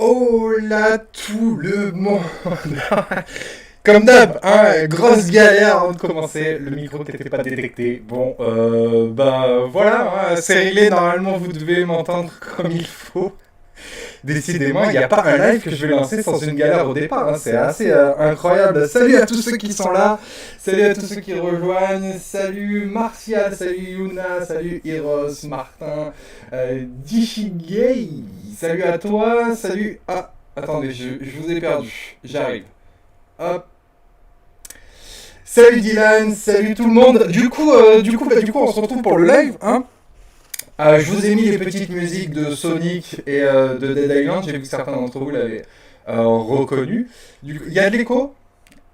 Oh là, tout le monde. Comme d'hab, hein, grosse galère avant de commencer, le micro qui n'était pas détecté. Bon, bah voilà, hein, c'est réglé, normalement vous devez m'entendre comme il faut. Décidément, il n'y a pas un live que je vais lancer sans une galère au départ, hein, c'est assez incroyable. Salut à tous ceux qui sont là, salut à tous ceux qui rejoignent, salut Martial, salut Yuna, salut Eros, Martin, Dishigei, salut à toi, salut... Ah, attendez, je vous ai perdu, j'arrive. Hop. Salut Dylan, salut tout le monde. Du coup, on se retrouve pour le live, hein. Je vous ai mis les petites musiques de Sonic et de Dead Island. J'ai vu que certains d'entre vous l'avaient reconnu. Il y a de l'écho.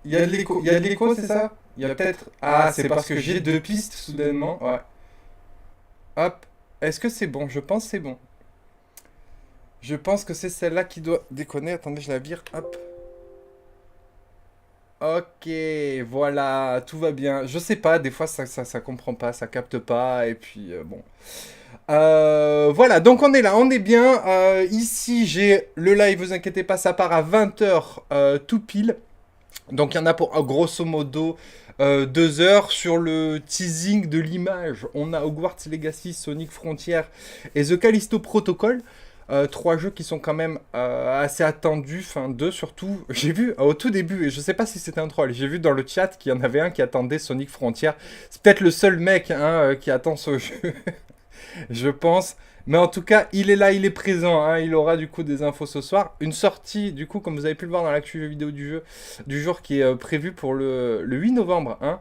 Il y a de l'écho, c'est ça. Il y a peut-être. Ah, c'est parce que j'ai deux pistes soudainement. Ouais. Hop. Est-ce que c'est bon? Je pense que c'est bon. Je pense que c'est celle-là qui doit déconner. Attendez, je la vire. Hop. Ok, voilà, tout va bien. Je sais pas, des fois ça comprend pas, ça capte pas, et puis bon. Voilà, donc on est là, on est bien. Ici, j'ai le live, vous inquiétez pas, ça part à 20h tout pile. Donc il y en a pour grosso modo 2 heures. Sur le teasing de l'image, on a Hogwarts Legacy, Sonic Frontier et The Callisto Protocol. 3 jeux qui sont quand même assez attendus, enfin 2 surtout. J'ai vu au tout début, et je sais pas si c'était un troll, j'ai vu dans le chat qu'il y en avait un qui attendait Sonic Frontier. C'est peut-être le seul mec hein, qui attend ce jeu, je pense. Mais en tout cas, il est là, il est présent, hein, il aura du coup des infos ce soir. Une sortie, du coup, comme vous avez pu le voir dans l'actu vidéo du jour, qui est prévue pour le 8 novembre, hein.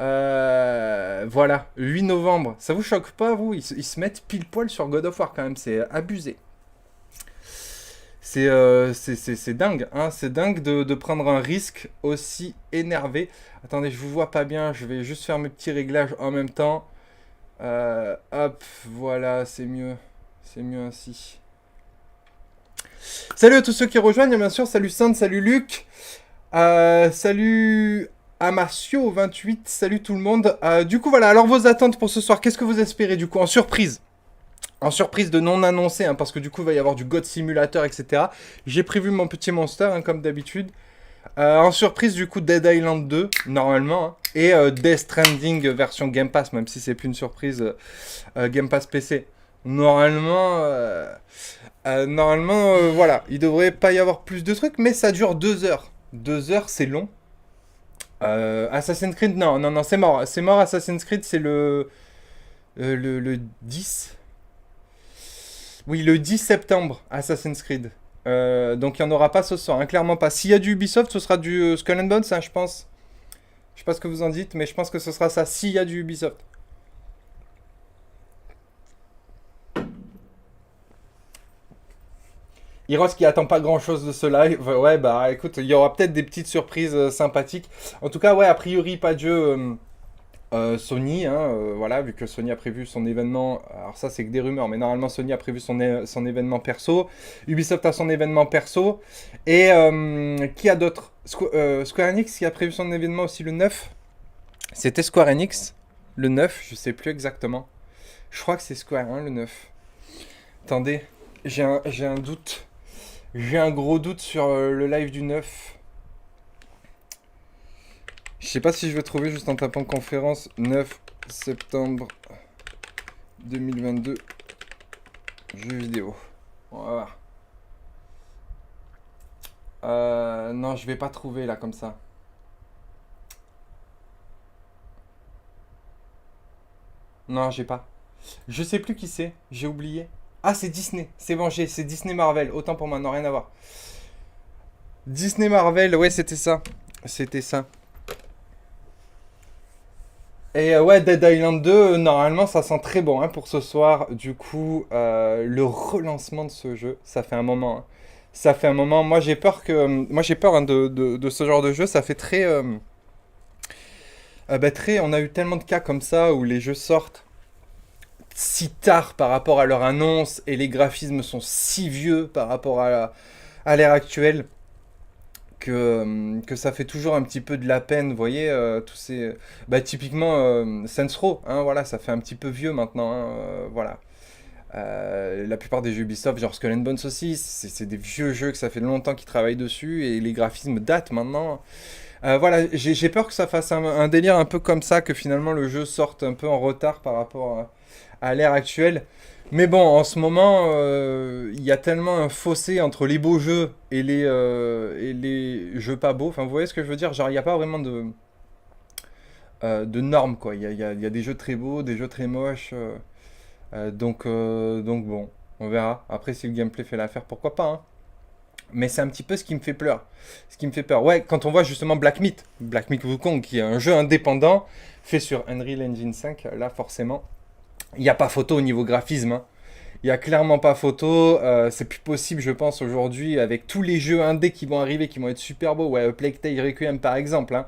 Voilà, 8 novembre. Ça vous choque pas, vous? Ils se mettent pile poil sur God of War quand même, c'est abusé. C'est dingue, hein, c'est dingue de prendre un risque aussi énervé. Attendez, je vous vois pas bien, je vais juste faire mes petits réglages en même temps. Hop, voilà, c'est mieux ainsi. Salut à tous ceux qui rejoignent, bien sûr, salut Sainte, salut Luc, salut... Amarcio28, salut tout le monde. Du coup, voilà, alors vos attentes pour ce soir, qu'est-ce que vous espérez du coup en surprise? En surprise de non annoncé, hein, parce que du coup, il va y avoir du God Simulator, etc. J'ai prévu mon petit monster, hein, comme d'habitude. En surprise, du coup, Dead Island 2, normalement. Hein, et Death Stranding version Game Pass, même si c'est plus une surprise Game Pass PC. Normalement, voilà, il devrait pas y avoir plus de trucs, mais ça dure 2 heures. 2 heures, c'est long. Assassin's Creed, non, non, non, c'est mort. C'est mort, Assassin's Creed, c'est le 10. Oui, le 10 septembre, Assassin's Creed. Donc il n'y en aura pas ce soir, hein, clairement pas. S'il y a du Ubisoft, ce sera du Skull and Bones, hein, je pense. Je sais pas ce que vous en dites, mais je pense que ce sera ça, s'il y a du Ubisoft. Heroes qui attend pas grand chose de ce live. Ouais, bah écoute, il y aura peut-être des petites surprises sympathiques. En tout cas, ouais, a priori, pas de jeu Sony, hein, voilà, vu que Sony a prévu son événement. Alors, ça, c'est que des rumeurs, mais normalement, Sony a prévu son événement perso. Ubisoft a son événement perso. Et qui a d'autres Square Enix qui a prévu son événement aussi le 9. C'était Square Enix, le 9, je sais plus exactement. Je crois que c'est Square, hein, le 9. Attendez, j'ai un doute. J'ai un gros doute sur le live du 9. Je sais pas si je vais trouver juste en tapant conférence 9 septembre 2022 jeux vidéo. On va voir. Non, je vais pas trouver là comme ça. Non, j'ai pas. Je sais plus qui c'est, j'ai oublié. Ah, c'est Disney, c'est Vengé, c'est Disney Marvel. Autant pour moi, non, rien à voir. Disney Marvel, ouais, c'était ça. C'était ça. Et ouais, Dead Island 2, normalement, ça sent très bon hein, pour ce soir. Du coup, le relancement de ce jeu, ça fait un moment. Hein. Ça fait un moment. Moi, j'ai peur hein, de ce genre de jeu. Ça fait très, très. On a eu tellement de cas comme ça où les jeux sortent si tard par rapport à leur annonce et les graphismes sont si vieux par rapport à l'ère actuelle que ça fait toujours un petit peu de la peine, vous voyez, tous ces... Bah, typiquement, Saints Row, hein, voilà, ça fait un petit peu vieux maintenant, hein, voilà. La plupart des jeux Ubisoft, genre Skull and Bones aussi, c'est des vieux jeux que ça fait longtemps qu'ils travaillent dessus, et les graphismes datent maintenant. Voilà, j'ai peur que ça fasse un délire un peu comme ça, que finalement le jeu sorte un peu en retard par rapport à l'ère actuelle. Mais bon, en ce moment, il y a tellement un fossé entre les beaux jeux et les jeux pas beaux. Enfin, vous voyez ce que je veux dire? Genre, il n'y a pas vraiment de normes, quoi. Il y a des jeux très beaux, des jeux très moches. Donc bon, on verra. Après, si le gameplay fait l'affaire, pourquoi pas, hein. Mais c'est un petit peu ce qui me fait peur. Ce qui me fait peur. Ouais, quand on voit justement Black Myth Wukong, qui est un jeu indépendant, fait sur Unreal Engine 5, là, forcément, il n'y a pas photo au niveau graphisme, hein. Il n'y a clairement pas photo. C'est plus possible, je pense, aujourd'hui, avec tous les jeux indés qui vont arriver, qui vont être super beaux. Ouais, Plague Tale Requiem, par exemple. Hein.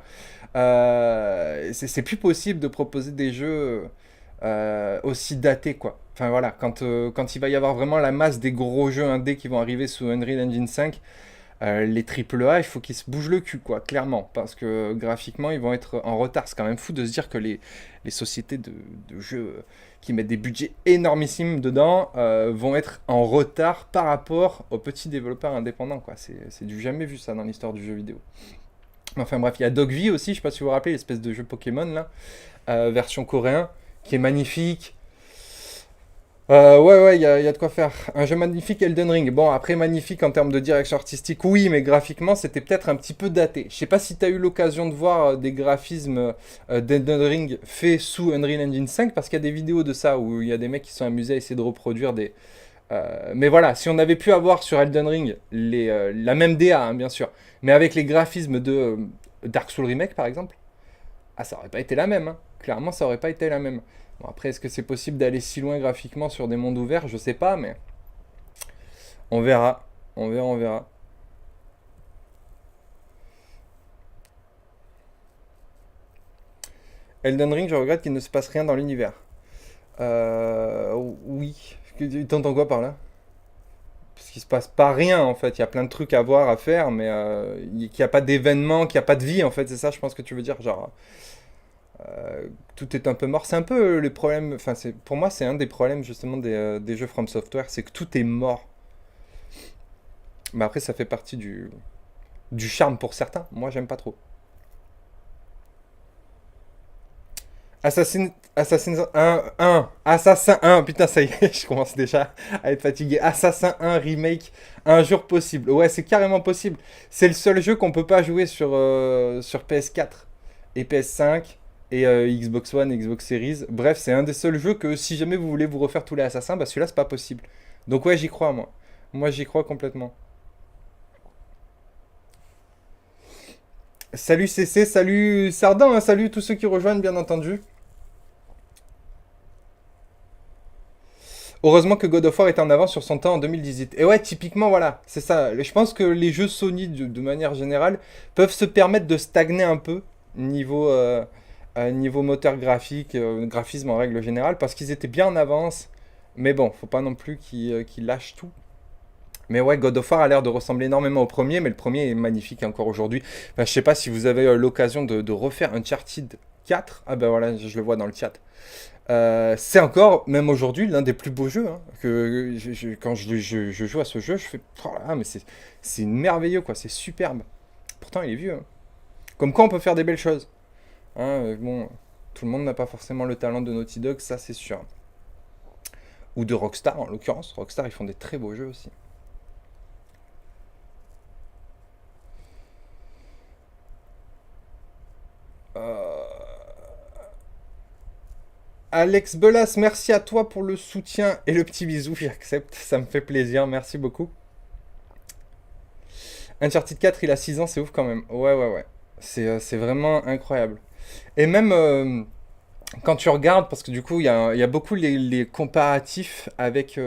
C'est plus possible de proposer des jeux aussi datés, quoi. Enfin, voilà, quand il va y avoir vraiment la masse des gros jeux indés qui vont arriver sous Unreal Engine 5, les triple A, il faut qu'ils se bougent le cul, quoi, clairement. Parce que graphiquement, ils vont être en retard. C'est quand même fou de se dire que les sociétés de jeux qui mettent des budgets énormissimes dedans vont être en retard par rapport aux petits développeurs indépendants, quoi. C'est du jamais vu, ça, dans l'histoire du jeu vidéo. Enfin bref, il y a Dogvie aussi, je sais pas si vous vous rappelez, l'espèce de jeu Pokémon, là, version coréen, qui est magnifique. Ouais, il y a de quoi faire. Un jeu magnifique, Elden Ring. Bon, après, magnifique en termes de direction artistique, oui, mais graphiquement, c'était peut-être un petit peu daté. Je sais pas si tu as eu l'occasion de voir des graphismes d'Elden Ring faits sous Unreal Engine 5, parce qu'il y a des vidéos de ça où il y a des mecs qui sont amusés à essayer de reproduire des... mais voilà, si on avait pu avoir sur Elden Ring la même DA, hein, bien sûr, mais avec les graphismes de Dark Souls Remake, par exemple, ah, ça aurait pas été la même, hein. Clairement, ça aurait pas été la même. Bon, après, est-ce que c'est possible d'aller si loin graphiquement sur des mondes ouverts? Je sais pas, mais on verra. On verra, on verra. Elden Ring, je regrette qu'il ne se passe rien dans l'univers. Oui. T'entends quoi par là? Parce qu'il se passe pas rien, en fait. Il y a plein de trucs à voir, à faire, mais qu'il n'y a pas d'événement, qu'il n'y a pas de vie, en fait. C'est ça, je pense que tu veux dire. Genre, tout est un peu mort. C'est un peu le problème. Enfin, pour moi, c'est un des problèmes justement des jeux From Software, c'est que tout est mort. Mais après, ça fait partie du charme pour certains. Moi, j'aime pas trop. Assassin 1, putain, ça y est, je commence déjà à être fatigué. Assassin 1 remake, un jour possible. Ouais, c'est carrément possible. C'est le seul jeu qu'on peut pas jouer sur PS4 et PS5 et Xbox One, Xbox Series. Bref, c'est un des seuls jeux que si jamais vous voulez vous refaire tous les assassins, bah celui-là, c'est pas possible. Donc ouais, j'y crois, moi. Moi, j'y crois complètement. Salut CC, salut Sardin, hein, salut tous ceux qui rejoignent, bien entendu. Heureusement que God of War est en avance sur son temps en 2018. Et ouais, typiquement, voilà, c'est ça. Je pense que les jeux Sony, de manière générale, peuvent se permettre de stagner un peu niveau moteur graphique, graphisme en règle générale, parce qu'ils étaient bien en avance. Mais bon, faut pas non plus qu'ils lâchent tout. Mais ouais, God of War a l'air de ressembler énormément au premier, mais le premier est magnifique encore aujourd'hui. Enfin, je sais pas si vous avez l'occasion de refaire Uncharted 4. Ah ben voilà, je le vois dans le chat. C'est encore, même aujourd'hui, l'un des plus beaux jeux. Hein, quand je joue à ce jeu, je fais, oh là, mais c'est merveilleux, quoi. C'est superbe. Pourtant, il est vieux. Hein. Comme quoi, on peut faire des belles choses. Hein, bon, tout le monde n'a pas forcément le talent de Naughty Dog, ça c'est sûr. Ou de Rockstar, en l'occurrence. Rockstar, ils font des très beaux jeux aussi. Alex Belas, merci à toi pour le soutien et le petit bisou, j'accepte, ça me fait plaisir, merci beaucoup. Uncharted 4, il a 6 ans, c'est ouf quand même. Ouais, ouais, ouais. C'est vraiment incroyable. Et même quand tu regardes, parce que du coup, il y a beaucoup les comparatifs avec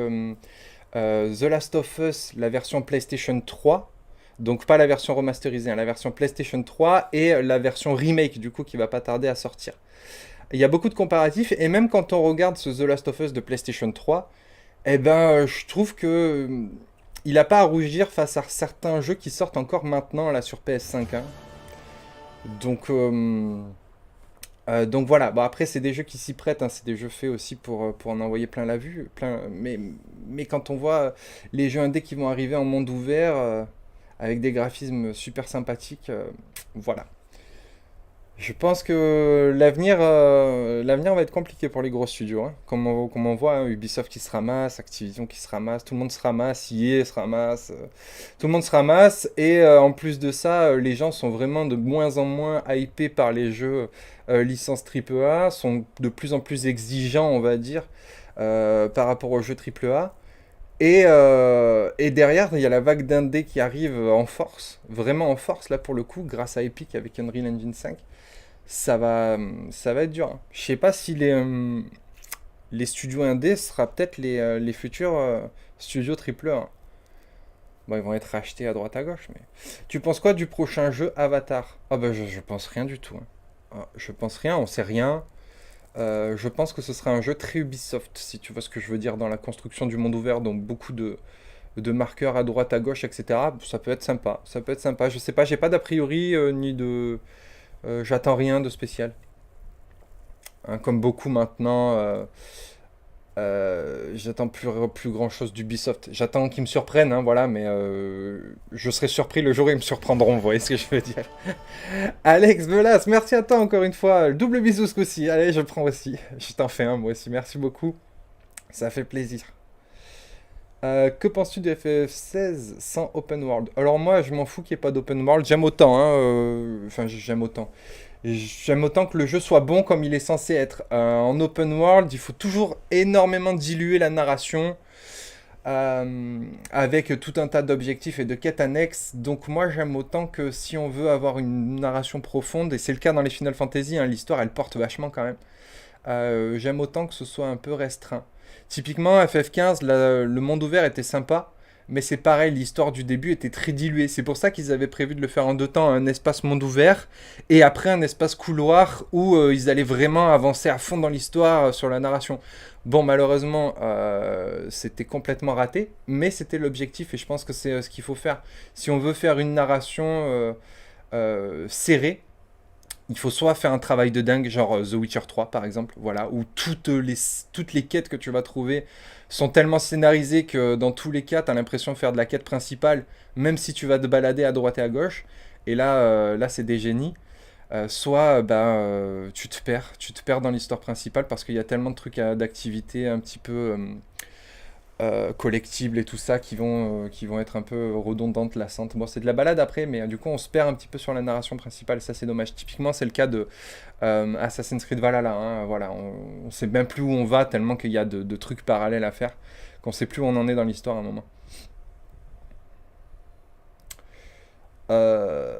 The Last of Us, la version PlayStation 3. Donc pas la version remasterisée, hein, la version PlayStation 3 et la version remake, du coup, qui va pas tarder à sortir. Il y a beaucoup de comparatifs, et même quand on regarde ce The Last of Us de PlayStation 3, eh ben, je trouve que il n'a pas à rougir face à certains jeux qui sortent encore maintenant là sur PS5. Hein. Donc, donc voilà. Bon, après, c'est des jeux qui s'y prêtent. Hein. C'est des jeux faits aussi pour en envoyer plein la vue. Mais quand on voit les jeux indés qui vont arriver en monde ouvert, avec des graphismes super sympathiques, voilà. Je pense que l'avenir va être compliqué pour les gros studios. Hein. Comme on voit, hein, Ubisoft qui se ramasse, Activision qui se ramasse, tout le monde se ramasse, EA se ramasse, tout le monde se ramasse. Et en plus de ça, les gens sont vraiment de moins en moins hypés par les jeux licence AAA, sont de plus en plus exigeants, on va dire, par rapport aux jeux AAA. Et derrière, il y a la vague d'indé qui arrive en force, vraiment en force là pour le coup, grâce à Epic avec Unreal Engine 5. Ça va être dur. Hein. Je sais pas si les studios indés sera peut-être les futurs studios triple A. Hein. Bon, ils vont être rachetés à droite à gauche, mais... Tu penses quoi du prochain jeu Avatar? Ah bah je pense rien du tout. Hein. Ah, je pense rien, on sait rien. Je pense que ce sera un jeu très Ubisoft, si tu vois ce que je veux dire, dans la construction du monde ouvert, donc beaucoup de marqueurs à droite, à gauche, etc. Ça peut être sympa, ça peut être sympa. Je sais pas, j'ai pas d'a priori, ni de... j'attends rien de spécial. Hein, comme beaucoup maintenant, j'attends plus grand chose d'Ubisoft. J'attends qu'ils me surprennent, hein, voilà, mais je serai surpris le jour où ils me surprendront, vous voyez ce que je veux dire. Alex Velas, merci à toi encore une fois. Double bisou ce coup-ci. Allez, je prends aussi. Je t'en fais un moi aussi, merci beaucoup. Ça fait plaisir. Que penses-tu de FF16 sans open world? Alors moi, je m'en fous qu'il n'y ait pas d'open world. J'aime autant, hein, enfin j'aime autant. J'aime autant que le jeu soit bon comme il est censé être. En open world, il faut toujours énormément diluer la narration avec tout un tas d'objectifs et de quêtes annexes. Donc moi, j'aime autant que si on veut avoir une narration profonde, et c'est le cas dans les Final Fantasy, hein, l'histoire elle porte vachement quand même. J'aime autant que ce soit un peu restreint. Typiquement, FF15, le monde ouvert était sympa, mais c'est pareil, l'histoire du début était très diluée. C'est pour ça qu'ils avaient prévu de le faire en deux temps, un espace monde ouvert, et après un espace couloir où ils allaient vraiment avancer à fond dans l'histoire sur la narration. Bon, malheureusement, c'était complètement raté, mais c'était l'objectif, et je pense que c'est ce qu'il faut faire. Si on veut faire une narration serrée, il faut soit faire un travail de dingue, genre The Witcher 3 par exemple, voilà, où toutes les quêtes que tu vas trouver sont tellement scénarisées que dans tous les cas, tu as l'impression de faire de la quête principale, même si tu vas te balader à droite et à gauche. Et là, là c'est des génies. Soit tu te perds dans l'histoire principale parce qu'il y a tellement de trucs d'activités un petit peu collectibles et tout ça qui vont être un peu redondantes, lassantes. Bon, c'est de la balade après, mais du coup, on se perd un petit peu sur la narration principale. Ça, c'est dommage. Typiquement, c'est le cas de Assassin's Creed Valhalla. Hein, voilà, on sait même plus où on va tellement qu'il y a de trucs parallèles à faire, qu'on sait plus où on en est dans l'histoire à un moment. Euh,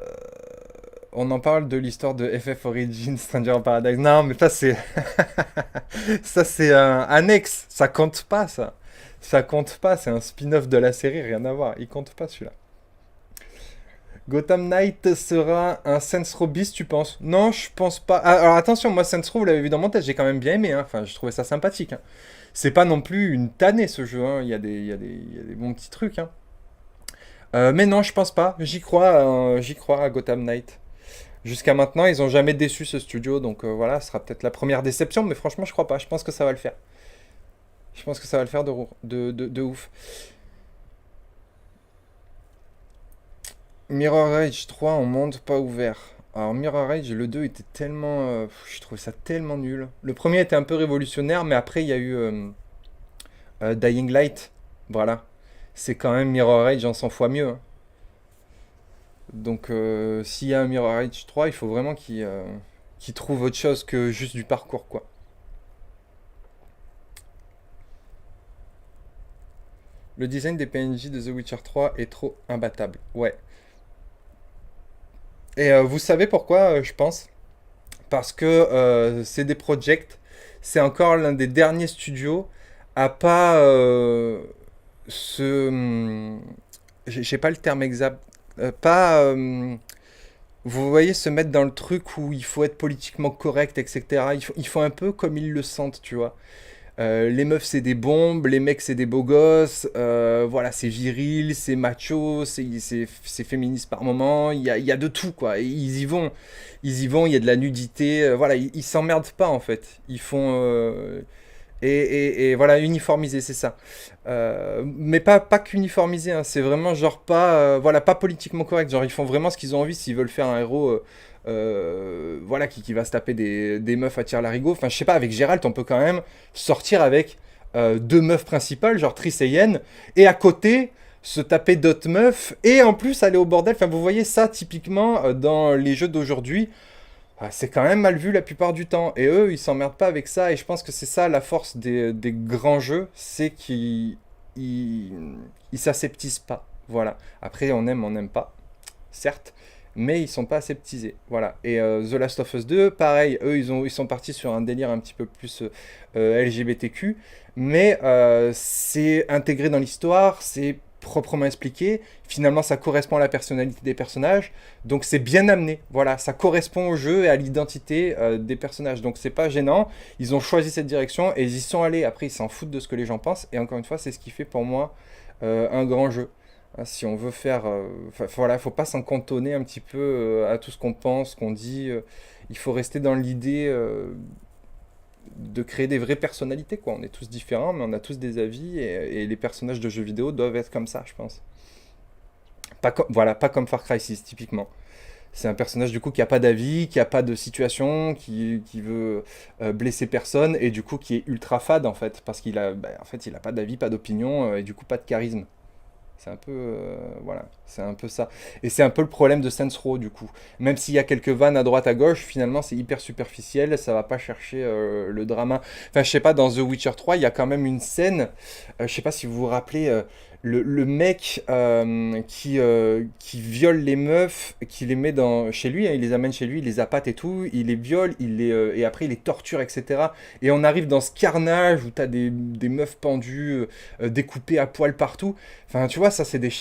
On en parle de l'histoire de FF Origins Stranger in Paradise. Non, mais ça c'est ça c'est un annexe. Ça compte pas ça. Ça compte pas. C'est un spin-off de la série. Rien à voir. Il compte pas celui-là. Gotham Knight sera un Saints Row bis, tu penses? Non, je pense pas. Ah, alors attention, moi Saints Row, vous l'avez vu dans mon test, j'ai quand même bien aimé. Hein. Enfin, je trouvais ça sympathique. Hein. C'est pas non plus une tannée ce jeu. Hein. Il y a des bons petits trucs. Hein. Mais non, je pense pas. J'y crois à Gotham Knight. Jusqu'à maintenant, ils ont jamais déçu ce studio, donc voilà, ce sera peut-être la première déception, mais franchement, je crois pas. Je pense que ça va le faire. Je pense que ça va le faire de ouf. Mirror Edge 3 en monde pas ouvert. Alors Mirror Edge, le 2 était tellement... je trouvais ça tellement nul. Le premier était un peu révolutionnaire, mais après, il y a eu Dying Light. Voilà. C'est quand même Mirror Edge en 100 fois mieux. Hein. Donc s'il y a un Mirror Edge 3, il faut vraiment qu'il trouve autre chose que juste du parcours, quoi. Le design des PNJ de The Witcher 3 est trop imbattable. Ouais. Et vous savez pourquoi, je pense? Parce que CD Projekt, c'est encore l'un des derniers studios à pas se... J'ai pas le terme exact. Pas... vous voyez, se mettre dans le truc où il faut être politiquement correct, etc. Ils font un peu comme ils le sentent, tu vois. Les meufs, c'est des bombes, les mecs, c'est des beaux gosses. Voilà, c'est viril, c'est macho, c'est féministe par moment. Il y a de tout, quoi. Et ils y vont. Ils y vont, il y a de la nudité. Voilà, ils s'emmerdent pas, en fait. Ils font... voilà, uniformiser, c'est ça. Mais pas qu'uniformiser, hein, c'est vraiment genre pas, voilà, pas politiquement correct. Genre, ils font vraiment ce qu'ils ont envie s'ils veulent faire un héros. Voilà, qui va se taper des meufs à tire-larigot. Enfin, je sais pas, avec Gérald, on peut quand même sortir avec deux meufs principales, genre Triss et Yen, et à côté, se taper d'autres meufs, et en plus aller au bordel. Enfin, vous voyez ça, typiquement, dans les jeux d'aujourd'hui, c'est quand même mal vu la plupart du temps. Et eux, ils s'emmerdent pas avec ça, et je pense que c'est ça la force des grands jeux, c'est ils s'aseptisent pas. Voilà. Après, on n'aime pas, certes, mais ils sont pas aseptisés. Voilà. Et The Last of Us 2, pareil, eux, ils sont partis sur un délire un petit peu plus LGBTQ, mais c'est intégré dans l'histoire, c'est proprement expliqué. Finalement, ça correspond à la personnalité des personnages, donc c'est bien amené. Voilà, ça correspond au jeu et à l'identité des personnages, donc c'est pas gênant. Ils ont choisi cette direction et ils y sont allés. Après, ils s'en foutent de ce que les gens pensent, et encore une fois, c'est ce qui fait pour moi un grand jeu. Hein, si on veut faire... voilà, faut pas s'en cantonner un petit peu à tout ce qu'on pense, qu'on dit. Il faut rester dans l'idée de créer des vraies personnalités, quoi. On est tous différents, mais on a tous des avis, et les personnages de jeux vidéo doivent être comme ça, je pense. Voilà, pas comme Far Cry 6, typiquement. C'est un personnage du coup qui a pas d'avis, qui a pas de situation, qui veut blesser personne, et du coup qui est ultra fade en fait, parce en fait, il a pas d'avis, pas d'opinion, et du coup pas de charisme. C'est un peu, voilà, c'est un peu ça. Et c'est un peu le problème de Saints Row, du coup. Même s'il y a quelques vannes à droite à gauche, finalement, c'est hyper superficiel, ça va pas chercher le drama. Enfin, je sais pas, dans The Witcher 3, il y a quand même une scène, je sais pas si vous vous rappelez, le mec qui viole les meufs, qui les met chez lui, hein, il les amène chez lui, il les appâte et tout, il les viole, et après il les torture, etc. Et on arrive dans ce carnage où t'as des meufs pendues, découpées à poil partout. Enfin, tu vois, ça, c'est des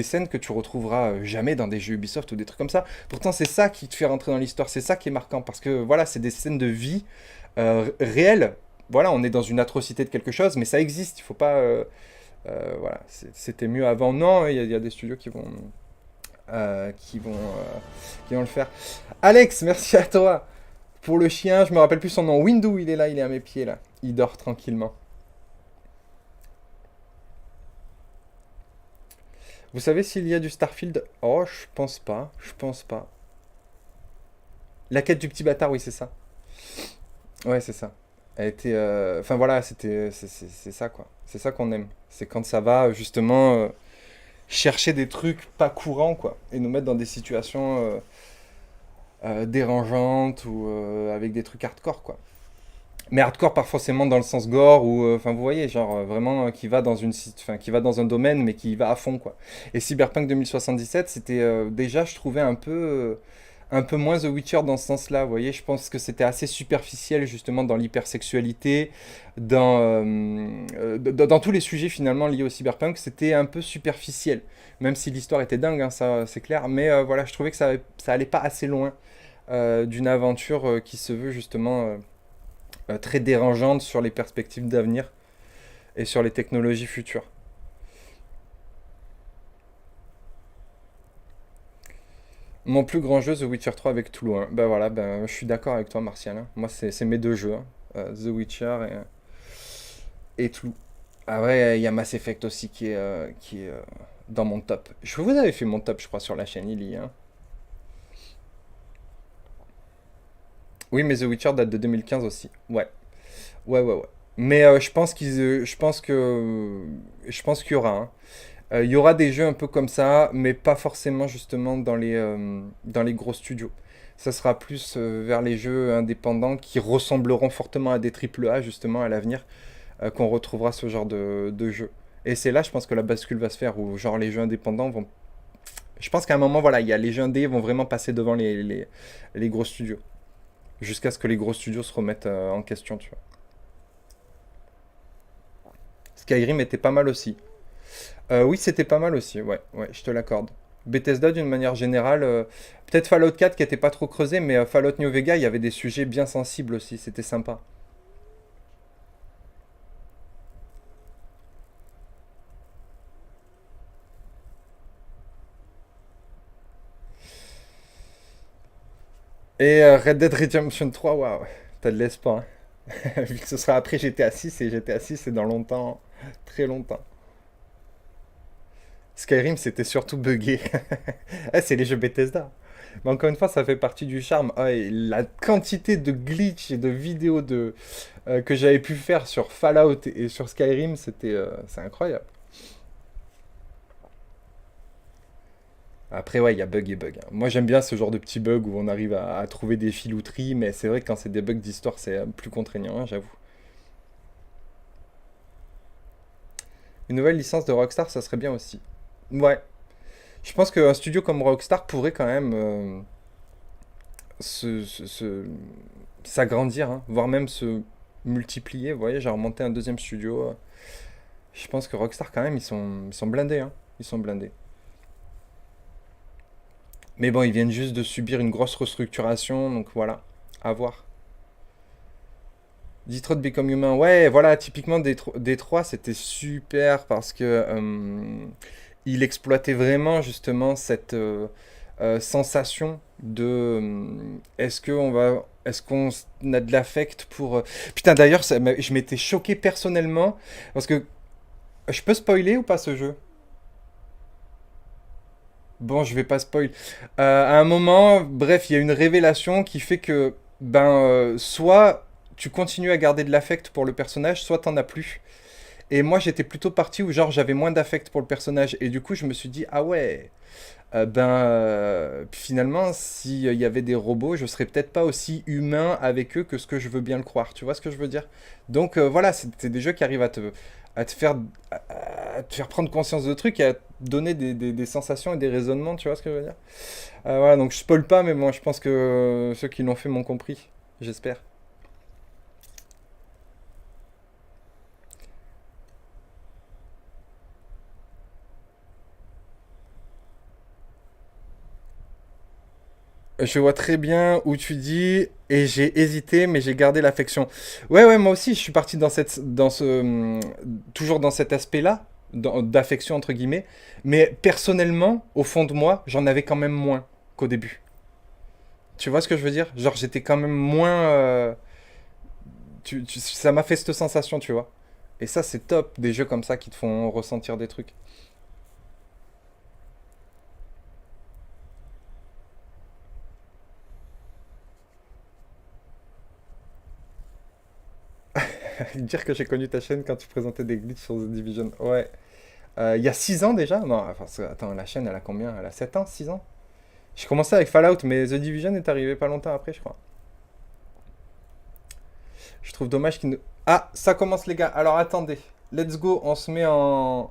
scènes que tu retrouveras jamais dans des jeux Ubisoft ou des trucs comme ça. Pourtant, c'est ça qui te fait rentrer dans l'histoire, c'est ça qui est marquant, parce que voilà, c'est des scènes de vie réelles. Voilà, on est dans une atrocité de quelque chose, mais ça existe, il faut pas... voilà, c'était mieux avant. Non, il y a des studios qui vont qui vont le faire. Alex, merci à toi. Pour le chien, je me rappelle plus son nom. Windu, il est là, il est à mes pieds là. Il dort tranquillement. Vous savez s'il y a du Starfield? Oh, je pense pas. Je pense pas. La quête du petit bâtard, oui, c'est ça. Ouais, c'est ça. Elle était. Enfin voilà, c'est ça quoi. C'est ça qu'on aime. C'est quand ça va justement chercher des trucs pas courants quoi. Et nous mettre dans des situations dérangeantes ou avec des trucs hardcore quoi. Mais hardcore pas forcément dans le sens gore ou enfin vous voyez genre vraiment qui va dans enfin qui va dans un domaine mais qui y va à fond quoi. Et Cyberpunk 2077 c'était déjà je trouvais un peu moins The Witcher dans ce sens-là, vous voyez, je pense que c'était assez superficiel justement dans l'hypersexualité, dans tous les sujets finalement liés au cyberpunk, c'était un peu superficiel, même si l'histoire était dingue, hein, ça c'est clair, mais voilà, je trouvais que ça allait pas assez loin d'une aventure qui se veut justement très dérangeante sur les perspectives d'avenir et sur les technologies futures. Mon plus grand jeu, The Witcher 3 avec tout loin. Ben voilà, ben, je suis d'accord avec toi, Martial, hein. Moi, c'est mes deux jeux, hein. The Witcher et tout. Ah ouais, il y a Mass Effect aussi qui est dans mon top. Vous avez fait mon top, je crois, sur la chaîne, il y est, hein. Oui, mais The Witcher date de 2015 aussi. Ouais, ouais, ouais, ouais. Mais je pense qu'il y aura, hein. Il y aura des jeux un peu comme ça, mais pas forcément justement dans les gros studios. Ça sera plus vers les jeux indépendants qui ressembleront fortement à des triple A justement à l'avenir, qu'on retrouvera ce genre de jeu. Et c'est là, je pense que la bascule va se faire, où genre les jeux indépendants vont... Je pense qu'à un moment, voilà, il y a les jeux indés vont vraiment passer devant les gros studios. Jusqu'à ce que les gros studios se remettent en question, tu vois. Skyrim était pas mal aussi. Oui, c'était pas mal aussi, ouais, ouais, je te l'accorde. Bethesda, d'une manière générale, peut-être Fallout 4 qui était pas trop creusé, mais Fallout New Vegas, il y avait des sujets bien sensibles aussi, c'était sympa. Et Red Dead Redemption 3, waouh, t'as de l'espoir, hein. Vu que ce sera après GTA 6, et GTA 6 c'est dans longtemps, très longtemps. Skyrim, c'était surtout buggé. Ah, c'est les jeux Bethesda. Mais encore une fois, ça fait partie du charme. Ah, et la quantité de glitch et de vidéos que j'avais pu faire sur Fallout et sur Skyrim, c'est incroyable. Après, ouais, il y a bug et bug, hein. Moi, j'aime bien ce genre de petits bugs où on arrive à trouver des filouteries, mais c'est vrai que quand c'est des bugs d'histoire, c'est plus contraignant, hein, j'avoue. Une nouvelle licence de Rockstar, ça serait bien aussi. Ouais. Je pense qu'un studio comme Rockstar pourrait quand même s'agrandir, hein, voire même se multiplier. Vous voyez, j'ai remonté un deuxième studio. Je pense que Rockstar, quand même, ils sont blindés, hein. Ils sont blindés. Mais bon, ils viennent juste de subir une grosse restructuration, donc voilà, à voir. Detroit Become Human, ouais, voilà, typiquement Détroit, c'était super parce que il exploitait vraiment justement cette sensation de est-ce qu'on a de l'affect pour putain d'ailleurs je m'étais choqué personnellement parce que je peux spoiler ou pas ce jeu? Bon, je vais pas spoil. À un moment, bref, il y a une révélation qui fait que, ben, soit tu continues à garder de l'affect pour le personnage, soit t'en as plus. Et moi, j'étais plutôt parti où, genre, j'avais moins d'affect pour le personnage. Et du coup, je me suis dit, ah ouais, finalement, s'il y avait des robots, je serais peut-être pas aussi humain avec eux que ce que je veux bien le croire. Tu vois ce que je veux dire? Donc, voilà, c'est des jeux qui arrivent à te faire, à te faire prendre conscience de trucs et à te donner des sensations et des raisonnements, tu vois ce que je veux dire? Voilà, donc je spoil pas, mais bon, je pense que ceux qui l'ont fait m'ont compris, j'espère. Je vois très bien où tu dis, et j'ai hésité, mais j'ai gardé l'affection. Ouais, ouais, moi aussi, je suis parti dans toujours dans cet aspect-là. d'affection entre guillemets. Mais personnellement, au fond de moi, j'en avais quand même moins qu'au début. Tu vois ce que je veux dire? Genre j'étais quand même moins... ça m'a fait cette sensation, tu vois. Et ça c'est top, des jeux comme ça qui te font ressentir des trucs. Dire que j'ai connu ta chaîne quand tu présentais des glitches sur The Division. Ouais. Il y a 6 ans déjà? Non, enfin, attends, la chaîne, elle a combien? Elle a 7 ans, 6 ans? J'ai commencé avec Fallout, mais The Division est arrivé pas longtemps après, je crois. Je trouve dommage qu'il ne... Ah, ça commence, les gars. Alors, attendez. Let's go, on se met en...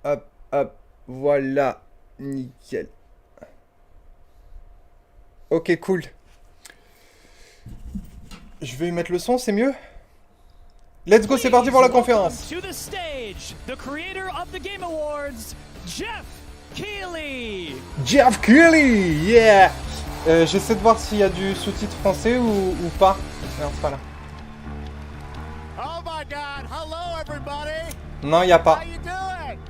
Hop, hop. Voilà. Nickel. Ok, cool. Je vais mettre le son, c'est mieux? Let's go, c'est parti pour la conférence. To the stage, the creator of the Game Awards, Jeff Keighley. Jeff Keighley, yeah. J'essaie de voir s'il y a du sous-titre français ou pas. Non, c'est pas là. Oh my God! Hello everybody. Non, il y a pas. How you doing?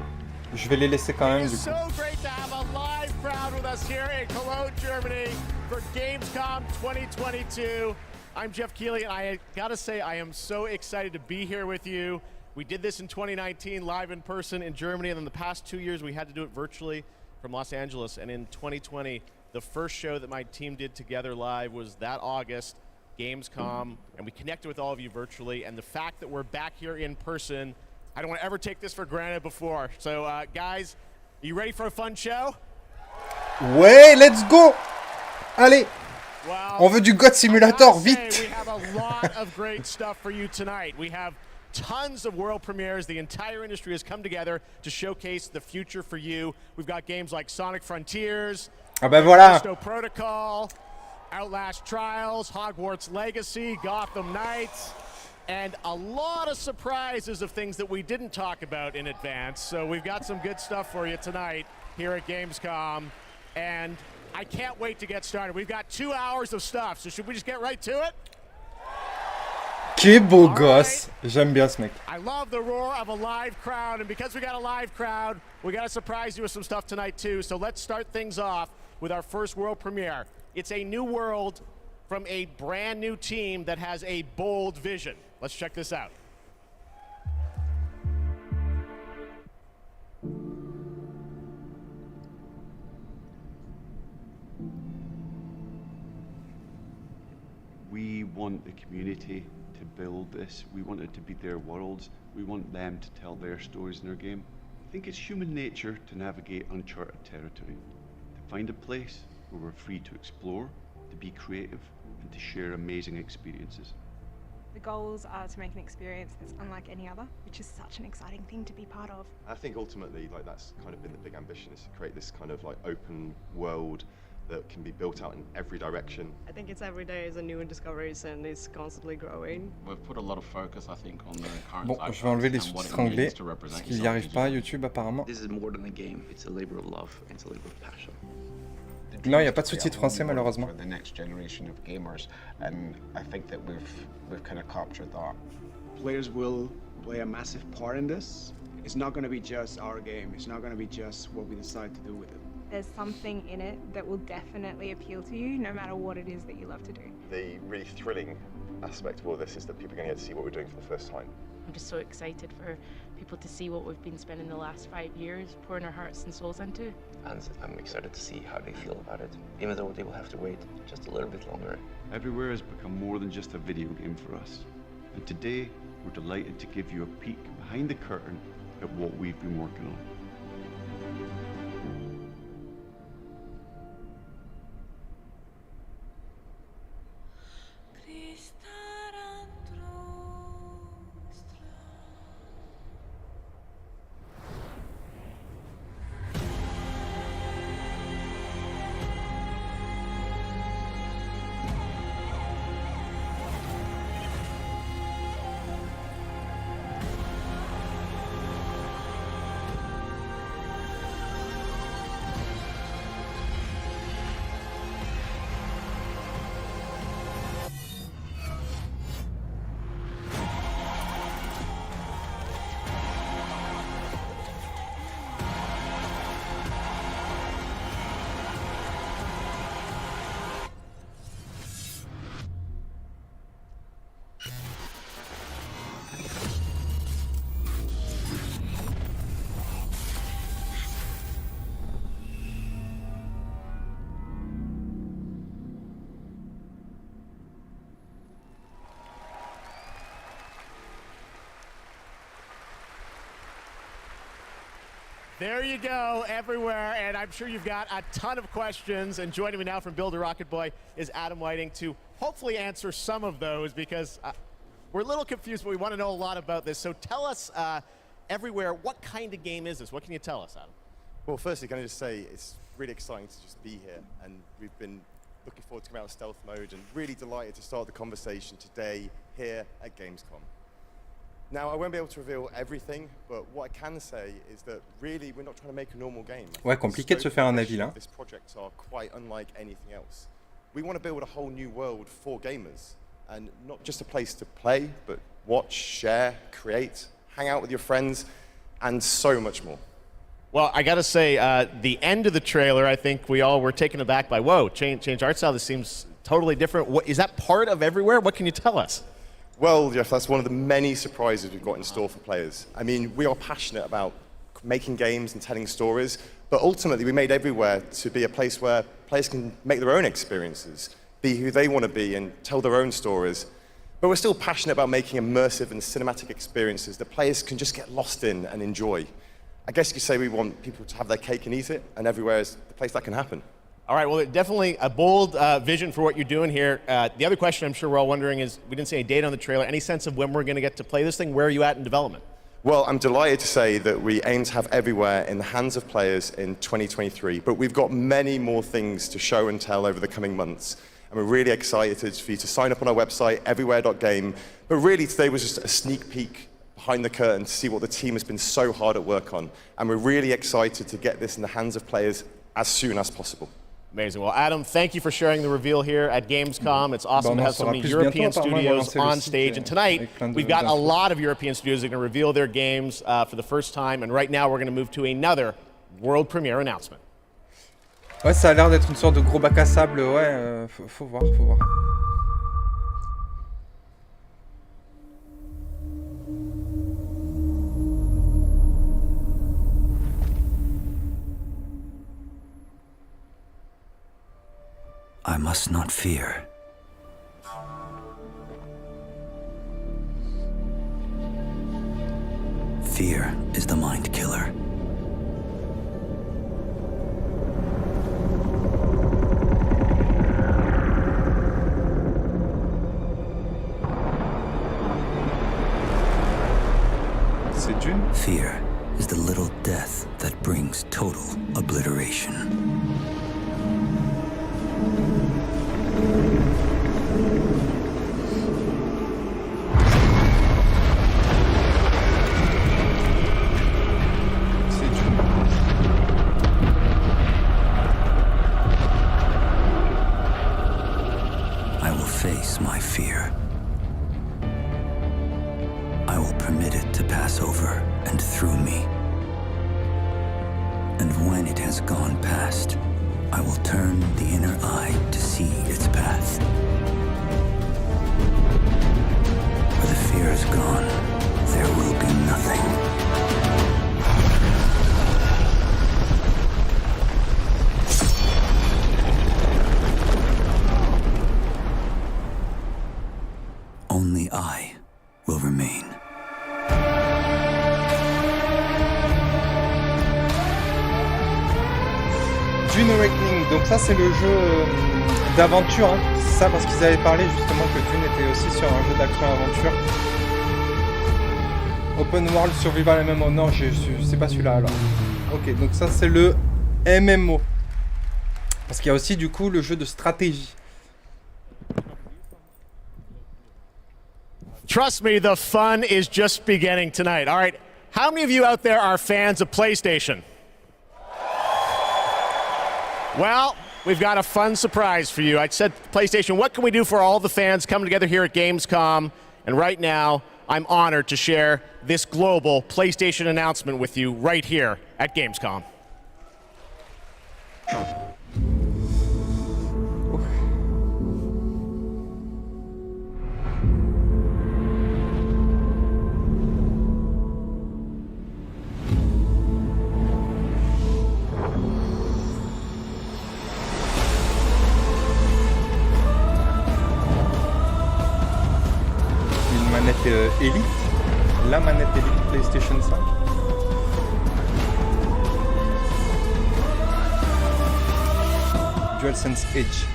Je vais les laisser quand même du It's coup. so great to have a live crowd with us here in Cologne, Germany for Gamescom 2022. I'm Jeff Keighley, and I gotta say, I am so excited to be here with you. We did this in 2019, live in person in Germany, and then the past 2 years we had to do it virtually from Los Angeles. And in 2020, the first show that my team did together live was that August, Gamescom, and we connected with all of you virtually. And the fact that we're back here in person, I don't want to ever take this for granted before. So, guys, are you ready for a fun show? Ouais, let's go. Allez. Well, on veut du God Simulator, vite. We have a lot of great stuff for you tonight. We have tons of world premieres. The entire industry has come together to showcase the future for you. We've got games like Sonic Frontiers, Ah ben voilà. Protocol, Outlast Trials, Hogwarts Legacy, Gotham Knights, and a lot of surprises of things that we didn't talk about in advance. So we've got some good stuff for you tonight here at Gamescom, and I can't wait to get started. We've got 2 hours of stuff, so should we just get right to it? Quel beau gosse. J'aime bien ce mec. I love the roar of a live crowd, and because we got a live crowd, we got to surprise you with some stuff tonight too. So let's start things off with our first world premiere. It's a new world from a brand new team that has a bold vision. Let's check this out. We want the community to build this. We want it to be their worlds. We want them to tell their stories in our game. I think it's human nature to navigate uncharted territory, to find a place where we're free to explore, to be creative, and to share amazing experiences. The goals are to make an experience that's unlike any other, which is such an exciting thing to be part of. I think ultimately, like, that's kind of been the big ambition, is to create this kind of like open world that can be built out in every direction. I think it's every day is a new discoveries and it's constantly growing. We've put a lot of focus, I think, on the current. Bon, je vais enlever les sous-titres anglais parce qu'il n'y arrive pas à YouTube apparemment. This is more than a game. It's a labor of love. It's a labor of passion. Non, il n'y a pas de sous-titres français malheureusement. For the next generation of gamers, and I think that we've kind of captured that. Players will play a massive part in this. It's not going to be just our game. It's not going to be just what we decide to do with it. There's something in it that will definitely appeal to you, no matter what it is that you love to do. The really thrilling aspect of all this is that people are going to get to see what we're doing for the first time. I'm just so excited for people to see what we've been spending the last 5 years pouring our hearts and souls into. And I'm excited to see how they feel about it, even though they will have to wait just a little bit longer. Everywhere has become more than just a video game for us. And today, we're delighted to give you a peek behind the curtain at what we've been working on. There you go, everywhere, and I'm sure you've got a ton of questions. And joining me now from Builder Rocket Boy is Adam Whiting to hopefully answer some of those, because we're a little confused, but we want to know a lot about this. So tell us, everywhere, what kind of game is this? What can you tell us, Adam? Well, firstly, can I just say it's really exciting to just be here, and we've been looking forward to coming out of stealth mode, and really delighted to start the conversation today here at Gamescom. Now, I won't be able to reveal everything, but what I can say is that really we're not trying to make a normal game. Ouais, compliqué de se faire un avis là. This project are quite unlike anything else. We want to build a whole new world for gamers, and not just a place to play, but watch, share, create, hang out with your friends, and so much more. Well, I got to say, the end of the trailer, I think we all were taken aback by, whoa, change art style, this seems totally different. What, is that part of everywhere? What can you tell us? Well, Jeff, that's one of the many surprises we've got in store for players. I mean, we are passionate about making games and telling stories, but ultimately we made Everywhere to be a place where players can make their own experiences, be who they want to be, and tell their own stories. But we're still passionate about making immersive and cinematic experiences that players can just get lost in and enjoy. I guess you could say we want people to have their cake and eat it, and Everywhere is the place that can happen. All right, well, definitely a bold vision for what you're doing here. The other question I'm sure we're all wondering is, we didn't see any date on the trailer. Any sense of when we're going to get to play this thing? Where are you at in development? Well, I'm delighted to say that we aim to have Everywhere in the hands of players in 2023, but we've got many more things to show and tell over the coming months. And we're really excited for you to sign up on our website, everywhere.game. But really, today was just a sneak peek behind the curtain to see what the team has been so hard at work on. And we're really excited to get this in the hands of players as soon as possible. Amazing. Well, Adam, thank you for sharing the reveal here at Gamescom. It's awesome to have so many European studios on stage. And tonight, we've got a lot of European studios that are going to reveal their games for the first time. And right now, we're going to move to another world premiere announcement. Ouais, ça a l'air d'être une sorte de gros bac à sable. Ouais, faut voir, faut voir. I must not fear. Fear is the mind killer. C'est Dune? Fear is the little death that brings total obliteration. I will face my fear. I will permit it to pass over and through me. And when it has gone past, I will turn the inner eye to see its path. Where the fear is gone, there will be nothing. Only I will remain. Dune Awakening, donc ça c'est le jeu d'aventure, hein. C'est ça, parce qu'ils avaient parlé justement que Dune était aussi sur un jeu d'action-aventure. Open World Survival MMO, non, c'est pas celui-là alors. Ok, donc ça c'est le MMO. Parce qu'il y a aussi du coup le jeu de stratégie. Trust me, the fun is just beginning tonight. All right, how many of you out there are fans of PlayStation? Well, we've got a fun surprise for you. I said, PlayStation, what can we do for all the fans coming together here at Gamescom? And right now, I'm honored to share this global PlayStation announcement with you right here at Gamescom. Elite, la manette Elite PlayStation 5. DualSense Edge.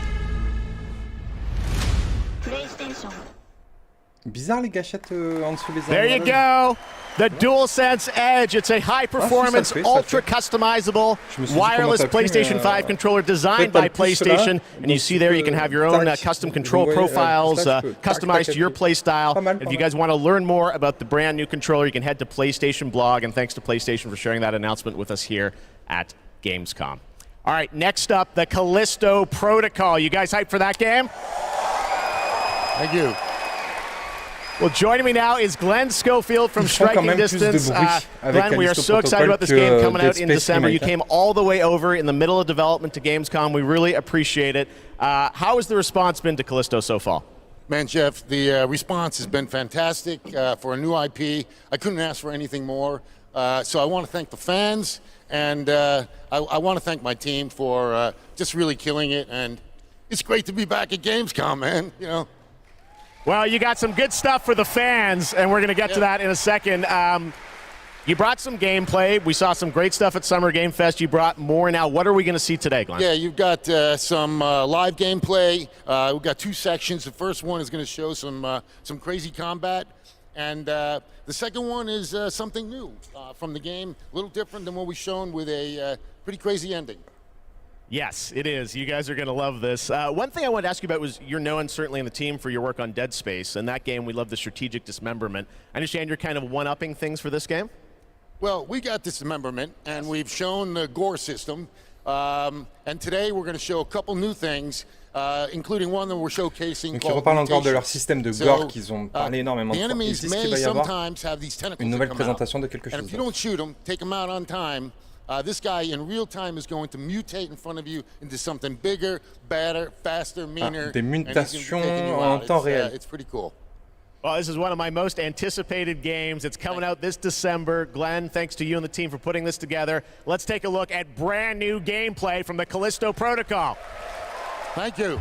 Bizarre les gâchettes en dessous les There you go. The DualSense Edge. It's a high-performance, ultra-customizable, wireless PlayStation 5 controller designed by PlayStation. And you see there you can have your own custom control profiles customized to your play style. And if you guys want to learn more about the brand new controller, you can head to PlayStation blog. And thanks to PlayStation for sharing that announcement with us here at Gamescom. All right, next up, the Callisto Protocol. You guys hyped for that game? Thank you. Well, joining me now is Glenn Schofield from Striking Distance. Glenn, we are so excited about this game coming out in December. You came all the way over in the middle of development to Gamescom. We really appreciate it. How has the response been to Callisto so far? Man, Jeff, the response has been fantastic for a new IP. I couldn't ask for anything more. So I want to thank the fans, and I want to thank my team for just really killing it. And it's great to be back at Gamescom, man. You know. Well, you got some good stuff for the fans, and we're going to get to that in a second. You brought some gameplay. We saw some great stuff at Summer Game Fest. You brought more now. What are we going to see today, Glenn? Yeah, you've got some live gameplay. We've got 2 sections. The first one is going to show some crazy combat. And the second one is something new from the game, a little different than what we've shown with a pretty crazy ending. Yes, it is. You guys are going to love this. One thing I wanted to ask you about was you're known certainly in the team for your work on Dead Space. In that game, we love the strategic dismemberment. I understand you're kind of one-upping things for this game? Well, we got dismemberment, and we've shown the gore system. And today, we're going to show a couple new things, including one that we're showcasing. Donc ils reparlent encore de leur système de gore qu'ils ont parlé énormément de fois. Ils disent qu'il va y avoir une nouvelle présentation de quelque chose. And if you don't shoot them, take them out on time. This guy in real time is going to mutate in front of you into something bigger, better, faster, meaner. Des mutations en temps réel. It's pretty cool. Well, this is one of my most anticipated games. It's coming out this December. Glenn, thanks to you and the team for putting this together. Let's take a look at brand new gameplay from the Callisto Protocol. Thank you.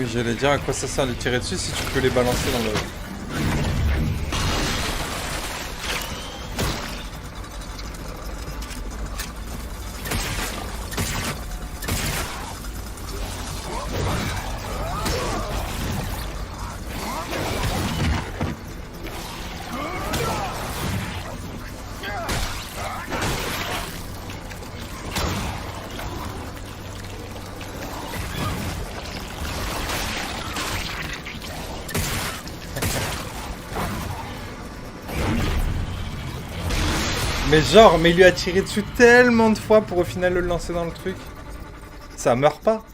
Oui, j'allais dire à quoi ça sert de tirer dessus si tu peux les balancer dans le... Mais genre, mais il lui a tiré dessus tellement de fois pour au final le lancer dans le truc. Ça meurt pas.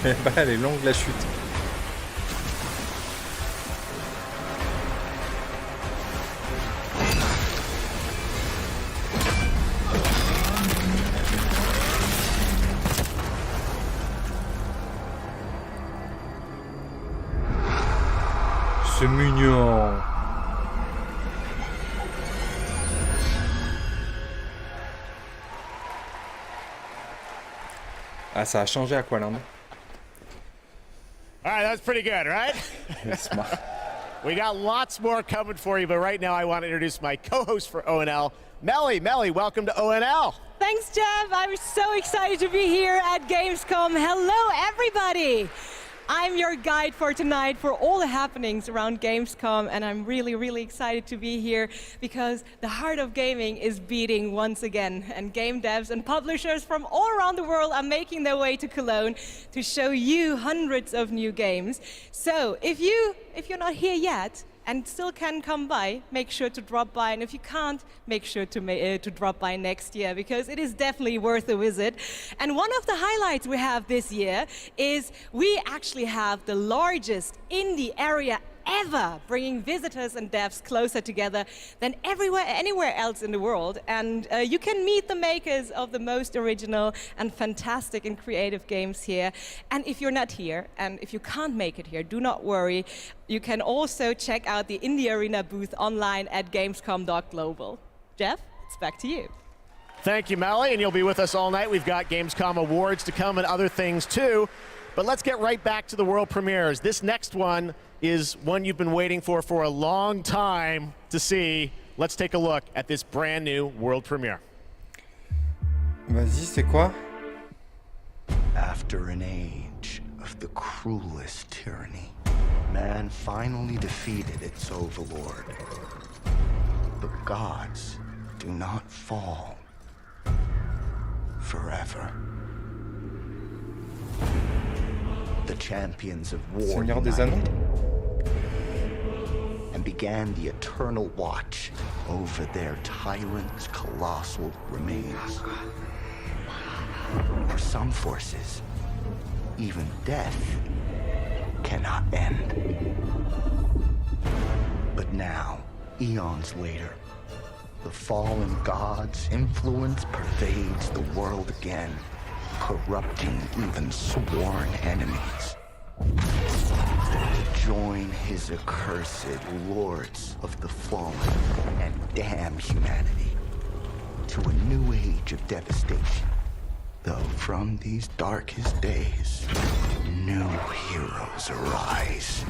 Bah, elle est longue la chute. C'est mignon. Ah, ça a changé Aqualand. All right, that's pretty good, right? Smart. We got lots more coming for you, but right now I want to introduce my co-host for ONL, Melly. Melly, welcome to ONL. Thanks, Jeff. I'm so excited to be here at Gamescom. Hello, everybody. I'm your guide for tonight for all the happenings around Gamescom, and I'm really, really excited to be here because the heart of gaming is beating once again, and game devs and publishers from all around the world are making their way to Cologne to show you hundreds of new games. So if you're not here yet and still can come by, make sure to drop by, and if you can't, make sure to drop by next year, because it is definitely worth a visit. And one of the highlights we have this year is we actually have the largest indie area ever, bringing visitors and devs closer together than anywhere else in the world. And you can meet the makers of the most original and fantastic and creative games here. And if you're not here, and if you can't make it here, do not worry. You can also check out the Indie Arena booth online at gamescom.global. Jeff, it's back to you. Thank you, Melly, and you'll be with us all night. We've got Gamescom awards to come and other things too. But let's get right back to the world premieres. This next one is one you've been waiting for a long time to see. Let's take a look at this brand new world premiere. Vas-y, c'est quoi? After an age of the cruelest tyranny, man finally defeated its overlord. The gods do not fall forever. The champions of war Seigneur des Anneaux and began the eternal watch over their tyrant's colossal remains. For some forces, even death cannot end. But now, eons later, the fallen god's influence pervades the world again, corrupting even sworn enemies. To join his accursed lords of the fallen and damn humanity to a new age of devastation. Though from these darkest days, new heroes arise.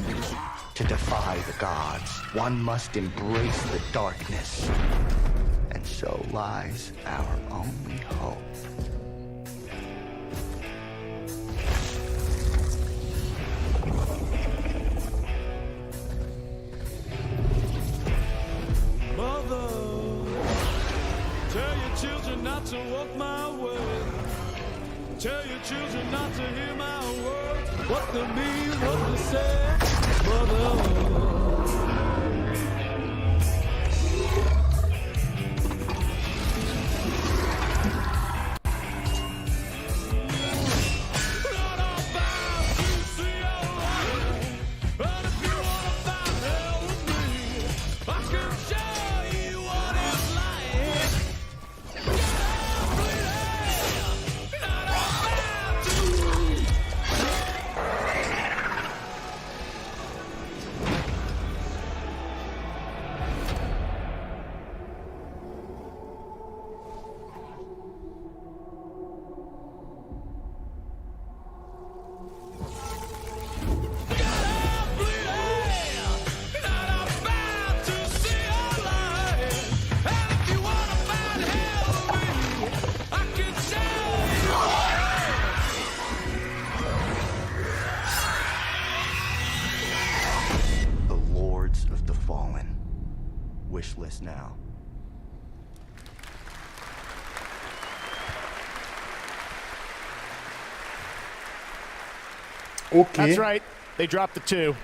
To defy the gods, one must embrace the darkness. And so lies our only hope. Mother, tell your children not to walk my way. Tell your children not to hear my words. What they mean, what they say, mother. Wish list now. Ok. That's right. they dropped the 2.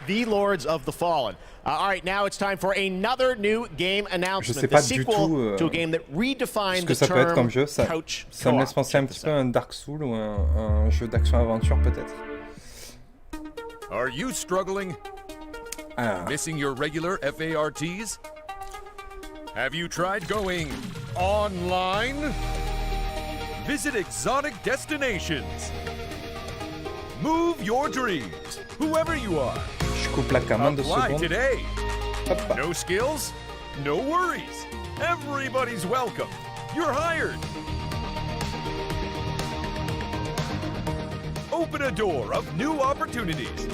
The Lords of the Fallen. All right, now it's time for another new game announcement. The sequel to a game that redefined the term couch co-op. Ça me laisse penser un petit peu à un Dark Souls ou un jeu d'action-aventure peut-être. Are you struggling? Missing your regular FARTs? Have you tried going online? Visit exotic destinations. Move your dreams, whoever you are. Je coupe la commande de Apply seconde. today. Hop. No skills? No worries. Everybody's welcome. You're hired. Open a door of new opportunities.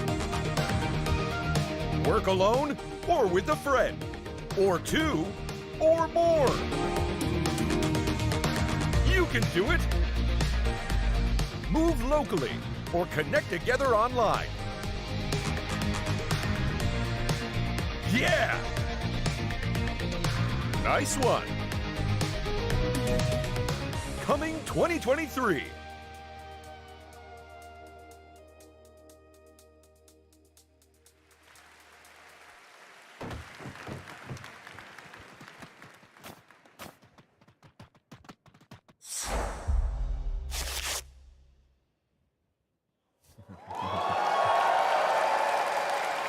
Work alone or with a friend, or 2 or more. You can do it. Move locally or connect together online. Yeah! Nice one. Coming 2023.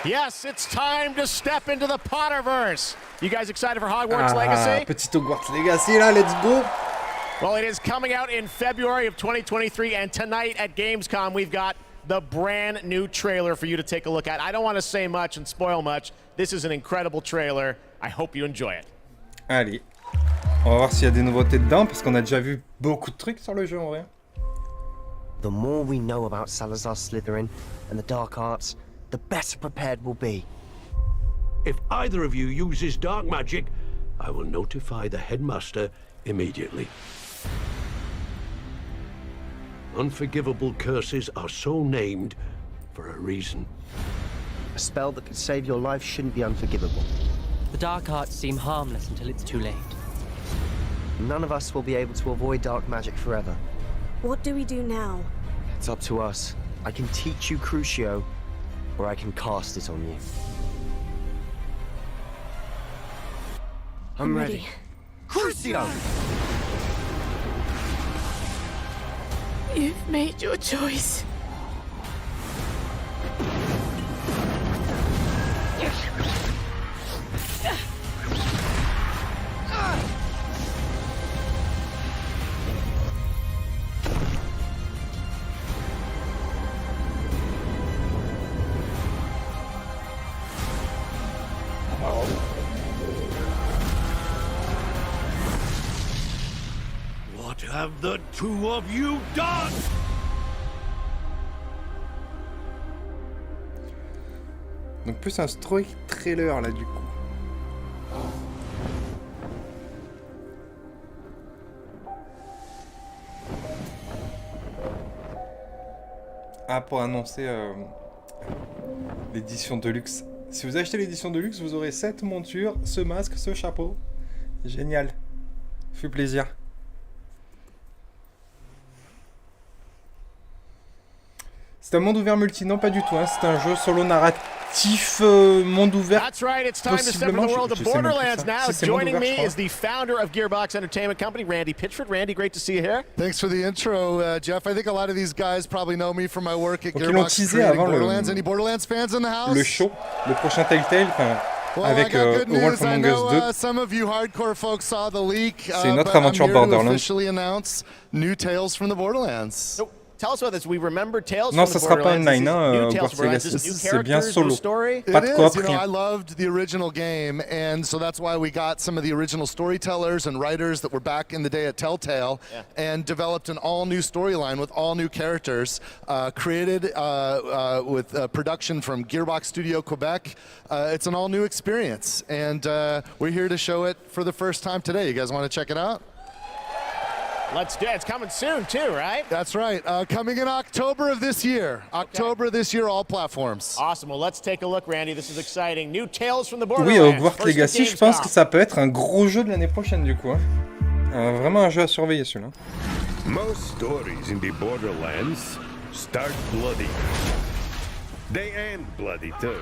Yes, it's time to step into the Potterverse. You guys excited for Hogwarts Legacy? Petit Hogwarts Legacy là, let's go. Well, it is coming out in February of 2023, and tonight at Gamescom, we've got the brand new trailer for you to take a look at. I don't want to say much and spoil much. This is an incredible trailer. I hope you enjoy it. Allez, on va voir s'il y a des nouveautés dedans, parce qu'on a déjà vu beaucoup de trucs sur le jeu en vrai. The more we know about Salazar Slytherin and the dark arts, the better prepared we'll be. If either of you uses dark magic, I will notify the headmaster immediately. Unforgivable curses are so named for a reason. A spell that could save your life shouldn't be unforgivable. The dark arts seem harmless until it's too late. None of us will be able to avoid dark magic forever. What do we do now? It's up to us. I can teach you Crucio, or I can cast it on you. I'm ready. Crucio! You've made your choice. What have the two of you done? Donc plus un story trailer là du coup. Ah, pour annoncer l'édition Deluxe. Si vous achetez l'édition Deluxe, vous aurez cette monture, ce masque, ce chapeau. Génial. Fait plaisir. C'est un monde ouvert multi, non pas du tout, hein. C'est un jeu solo narratif monde ouvert. That's right, it's time to step into the world of Borderlands now. Joining me is the founder of Gearbox Entertainment Company, Randy Pitchford. Randy, great to see you here. Thanks for the intro, Jeff. I think a lot of these guys probably know me from my work at Gearbox creating Borderlands. Any Borderlands fans in the house? Le show, le prochain Telltale, avec Wolf Among Us 2. Some of you hardcore folks saw the leak. C'est une autre aventure Borderlands. Officially announce new Tales from the Borderlands. So, tell us about this. We remember Tales non, from the ça sera pas Borderlands. online, c'est bien solo. Pas de coop, rien. I loved the original game, and so that's why we got some of the original storytellers and writers that were back in the day at Telltale, and developed an all-new storyline with all new characters, created with production from Gearbox Studio Quebec. It's an all-new experience, and we're here to show it for the first time today. You guys want to check it out? Let's do it. It's coming soon, too, right? That's right. Coming in October of this year. October this year, all platforms. Awesome. Well, let's take a look, Randy. This is exciting. New Tales from the Oui, Borderlands. Hogwarts Legacy, je pense que ça peut être un gros jeu de l'année prochaine, du coup. Vraiment un jeu à surveiller, celui-là. Most stories in the Borderlands start bloody. They end bloody too.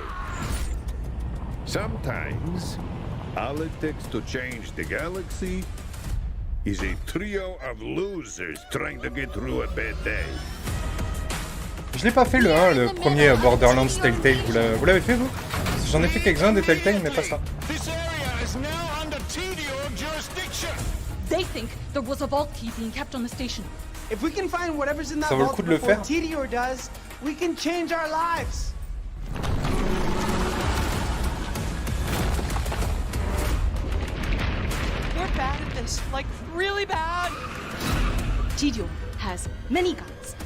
Sometimes, all it takes to change the galaxy is a trio of losers trying to get through a bad day. Je l'ai pas fait le 1, le premier Borderlands Telltale. Vous l'avez fait vous? J'en ai fait quelques-uns des Telltale, mais pas ça. They think there was a vault key being kept on the station. If we can find whatever's in that Ça vaut le vault coup de le before faire. Tedior does, we can change our lives. We're bad at this, like really bad. Tedior has many guns,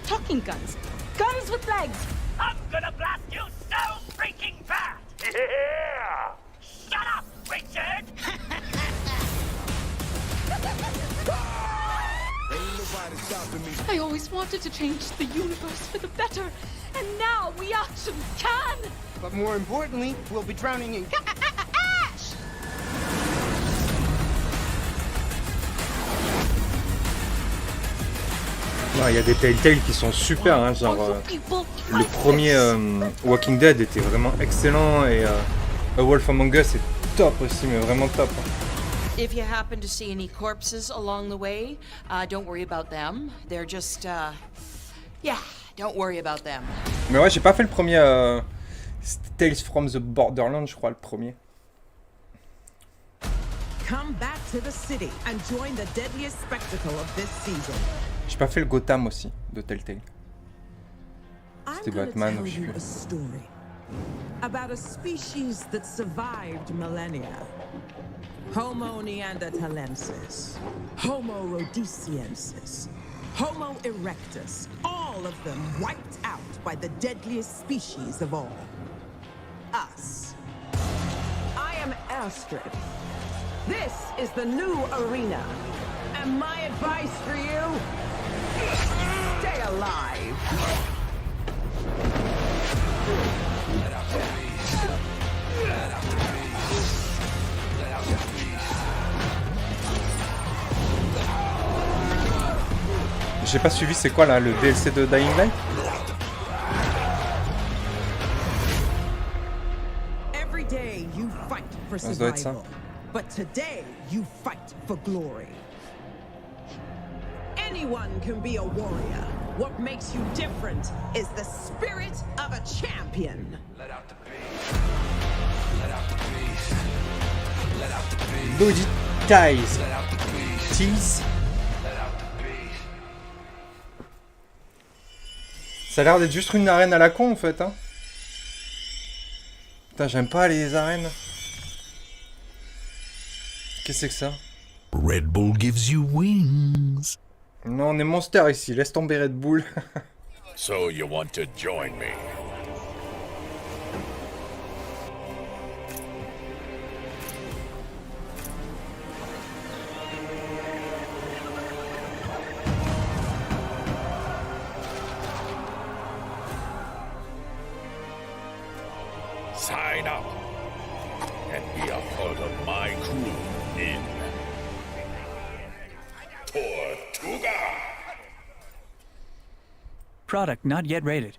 talking guns, guns with legs. I'm gonna blast you so freaking bad! Yeah! Shut up, Richard! I always wanted to change the universe for the better, and now we actually can! But more importantly, we'll be drowning in ash! Non, il y a des Telltale qui sont super, hein, genre le premier Walking Dead était vraiment excellent et A Wolf Among Us est top aussi, mais vraiment top. Hein. If you happen to see any corpses along the way, don't worry about them. They're just, yeah, don't worry about them. Mais ouais, j'ai pas fait le premier Tales from the Borderlands, je crois, le premier. Come back to the city and join the deadliest spectacle of this season. J'ai pas fait le Gotham aussi, de Telltale. C'était I'm gonna Batman, tell je sais you plus. a story about a species that survived millennia. Homo neanderthalensis, Homo rhodesiensis, Homo erectus, all of them wiped out by the deadliest species of all, us. I am Astrid. This is the new arena. And my advice for you, stay alive. J'ai pas suivi, c'est quoi là, le DLC de Dying Light? Every day you fight for Ça doit être ça. survival, but today you fight for glory. Anyone can be a warrior. What makes you different is the spirit of a champion. Let out the beast. Let out the beast. Let out the beast. Body ties. Tease. Ça a l'air d'être juste une arène à la con en fait, hein. Putain, j'aime pas les arènes. Qu'est-ce que c'est que ça? Red Bull gives you wings. Non, on est monster ici, laisse tomber Red Bull. So you want to join me? Sign up and be a part of my crew in Tortuga. Product not yet rated.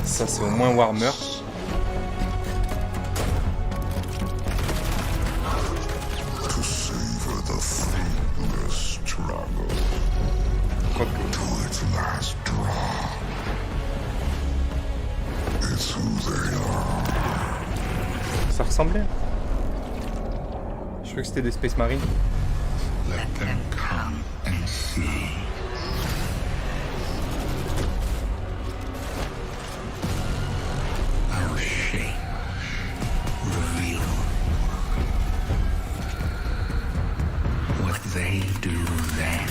Ça c'est au moins Warmer. To savor the fruitless struggle. To its last drop. It's who they are. Ça ressemblait. Je crois que c'était des Space Marines. Let them come and see. they do then?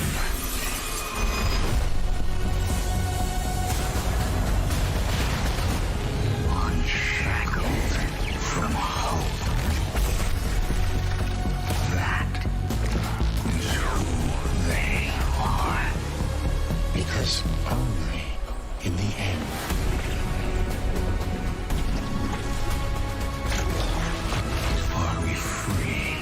Unshackled from hope. That is who they are. Because only in the end are we free.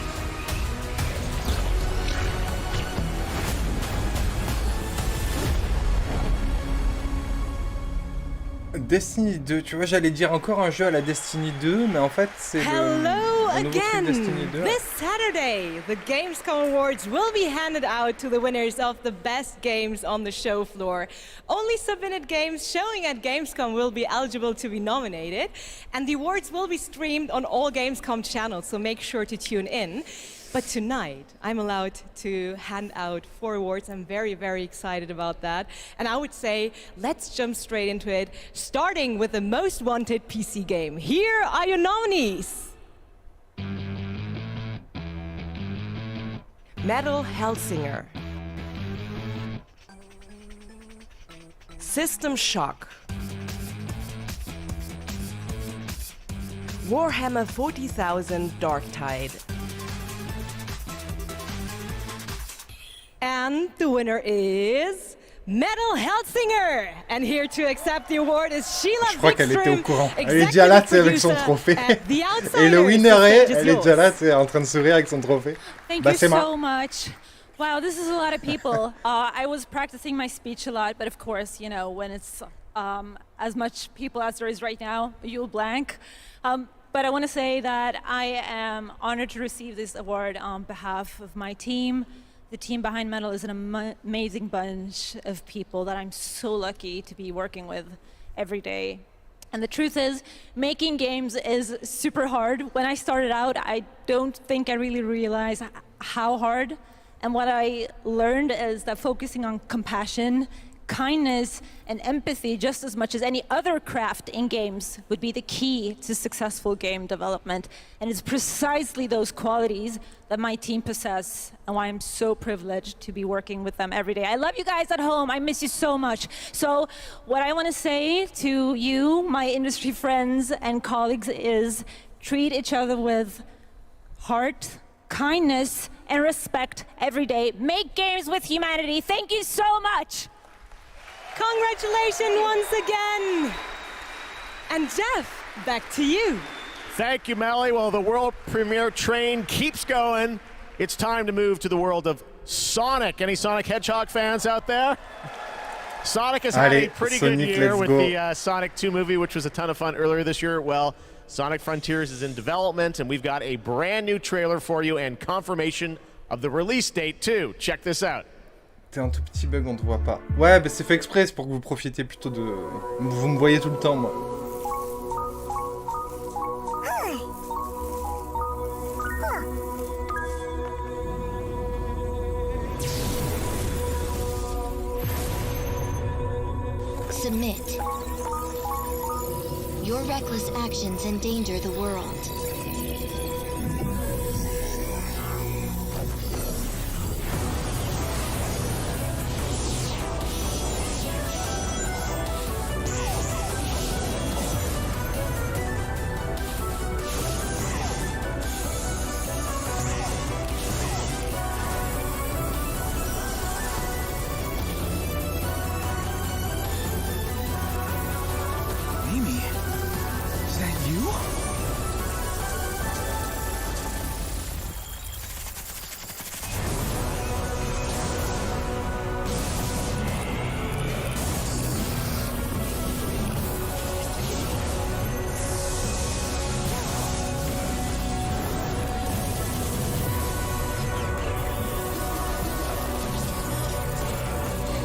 Destiny 2, tu vois, j'allais dire encore un jeu à la Destiny 2, mais en fait, c'est Hello le nouveau truc again! Destiny 2. This Saturday, the Gamescom Awards will be handed out to the winners of the best games on the show floor. Only submitted games showing at Gamescom will be eligible to be nominated, and the awards will be streamed on all Gamescom channels, so make sure to tune in. But tonight, I'm allowed to hand out 4 awards. I'm very, very excited about that. And I would say, let's jump straight into it, starting with the most wanted PC game. Here are your nominees. Metal Hellsinger, System Shock, Warhammer 40,000 Darktide. And the winner is Metal Hellsinger. And here to accept the award is Sheila Je crois qu'elle était au Vikström, courant. Elle est déjà là, c'est avec son trophée. Et le winner est, elle est déjà là, c'est en train de sourire avec son trophée. Thank Bah, you c'est so much. Wow, this is a lot of people. I was practicing my speech a lot, but of course, you know, when it's as much people as there is right now, you'll blank. But I want to say that I am honored to receive this award on behalf of my team. The team behind Metal is an amazing bunch of people that I'm so lucky to be working with every day. And the truth is, making games is super hard. When I started out, I don't think I really realized how hard. And what I learned is that focusing on compassion, kindness, and empathy just as much as any other craft in games would be the key to successful game development. And it's precisely those qualities that my team possess and why I'm so privileged to be working with them every day. I love you guys at home. I miss you so much. So what I want to say to you, my industry friends and colleagues, is treat each other with heart, kindness, and respect every day. Make games with humanity. Thank you so much. Congratulations once again. And Jeff, back to you. Thank you, Melly. Well, the world premiere train keeps going. It's time to move to the world of Sonic. Any Sonic Hedgehog fans out there? Sonic has had a pretty good year with the Sonic 2 movie, which was a ton of fun earlier this year. Well, Sonic Frontiers is in development, and we've got a brand new trailer for you and confirmation of the release date, too. Check this out. T'es un tout petit bug, on te voit pas. Ouais, bah c'est fait exprès, c'est pour que vous profitiez plutôt de... Vous me voyez tout le temps, moi. Submit. Your reckless actions endanger the world.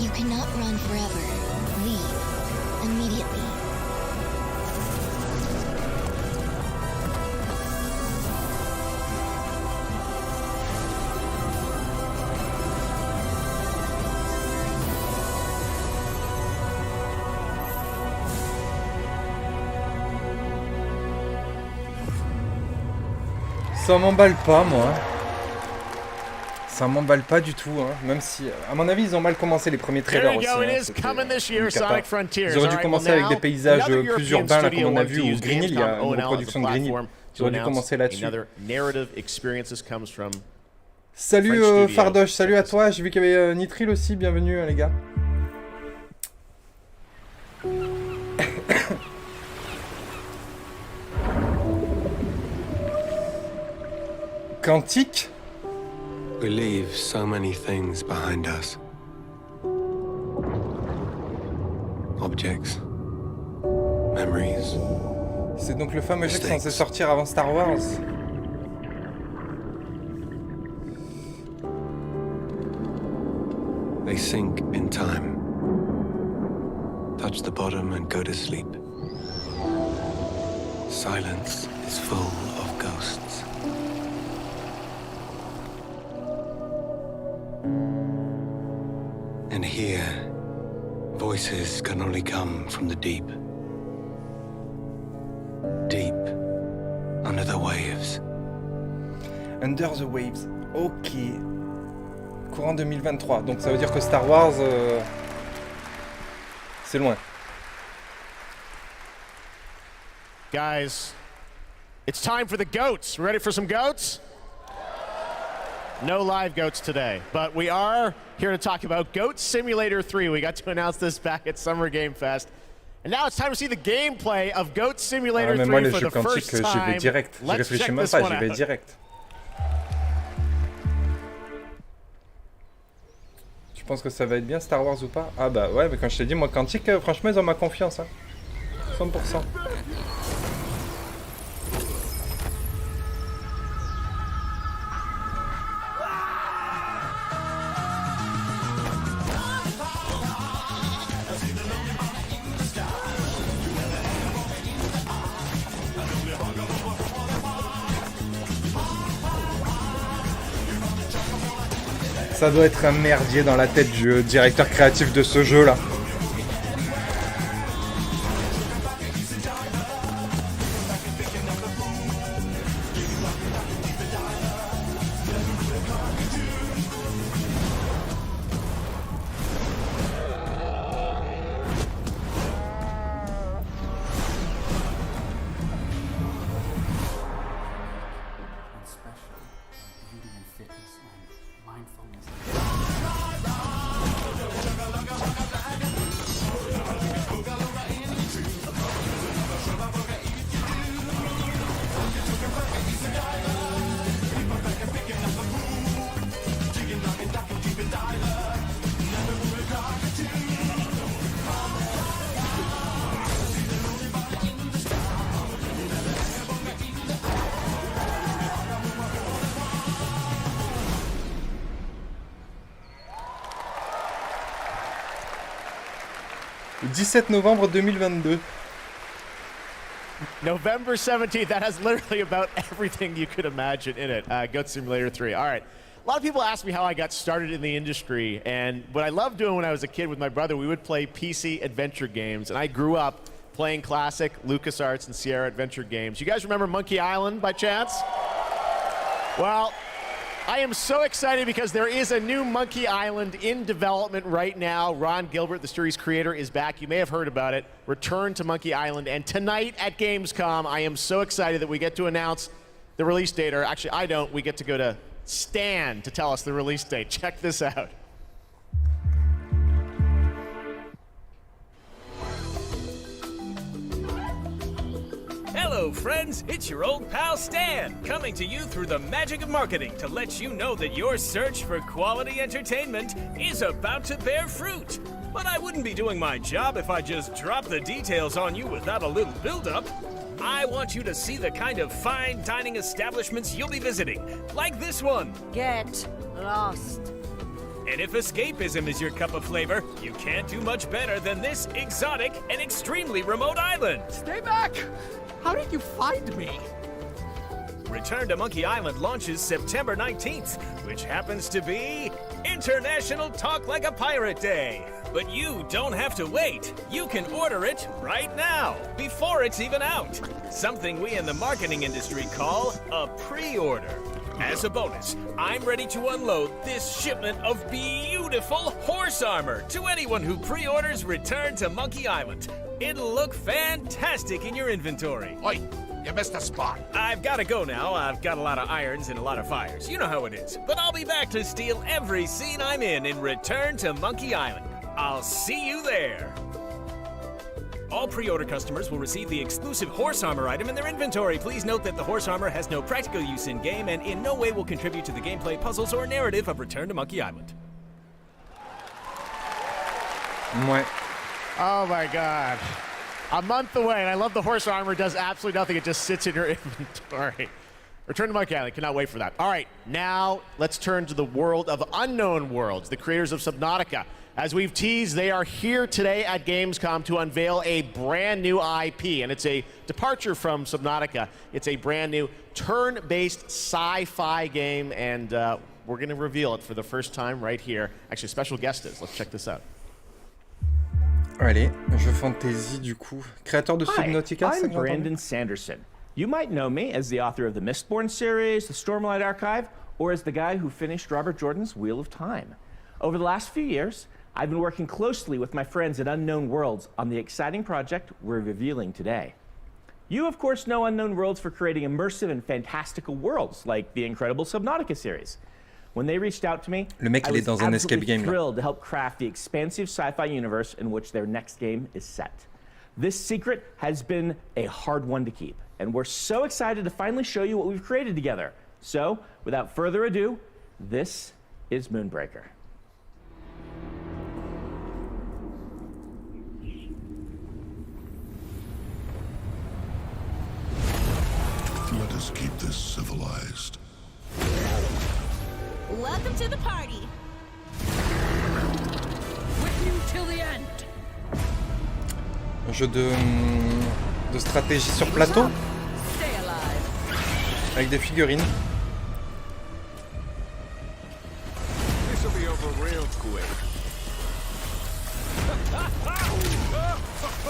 You cannot run forever. Leave immediately. Ça m'emballe pas, moi. Ça m'emballe pas du tout, hein. Même si, à mon avis, ils ont mal commencé les premiers trailers aussi. Hein. Ils auraient dû commencer avec des paysages plus urbains, là, comme on a vu, ou Green Hill, il y a une reproduction de Green Hill. Ils auraient dû commencer là-dessus. Salut Fardoche, salut à toi. J'ai vu qu'il y avait Nitril aussi, bienvenue les gars. Quantique. We leave so many things behind us. Objects, memories. C'est donc le fameux jeu qui est censé sortir avant Star Wars. They sink in time, touch the bottom and go to sleep. Silence is full of ghosts. And here, voices can only come from the deep. Deep under the waves. Under the waves, ok. Courant 2023, donc ça veut dire que Star Wars, c'est loin. Guys, it's time for the goats. Ready for some goats? No live goats today, but we are here to talk about Goat Simulator 3. We got to announce this back at Summer Game Fest. And now it's time to see the gameplay of Goat Simulator 3 moi, les for jeux the first quantiques, j'y vais time. direct. Je réfléchis même pas, j'y vais direct. Tu penses que ça va être bien Star Wars ou pas? Ah bah ouais, mais quand je t'ai dit, moi, quantique, franchement, ils ont ma confiance. Hein. 100%. Ça doit être un merdier dans la tête du directeur créatif de ce jeu là. Le 17 novembre 2022. November 17th, that has literally about everything you could imagine in it. Goat Simulator 3. All right. A lot of people ask me how I got started in the industry, and what I loved doing when I was a kid with my brother, we would play PC adventure games, and I grew up playing classic LucasArts and Sierra adventure games. You guys remember Monkey Island by chance? Well, I am so excited because there is a new Monkey Island in development right now. Ron Gilbert, the series creator, is back. You may have heard about it. Return to Monkey Island. And tonight at Gamescom, I am so excited that we get to announce the release date. Or actually, I don't. We get to go to Stan to tell us the release date. Check this out. Hello, friends. It's your old pal Stan, coming to you through the magic of marketing to let you know that your search for quality entertainment is about to bear fruit. But I wouldn't be doing my job if I just dropped the details on you without a little build-up. I want you to see the kind of fine dining establishments you'll be visiting, like this one. Get lost. And if escapism is your cup of flavor, you can't do much better than this exotic and extremely remote island. Stay back! How did you find me? Return to Monkey Island launches September 19th, which happens to be International Talk Like a Pirate Day. But you don't have to wait. You can order it right now, before it's even out. Something we in the marketing industry call a pre-order. As a bonus, I'm ready to unload this shipment of beautiful horse armor to anyone who pre-orders Return to Monkey Island. It'll look fantastic in your inventory. Oi, you missed a spot. I've got to go now. I've got a lot of irons and a lot of fires. You know how it is. But I'll be back to steal every scene I'm in Return to Monkey Island. I'll see you there. All pre-order customers will receive the exclusive horse armor item in their inventory. Please note that the horse armor has no practical use in-game and in no way will contribute to the gameplay, puzzles, or narrative of Return to Monkey Island. Ouais. Oh my god. A month away, and I love the horse armor does absolutely nothing. It just sits in your inventory. Return to Monkey Island. Cannot wait for that. All right, now let's turn to the world of Unknown Worlds, the creators of Subnautica. As we've teased, they are here today at Gamescom to unveil a brand new IP, and it's a departure from Subnautica. It's a brand new turn-based sci-fi game, and we're going to reveal it for the first time right here. Actually, special guest is. Let's check this out. Allez, jeu fantasy du coup. Créateur de Subnautica, I'm Brandon Sanderson. You might know me as the author of the Mistborn series, the Stormlight Archive, or as the guy who finished Robert Jordan's Wheel of Time. Over the last few years, I've been working closely with my friends at Unknown Worlds on the exciting project we're revealing today. You, of course, know Unknown Worlds for creating immersive and fantastical worlds like the incredible Subnautica series. When they reached out to me, Le mec, I il est was dans un escape absolutely game, là. thrilled to help craft the expansive sci-fi universe in which their next game is set. This secret has been a hard one to keep, and we're so excited to finally show you what we've created together. So, without further ado, this is Moonbreaker. Let us keep this civilized. Welcome to the party. With you till the end. Un jeu de stratégie sur plateau. Stay alive. Avec des figurines. This will be over real quick.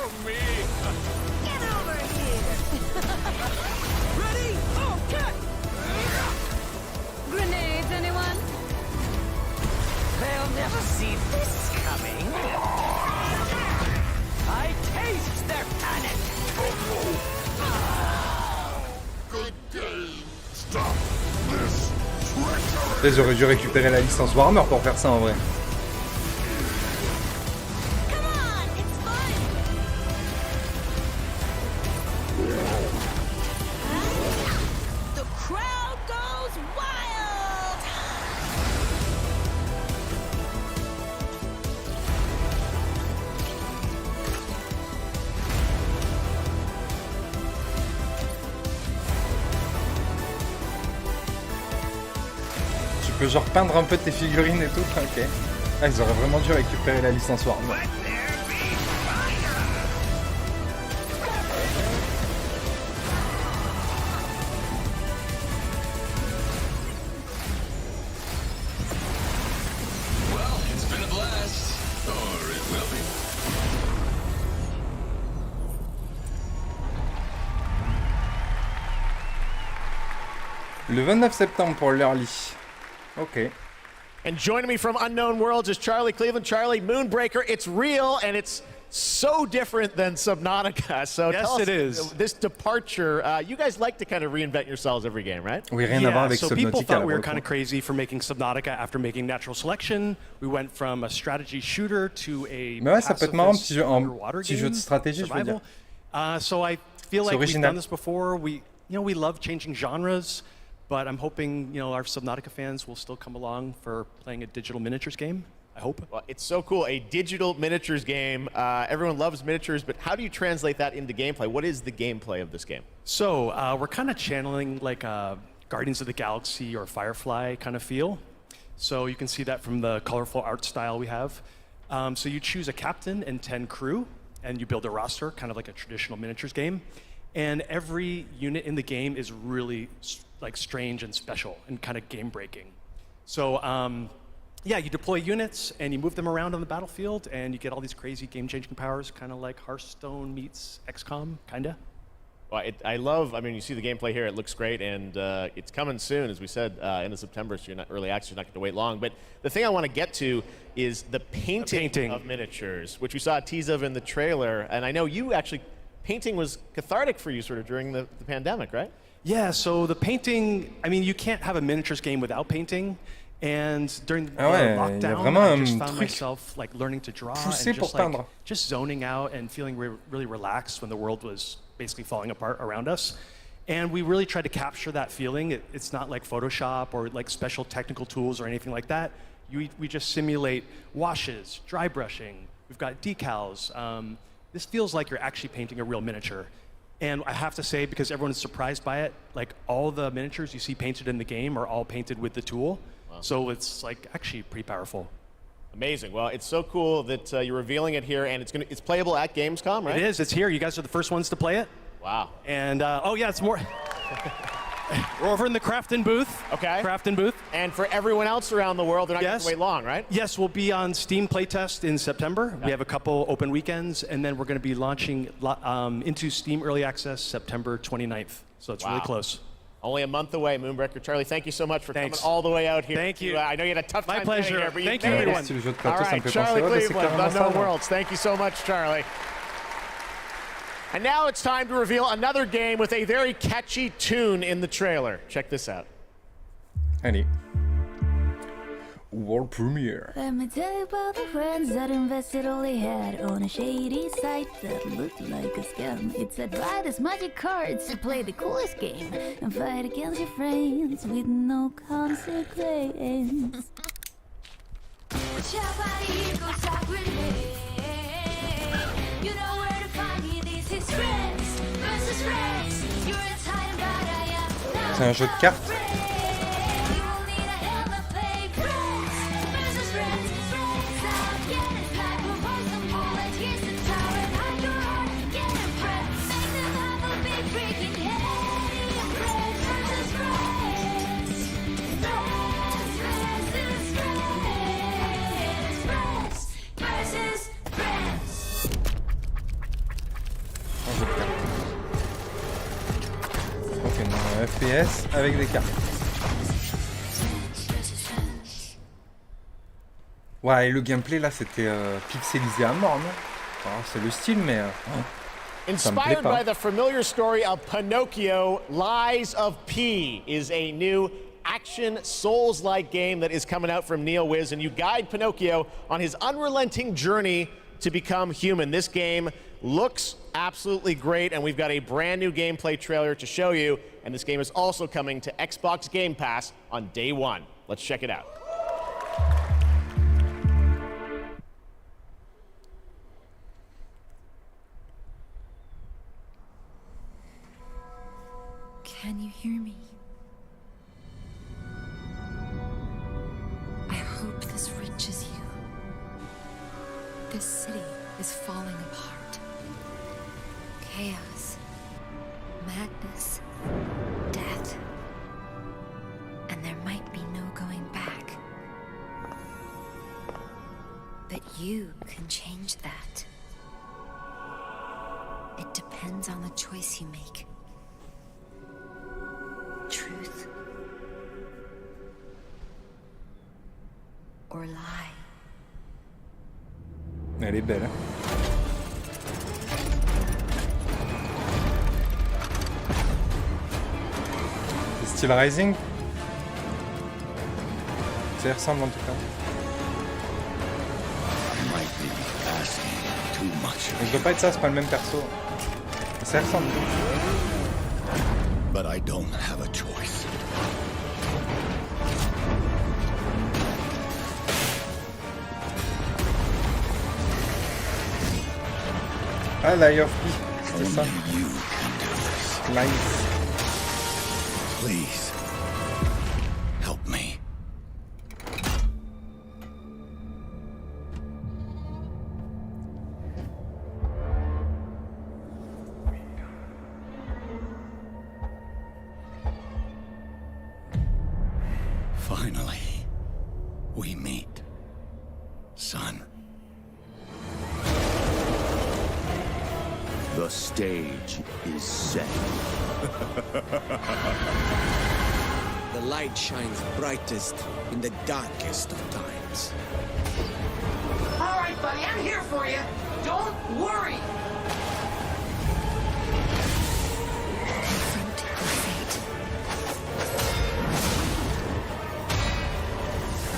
Oh, me. Get over here. Ready? Okay. Grenades, anyone? They'll never see this coming. I taste their panic. Good game. Stop this treachery. Peut-être j'aurais dû récupérer la licence Warhammer pour faire ça en vrai. The crowd goes wild. Tu peux genre peindre un peu tes figurines et tout. Ok. Ah, ils auraient vraiment dû récupérer la licence Warhammer. Well, it's been a blast. Or it will be. Le 29 septembre pour l'early. Ok. And joining me from Unknown Worlds is Charlie Cleveland. Charlie, Moonbreaker, it's real and it's so different than Subnautica. So Yes, tell us, it is. This departure, you guys like to kind of reinvent yourselves every game, right? Oui, rien à voir avec so Subnautica. people thought là, we pour were le kind of coup. crazy for making Subnautica after making Natural Selection. We went from a strategy shooter to a Mais ouais, ça peut être marrant, un petit jeu, underwater petit jeu de game, stratégie, je veux dire. survival. So I feel C'est like we've original. done this before. We love changing genres, but I'm hoping our Subnautica fans will still come along for playing a digital miniatures game. I hope. Well, it's so cool. A digital miniatures game. Everyone loves miniatures, but how do you translate that into gameplay? What is the gameplay of this game? So we're kind of channeling like a Guardians of the Galaxy or Firefly kind of feel. So you can see that from the colorful art style we have. So you choose a captain and 10 crew, and you build a roster, kind of like a traditional miniatures game. And every unit in the game is really like strange and special and kind of game breaking. So yeah, you deploy units and you move them around on the battlefield, and you get all these crazy game changing powers, kind of like Hearthstone meets XCOM, kinda. Well, I love, I mean, you see the gameplay here, it looks great, and it's coming soon, as we said, end of September, so you're not early access, you're not going to wait long. But the thing I want to get to is the painting of miniatures, which we saw a tease of in the trailer, and I know you actually, painting was cathartic for you sort of during the pandemic, right? Yeah, so the painting, I mean, you can't have a miniatures game without painting. And during the lockdown, I just found myself like learning to draw and just zoning out and feeling really relaxed when the world was basically falling apart around us. And we really tried to capture that feeling. It's not like Photoshop or like special technical tools or anything like that. We just simulate washes, dry brushing. We've got decals. This feels like you're actually painting a real miniature. And I have to say, because everyone's surprised by it, like all the miniatures you see painted in the game are all painted with the tool. Wow. So it's like actually pretty powerful. Amazing. Well, it's so cool that you're revealing it here, and it's playable at Gamescom, right? It is. It's here. You guys are the first ones to play it. Wow. And oh yeah, it's more. We're over in the Crafton booth. Okay. Crafton booth. And for everyone else around the world, they're not going to wait long, right? Yes, we'll be on Steam playtest in September. Okay. We have a couple open weekends, and then we're going to be launching into Steam Early Access September 29th. So it's really close. Only a month away, Moonbreaker. Charlie, thank you so much for coming all the way out here. Thank you. I know you had a tough time getting here, but thank you, everyone. All right, Charlie Cleveland, Unknown Worlds. Thank you so much, Charlie. And now it's time to reveal another game with a very catchy tune in the trailer. Check this out. Allez. World premiere. Let me tell you about the friends that invested all they had on a shady site that looked like a scam. It said buy this magic cards to play the coolest game and fight against your friends with no consequence. You know where to find me, this is friends versus friends. You're a time, but I am. C'est un jeu de cartes. FPS avec des cartes. Ouais, et le gameplay là c'était pixelisé à mort, non? Enfin, c'est le style, mais Inspired by the familiar story of Pinocchio, Lies of P is a new action Souls-like game that is coming out from NeoWiz, and you guide Pinocchio on his unrelenting journey to become human. This game looks absolutely great, and we've got a brand new gameplay trailer to show you, and this game is also coming to Xbox Game Pass on day one. Let's check it out. Can you hear me? I hope this reaches you. This city is falling apart. Chaos, madness, death, and there might be no going back. But you can change that. It depends on the choice you make. Truth or lie. Elle est belle. Style Rising. Ça ressemble en tout cas. Mais je dois pas être ça, c'est pas le même perso. Ça ressemble. But I don't have a choice. Ah, Lie of P, c'est ça. Lies. Please, help me. Finally, we meet, son. The stage is set. The light shines brightest in the darkest of times. All right, buddy, I'm here for you. Don't worry.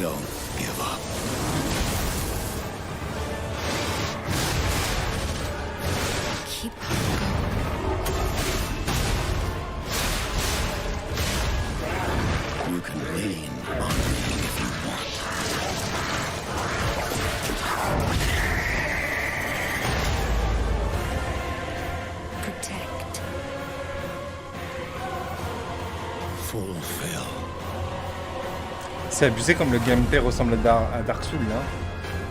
Don't give up. Keep You can lean on me if you want. protect. Fulfill. C'est abusé comme le gameplay ressemble à Dark Souls, hein.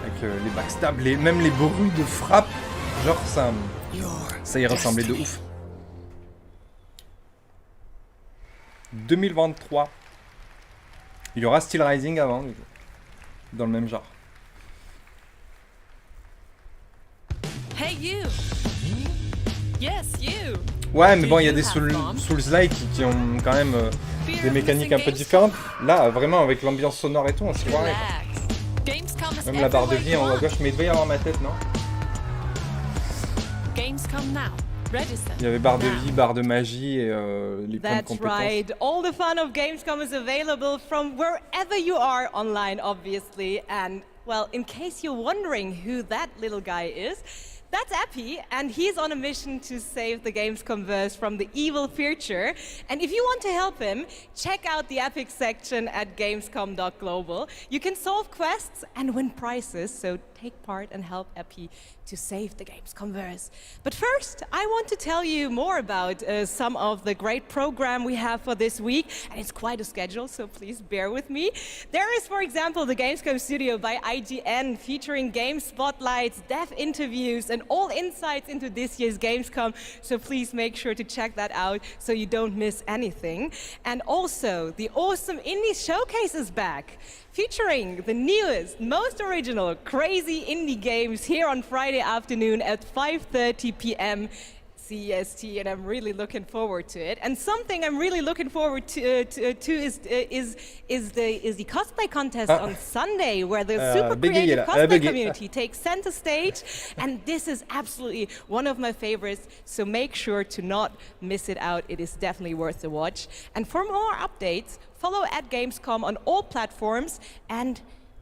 Avec les backstabs, même les bruits de frappe, genre ça y ressemblait de ouf. 2023. Il y aura Steel Rising avant, dans le même genre. Hey you. Yes, you. Ouais, mais bon, il y a des Souls-like qui ont quand même des mécaniques un peu différentes. Là, vraiment, avec l'ambiance sonore et tout, on s'y croirait. Même la barre de vie en haut à gauche, mais il devait y avoir ma tête, non? Il y avait barre de vie, barre de magie et les points de compétences. That's right. All the fun of Gamescom is available from wherever you are online, obviously. And, well, in case you're wondering who that little guy is, that's Epi, and he's on a mission to save the Gamescomverse from the evil future. And if you want to help him, check out the Epic section at gamescom.global. You can solve quests and win prizes, so take part and help Epi to save the Gamescomverse. But first, I want to tell you more about some of the great program we have for this week, and it's quite a schedule, so please bear with me. There is, for example, the Gamescom Studio by IGN, featuring game spotlights, dev interviews, and all insights into this year's Gamescom, so please make sure to check that out so you don't miss anything. And also, the awesome Indie Showcase is back, featuring the newest, most original, crazy indie games here on Friday afternoon at 5:30 p.m. CEST, and I'm really looking forward to it. And something I'm really looking forward to is the cosplay contest on Sunday, where the super creative cosplay community takes center stage, and this is absolutely one of my favorites. So make sure to not miss it out. It is definitely worth the watch. And for more updates, follow at Gamescom on all platforms. And,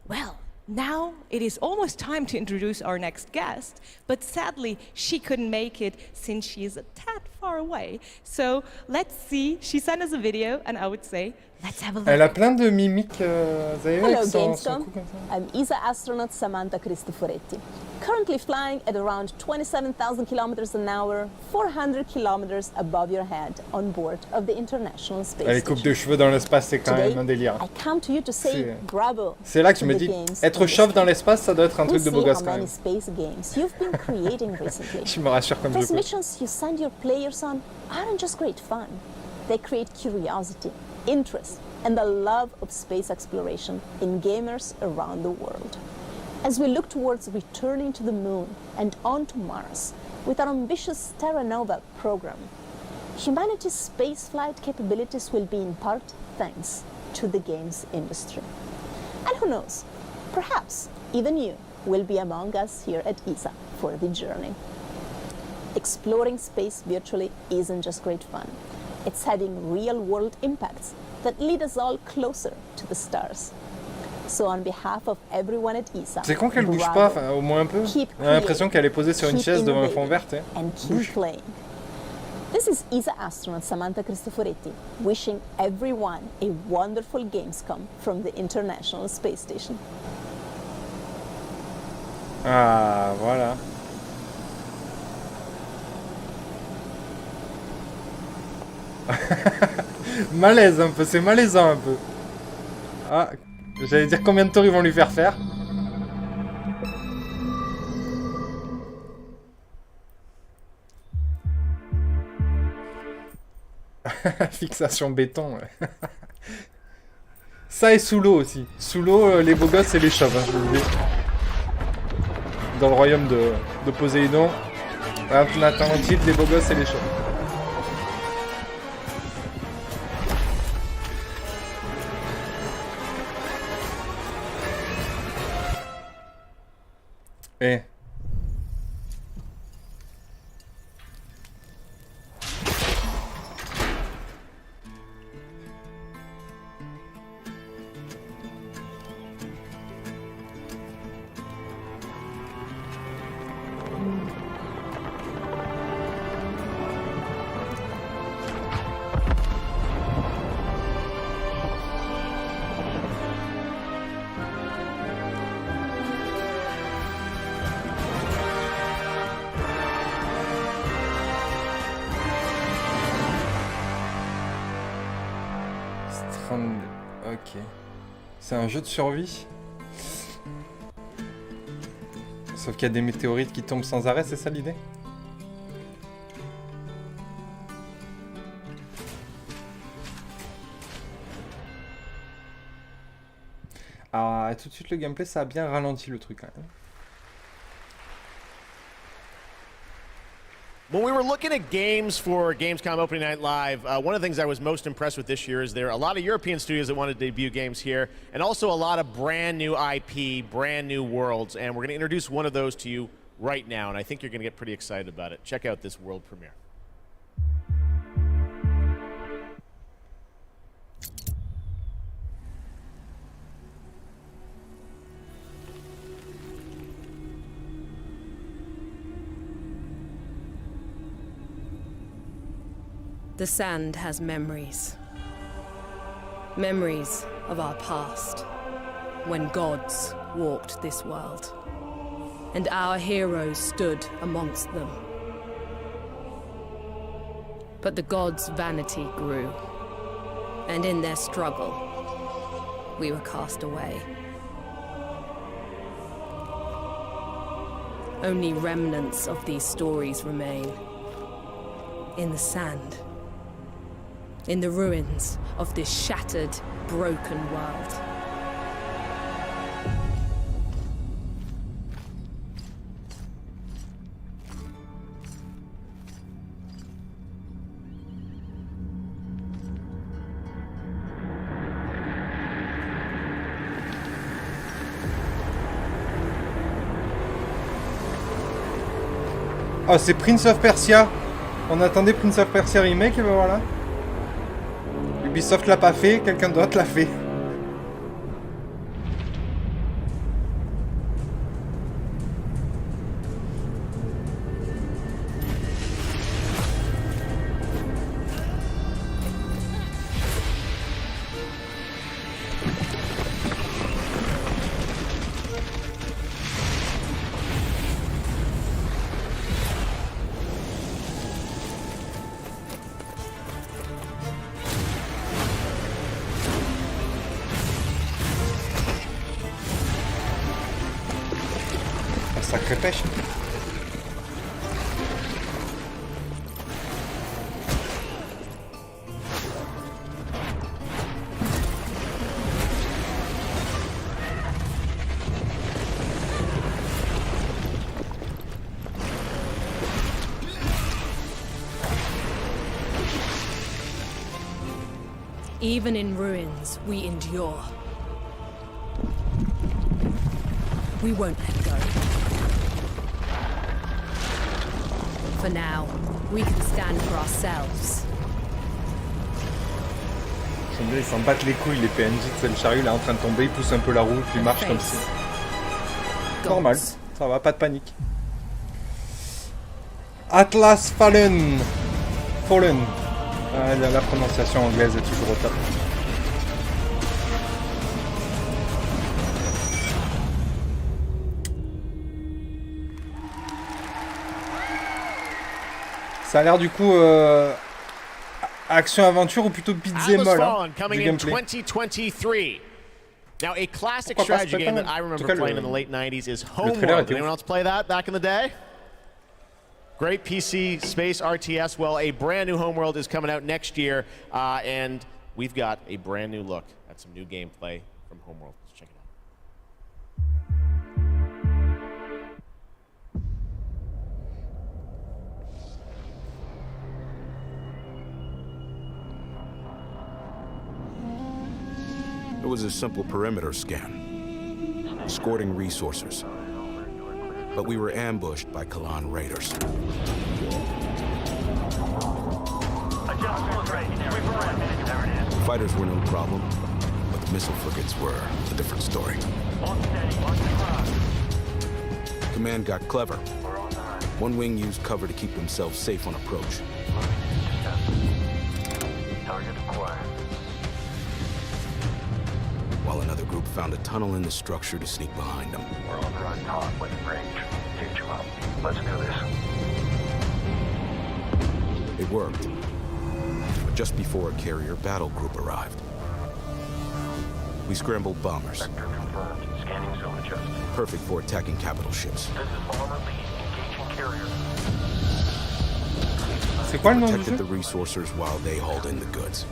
well, now it is almost time to introduce our next guest, but sadly she couldn't make it since she is a tad far away. So let's see, she sent us a video, and I would say, let's have a look. Elle a plein de mimiques, Hello Gamescom, I'm ESA astronaut Samantha Cristoforetti, currently flying at around 27,000 kilometers an hour, 400 kilometers above your head, on board of the International Space Les coupes de cheveux dans l'espace, c'est quand même un délire. I come to you to say bravo. C'est là que je me dis, être chauve dans l'espace, ça doit être un truc de beau gosse quand même. Space games you've been creating recently. Je me rassure comme je peux. These missions you send your players on aren't just great fun. They create curiosity, interest, and the love of space exploration in gamers around the world. As we look towards returning to the moon and onto Mars with our ambitious Terra Nova program, humanity's spaceflight capabilities will be in part thanks to the games industry. And who knows, perhaps even you will be among us here at ESA for the journey. Exploring space virtually isn't just great fun. It's having real-world impacts that lead us all closer to the stars. So on behalf of everyone at ESA, c'est con qu'elle bouge pas, enfin, au moins un peu. J'ai l'impression qu'elle est posée sur une chaise devant un fond vert. And keep playing. This is ESA astronaut Samantha Cristoforetti wishing everyone a wonderful Gamescom from the International Space Station. Ah, voilà. Malaise un peu, c'est malaisant un peu. Ah, j'allais dire combien de tours ils vont lui faire faire. Fixation béton, ouais. Ça et sous l'eau aussi. Sous l'eau, les beaux gosses et les chauves, hein, je vous le dis. Dans le royaume de Poséidon, Alternative des beaux gosses et les chauds. Eh. Ok. C'est un jeu de survie. Sauf qu'il y a des météorites qui tombent sans arrêt, c'est ça l'idée? Alors tout de suite le gameplay ça a bien ralenti le truc quand même. When we were looking at games for Gamescom Opening Night Live, one of the things I was most impressed with this year is there are a lot of European studios that want to debut games here, and also a lot of brand new IP, brand new worlds, and we're going to introduce one of those to you right now, and I think you're going to get pretty excited about it. Check out this world premiere. The sand has memories. Memories of our past, when gods walked this world, and our heroes stood amongst them. But the gods' vanity grew, and in their struggle, we were cast away. Only remnants of these stories remain in the sand. In the ruins of this shattered, broken world. Oh, c'est Prince of Persia. On attendait Prince of Persia remake et ben voilà. Ubisoft l'a pas fait, quelqu'un d'autre l'a fait. Sacrée pêche. Even in ruins, we endure. We won't let go. For now, we can stand for ourselves. J'aime bien, ils s'en battent les couilles, les PNJ, tu sais, le chariot il est en train de tomber, il pousse un peu la roue, puis il marche comme si. Normal, ça va, pas de panique. Atlas Fallen. Fallen. Ah, la prononciation anglaise est toujours au top. Ça a l'air du coup action-aventure ou plutôt beat'em all du gameplay. 2023. Now, a classic strategy game that I remember playing in the late 90s is Homeworld. Did anyone else play that back in the day? Great PC space RTS. Well, a brand new Homeworld is coming out next year, and we've got a brand new look at some new gameplay from Homeworld. Let's check it out. was a simple perimeter scan, escorting resources. But we were ambushed by Kalan raiders. The fighters were no problem, but the missile frigates were a different story. Command got clever. One wing used cover to keep themselves safe on approach. While another group found a tunnel in the structure to sneak behind them. We're on the right path with range. Teach them up. Let's do this. It worked. But just before a carrier battle group arrived. We scrambled bombers. Sector confirmed. Scanning zone adjusted. Perfect for attacking capital ships. This is bomber lead. Engaging carrier. C'est quoi le nom du Protected jeu? the resourcers while they hauled in the goods.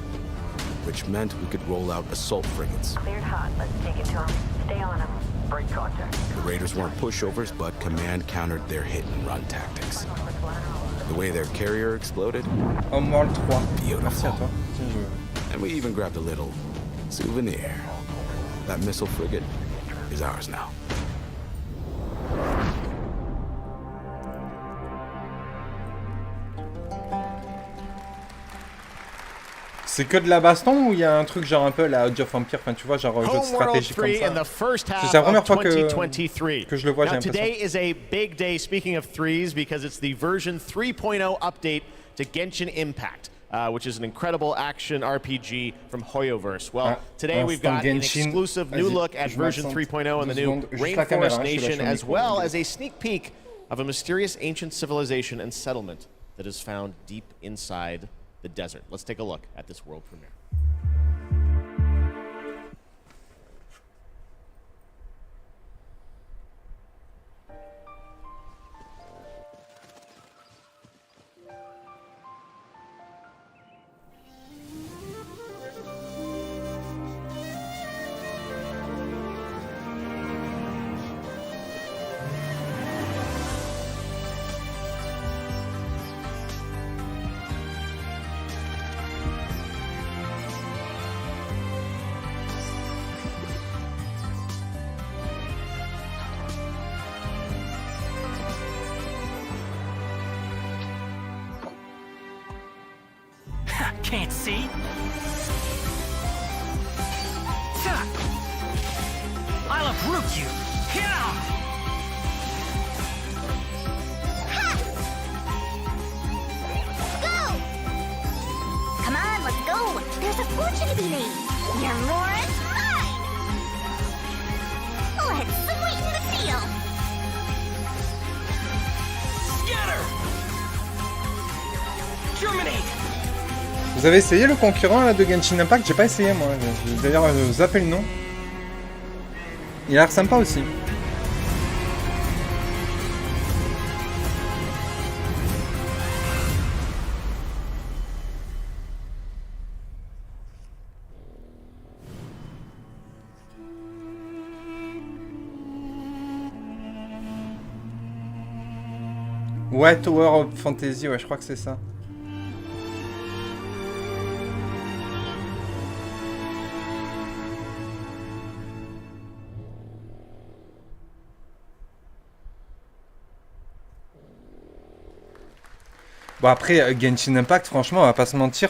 Which meant we could roll out assault frigates. Cleared hot. Let's take it to them. Stay on them. Break contact. The raiders weren't pushovers, but command countered their hit-and-run tactics. The way their carrier exploded. Oh, moins le 3. Beautiful. Merci à toi. Tiens, And we even grabbed a little souvenir. That missile frigate is ours now. C'est que de la baston ou il y a un truc genre un peu la Age of Empire, enfin tu vois, genre jeu de stratégie comme ça. C'est la première fois que je le vois, j'ai Now, l'impression. today is a big day, speaking of threes, because it's the version 3.0 update to Genshin Impact, which is an incredible action RPG from Hoyoverse. Well, today we've got an exclusive new look at version 3.0 and the new Rainforest Nation, as well as a sneak peek of a mysterious ancient civilization and settlement that is found deep inside the desert. Let's take a look at this world premiere. Can't see? I'll uproot you! Go! Come on, let's go! There's a fortune to be made! Your more is mine! Let's sweeten the deal! Scatter! Germinate! Vous avez essayé le concurrent là, de Genshin Impact? J'ai pas essayé moi, j'ai d'ailleurs zappé le nom. Il a l'air sympa aussi. Ouais, Tower of Fantasy, ouais, je crois que c'est ça. Bon après, Genshin Impact, franchement, on va pas se mentir,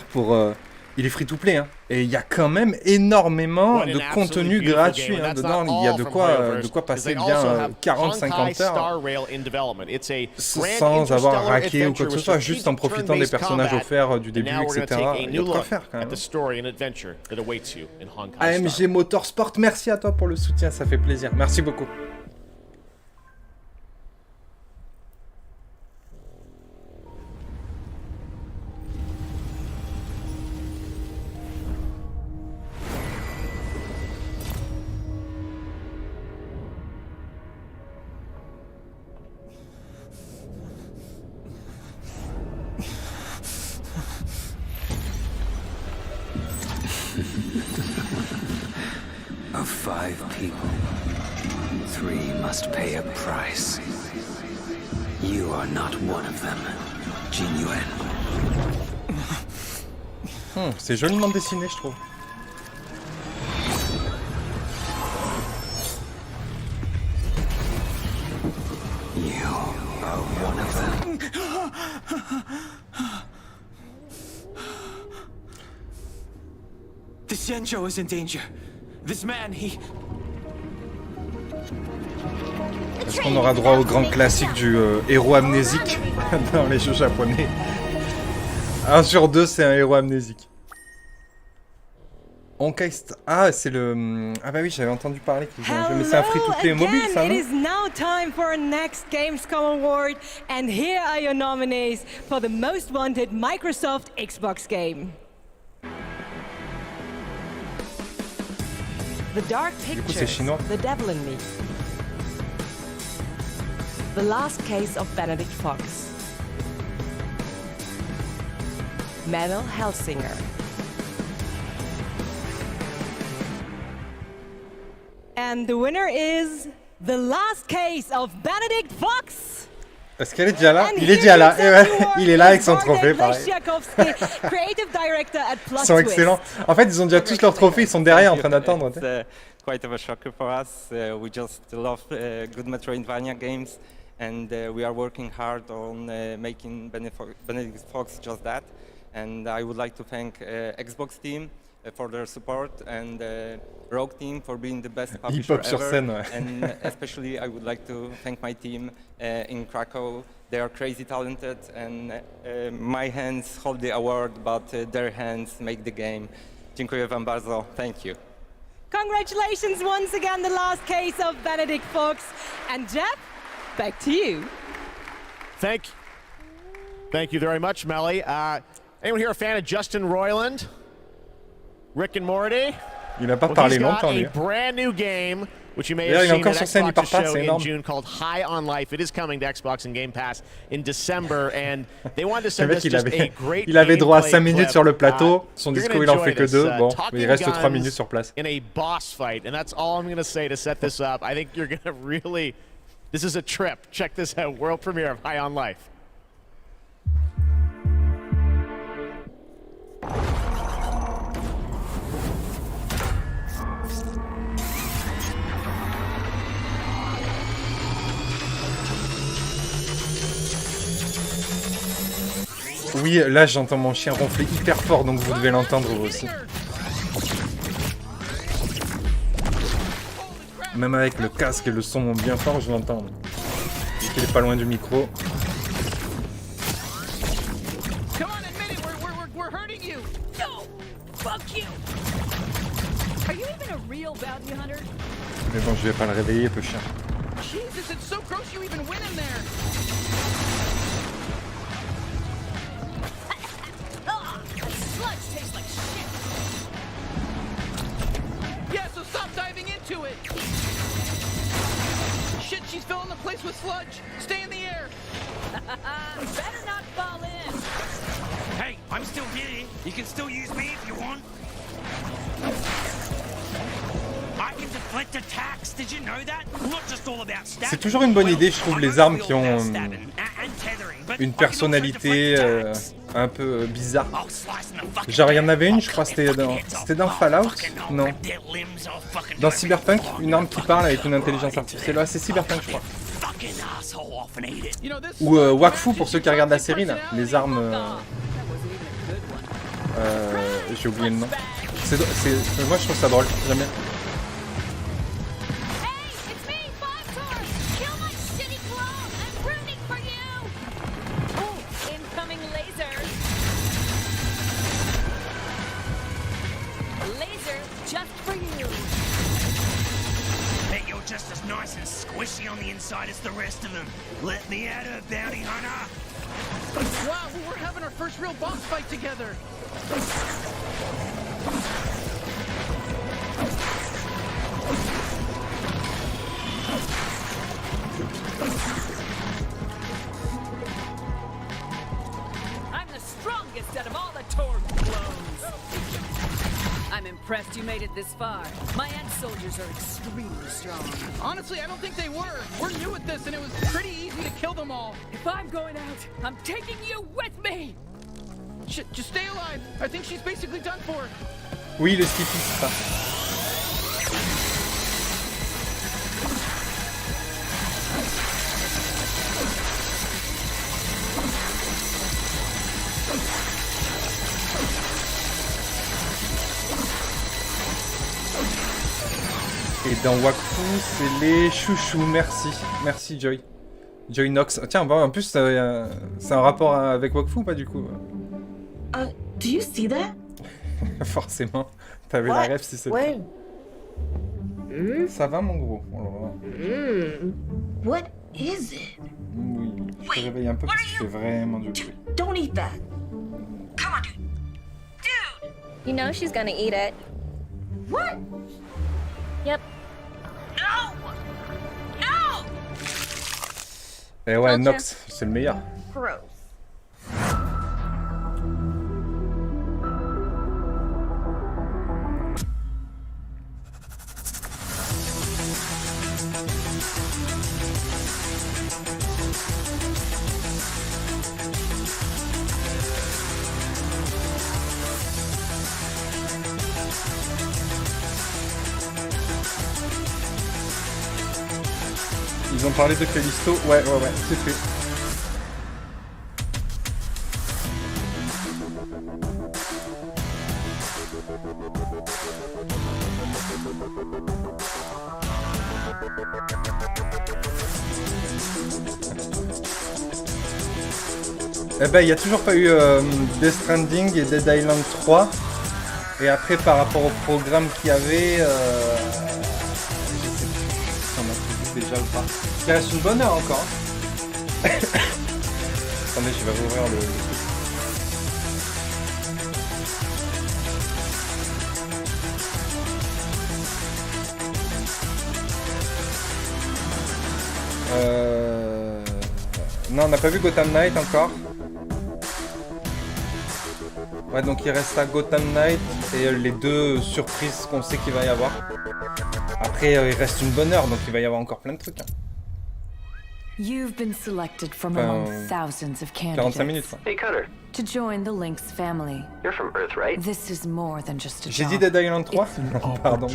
il est free-to-play, hein. Et il y a quand même énormément de contenu gratuit hein, dedans. Il y a de quoi passer bien 40-50 heures sans avoir raqué ou quoi que ce soit, juste en profitant des personnages offerts du début, etc. Il y a de quoi faire quand même. AMG Motorsport, merci à toi pour le soutien, ça fait plaisir. Merci beaucoup. Of 5 people, 3 must pay a price. You are not one of them, Jin Yuan. C'est joliment dessiné, je trouve. The Xianzhou is in danger. This man, he... Est-ce qu'on aura droit au grand classique du héros amnésique dans les jeux japonais? 1 sur 2, c'est un héros amnésique. Ah, c'est le... Ah bah oui, j'avais entendu parler qu'il faisait un jeu, mais c'est un free-to-play mobile, ça, non? It is now time for our next Gamescom award, and here are your nominees for the most wanted Microsoft Xbox game. The Dark Pictures, The Devil in Me. The Last Case of Benedict Fox. Metal Hellsinger. And the winner is The Last Case of Benedict Fox. Est-ce qu'elle est déjà là? Il est déjà là. Il est là avec son trophée, pareil. Ils sont excellents. En fait, ils ont déjà tous leurs trophées. Ils sont derrière en train d'attendre. Quite of a shocker for us. We just love good Metroidvania games, and we are working hard on making Benedict Fox just that. And I would like to thank Xbox team for their support and Rogue team for being the best publisher ever. And especially I would like to thank my team in Krakow. They are crazy talented, and my hands hold the award, but their hands make the game. Dziękuję wam bardzo. Thank you. Congratulations once again, The Last Case of Benedict Fox. And Jeff, back to you. Thank you very much, Melly. Anyone here a fan of Justin Roiland? Rick and Morty? Il n'a pas parlé longtemps, lui. He's got a brand new game, which you may have seen at Xbox's show in June, called High on Life. It is coming to Xbox and Game Pass in December, and they wanted to send us just a great il avait droit à 5 minutes sur le plateau. Son discours, il en fait que 2. Bon, mais il reste 3 minutes sur place. In a boss fight, and that's all I'm going to say to set this up. I think you're going to really... This is a trip. Check this out. World premiere of High on Life. Oui, là j'entends mon chien ronfler hyper fort, donc vous devez l'entendre vous aussi. Même avec le casque et le son bien fort, je l'entends. Vu qu'il est pas loin du micro. Mais bon, je vais pas le réveiller, peu chien. Jesus, it's so gross you even went in there. Sludge tastes like shit. Yeah, so stop diving into it. Shit, she's filling the place with sludge. Stay in the air. Better not fall in. Hey, I'm still here. You can still use me if you want. C'est toujours une bonne idée, je trouve, les armes qui ont une personnalité un peu bizarre. Genre, il y en avait une, je crois, c'était dans Fallout? Non. Dans Cyberpunk, une arme qui parle avec une intelligence artificielle. Ah, c'est Cyberpunk, je crois. Ou Wakfu, pour ceux qui regardent la série, là. Les armes... j'ai oublié le nom. Moi, je trouve ça drôle, j'aime bien. Just as nice and squishy on the inside as the rest of them. Let me at her, bounty hunter! Wow, we're having our first real boss fight together! I'm the strongest out of all the Torg clones! I'm impressed you made it this far. My ant soldiers are extremely strong. Honestly, I don't think they were. We're new at this, and it was pretty easy to kill them all. If I'm going out, I'm taking you with me! Shit, just stay alive. I think she's basically done for. Oui, le skippy, c'est ça. Et dans Wakfu, c'est les chouchous. Merci. Merci, Joy. Joy Nox. Tiens, bah, en plus, c'est un rapport avec Wakfu ou pas, du coup? Do you see that? Forcément. T'avais la rêve si c'était... Ça va, mon gros? What is it? Oui, je te réveille un peu parce que tu fais vraiment du bruit. Don't eat that. Come on, dude. Dude! You know she's gonna eat it. What? Yep. No! No! Eh ouais, Nox, c'est le meilleur. Gross. Ils ont parlé de Callisto, ouais, c'est fait. Eh ben, il n'y a toujours pas eu Death Stranding et Dead Island 3. Et après, par rapport au programme qu'il y avait, je sais plus si on a tout vu déjà ou pas. Il reste une bonne heure encore. Attendez, je vais rouvrir le truc. Non, on n'a pas vu Gotham Knight encore. Ouais, donc il reste à Gotham Knight et les deux surprises qu'on sait qu'il va y avoir. Après, il reste une bonne heure, donc il va y avoir encore plein de trucs. Hein. You've been selected from among thousands of candidates. 45 minutes. Quoi. Hey, Cutter. To join the Lynx family. You're from Earth, right? This is more than just a J'ai job. dit Dead Island 3. Pardon,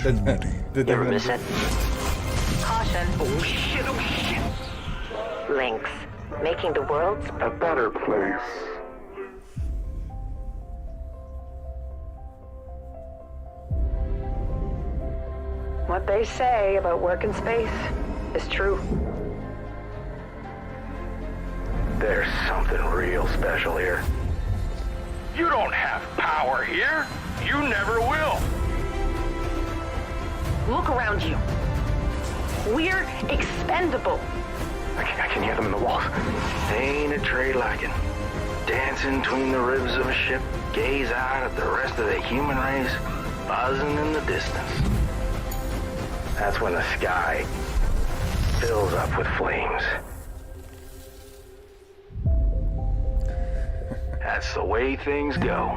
Dead Island 2. Caution. Oh shit, oh shit. Lynx. Making the world a better place. What they say about work in space is true. There's something real special here. You don't have power here. You never will. Look around you. We're expendable. I can hear them in the walls. Ain't a tray lacking. Dancing between the ribs of a ship, gaze out at the rest of the human race, buzzing in the distance. That's when the sky fills up with flames. That's the way things go.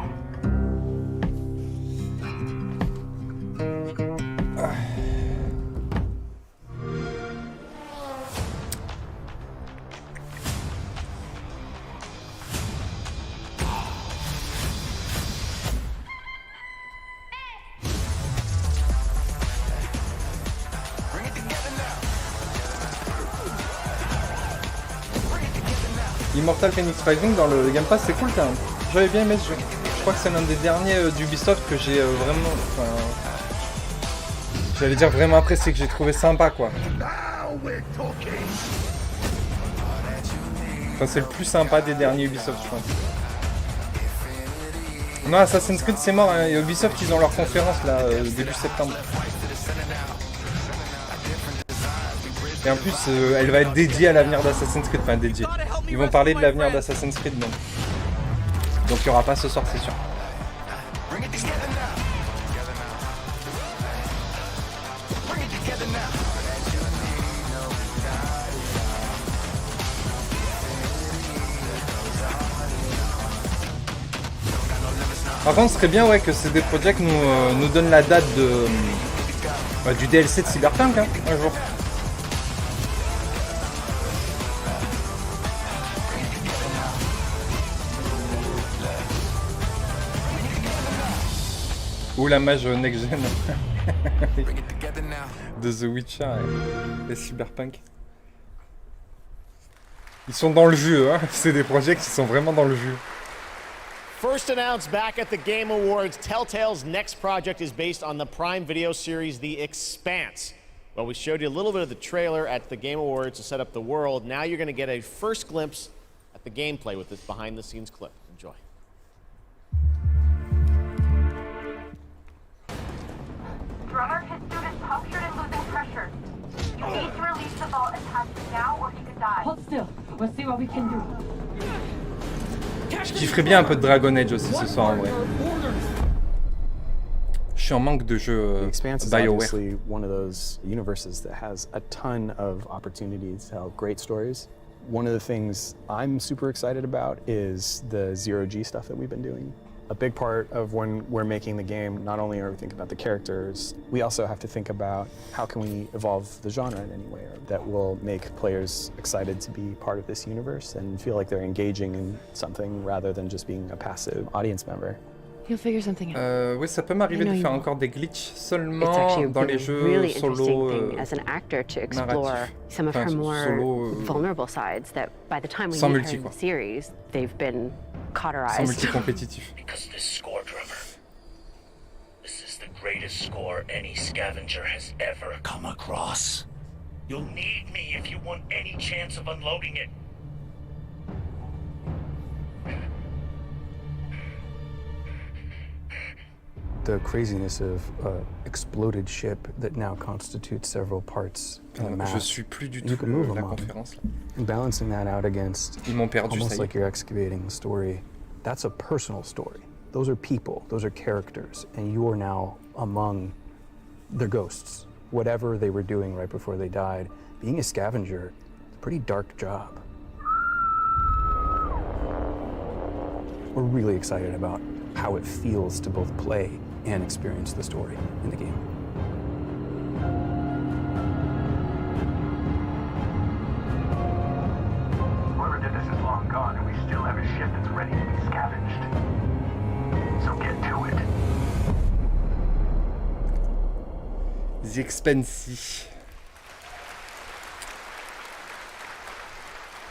Immortal Phoenix Rising dans le Game Pass, c'est cool quand même. J'avais bien aimé ce jeu. Je crois que c'est l'un des derniers d'Ubisoft que j'ai vraiment... J'allais dire vraiment apprécié, que j'ai trouvé sympa quoi. Enfin, c'est le plus sympa des derniers Ubisoft, je pense. Non, Assassin's Creed c'est mort, hein. Et Ubisoft ils ont leur conférence là, début septembre. Et en plus, elle va être dédiée à l'avenir d'Assassin's Creed, enfin dédiée. Ils vont parler de l'avenir d'Assassin's Creed donc. Donc il n'y aura pas ce soir, c'est sûr. Par contre, ce serait bien ouais, que CD Projekt nous donne la date de, du DLC de Cyberpunk hein, un jour. Ou la mage next gen de The Witcher et Cyberpunk. Ils sont dans le jeu, hein. C'est des projets qui sont vraiment dans le jeu. First announced back at the Game Awards, Telltale's next project is based on the Prime Video series The Expanse. Well, we showed you a little bit of the trailer at the Game Awards to set up the world. Now you're going to get a first glimpse at the gameplay with this behind-the-scenes clip. Enjoy. Drummer, his suit is punctured and losing pressure. You need to release the vault attached now or he could die. Hold still. We'll see what we can do. Je kifferais bien un peu de Dragon Age aussi ce soir en vrai. Je suis en manque de jeux BioWare. Obviously one of those universes that has a ton of opportunities to tell great stories. One of the things I'm super excited about is the zero-G stuff that we've been doing. A big part of when we're making the game, not only are we thinking about the characters, we also have to think about how can we evolve the genre in any way that will make players excited to be part of this universe and feel like they're engaging in something rather than just being a passive audience member. You'll figure something out. Oui, ça peut m'arriver de faire encore des glitches seulement dans les jeux solo as an actor to explore some of her more vulnerable sides that by the time we meet her in the series, they've been cauterized. Sans multi-compétitif. Because this score, drummer, this is the greatest score any scavenger has ever come across. You'll need me if you want any chance of unloading it. The craziness of an exploded ship that now constitutes several parts in the map. Je suis plus du tout la conférence. And balancing that out against Ils m'ont perdu, almost like you're excavating a story. That's a personal story. Those are people, those are characters, and you are now among their ghosts. Whatever they were doing right before they died, being a scavenger, it's a pretty dark job. We're really excited about how it feels to both play and experience the story in the game. Whoever did this is long gone, and we still have a ship that's ready to be scavenged. So get to it. The Expanse.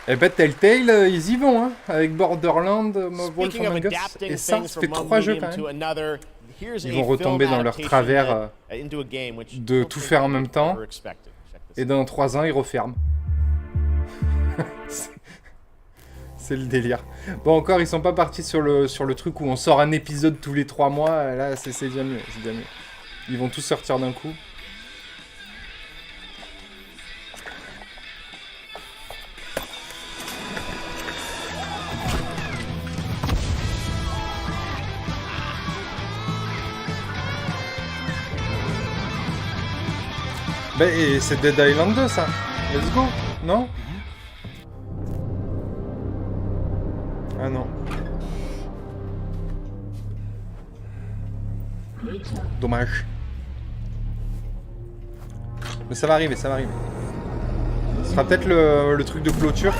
Eh ben Telltale, ils y vont, hein, avec Borderlands, Wolf Among Us, et ça fait 3 jeux quand même. Ils vont retomber dans leur travers de tout faire en même temps, et dans 3 ans ils referment. C'est le délire. Bon, encore ils sont pas partis sur le truc où on sort un épisode tous les 3 mois, là c'est déjà mieux, c'est déjà mieux. Ils vont tous sortir d'un coup. Ben, et c'est Dead Island 2 ça. Let's go, non? Ah non. Dommage. Mais ça va arriver, ça va arriver. Ce sera peut-être le truc de clôture.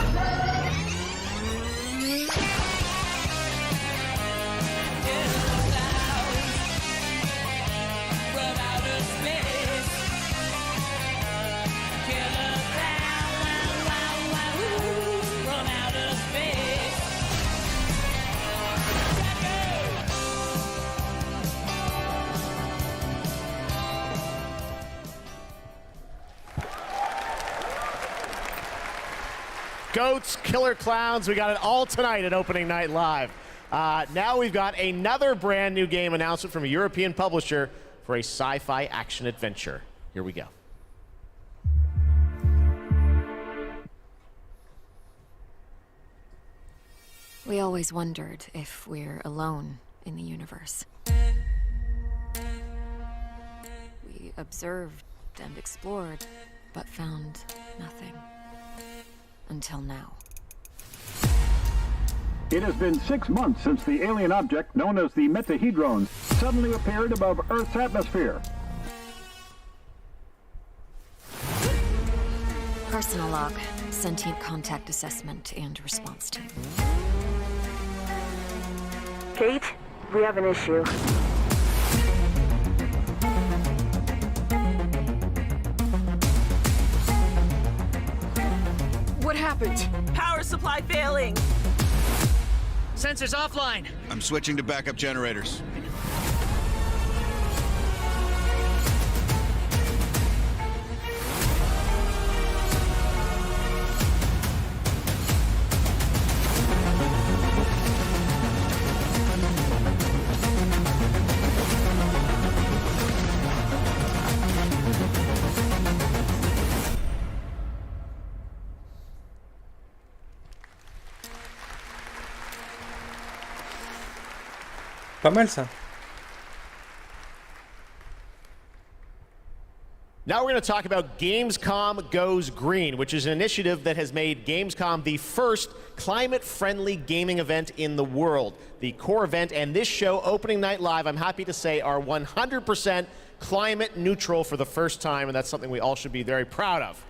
Goats, killer clowns, we got it all tonight at Opening Night Live. Now we've got another brand new game announcement from a European publisher for a sci-fi action adventure. Here we go. We always wondered if we're alone in the universe. We observed and explored, but found nothing. Until now. It has been 6 months since the alien object known as the Metahedrons suddenly appeared above Earth's atmosphere. Personal log, sentient contact assessment and response team. Kate, we have an issue. What happened? Power supply failing. Sensors offline. I'm switching to backup generators. Pas mal ça. Now we're going to talk about Gamescom Goes Green, which is an initiative that has made Gamescom the first climate-friendly gaming event in the world. The core event and this show, opening night live, I'm happy to say, are 100% climate neutral for the first time, and that's something we all should be very proud of.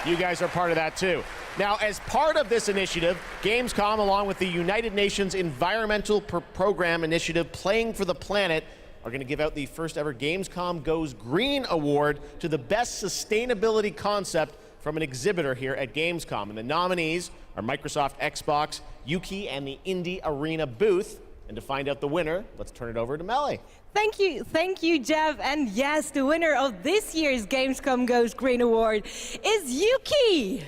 You guys are part of that too. Now, as part of this initiative, Gamescom, along with the United Nations Environmental Program Initiative Playing for the Planet, are going to give out the first ever Gamescom Goes Green Award to the best sustainability concept from an exhibitor here at Gamescom. And the nominees are Microsoft Xbox, Yuki, and the Indie Arena booth. And to find out the winner, let's turn it over to Melly. Thank you, Jeff. And yes, the winner of this year's Gamescom Goes Green Award is Yuki.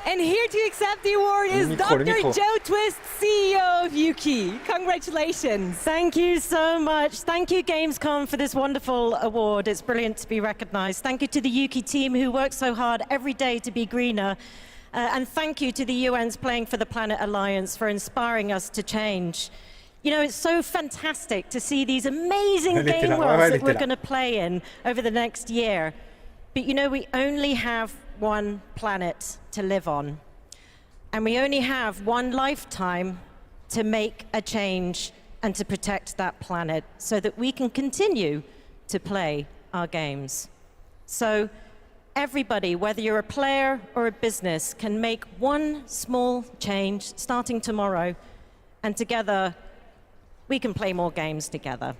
And here to accept the award is Dr. Joe Twist, CEO of Yuki. Congratulations. Thank you so much. Thank you, Gamescom, for this wonderful award. It's brilliant to be recognized. Thank you to the Yuki team who work so hard every day to be greener. And thank you to the UN's Playing for the Planet Alliance for inspiring us to change. You know, it's so fantastic to see these amazing game worlds that we're going to play in over the next year. But you know, we only have one planet to live on. And we only have one lifetime to make a change and to protect that planet so that we can continue to play our games. So everybody, whether you're a player or a business, can make one small change starting tomorrow, and together we can play more games together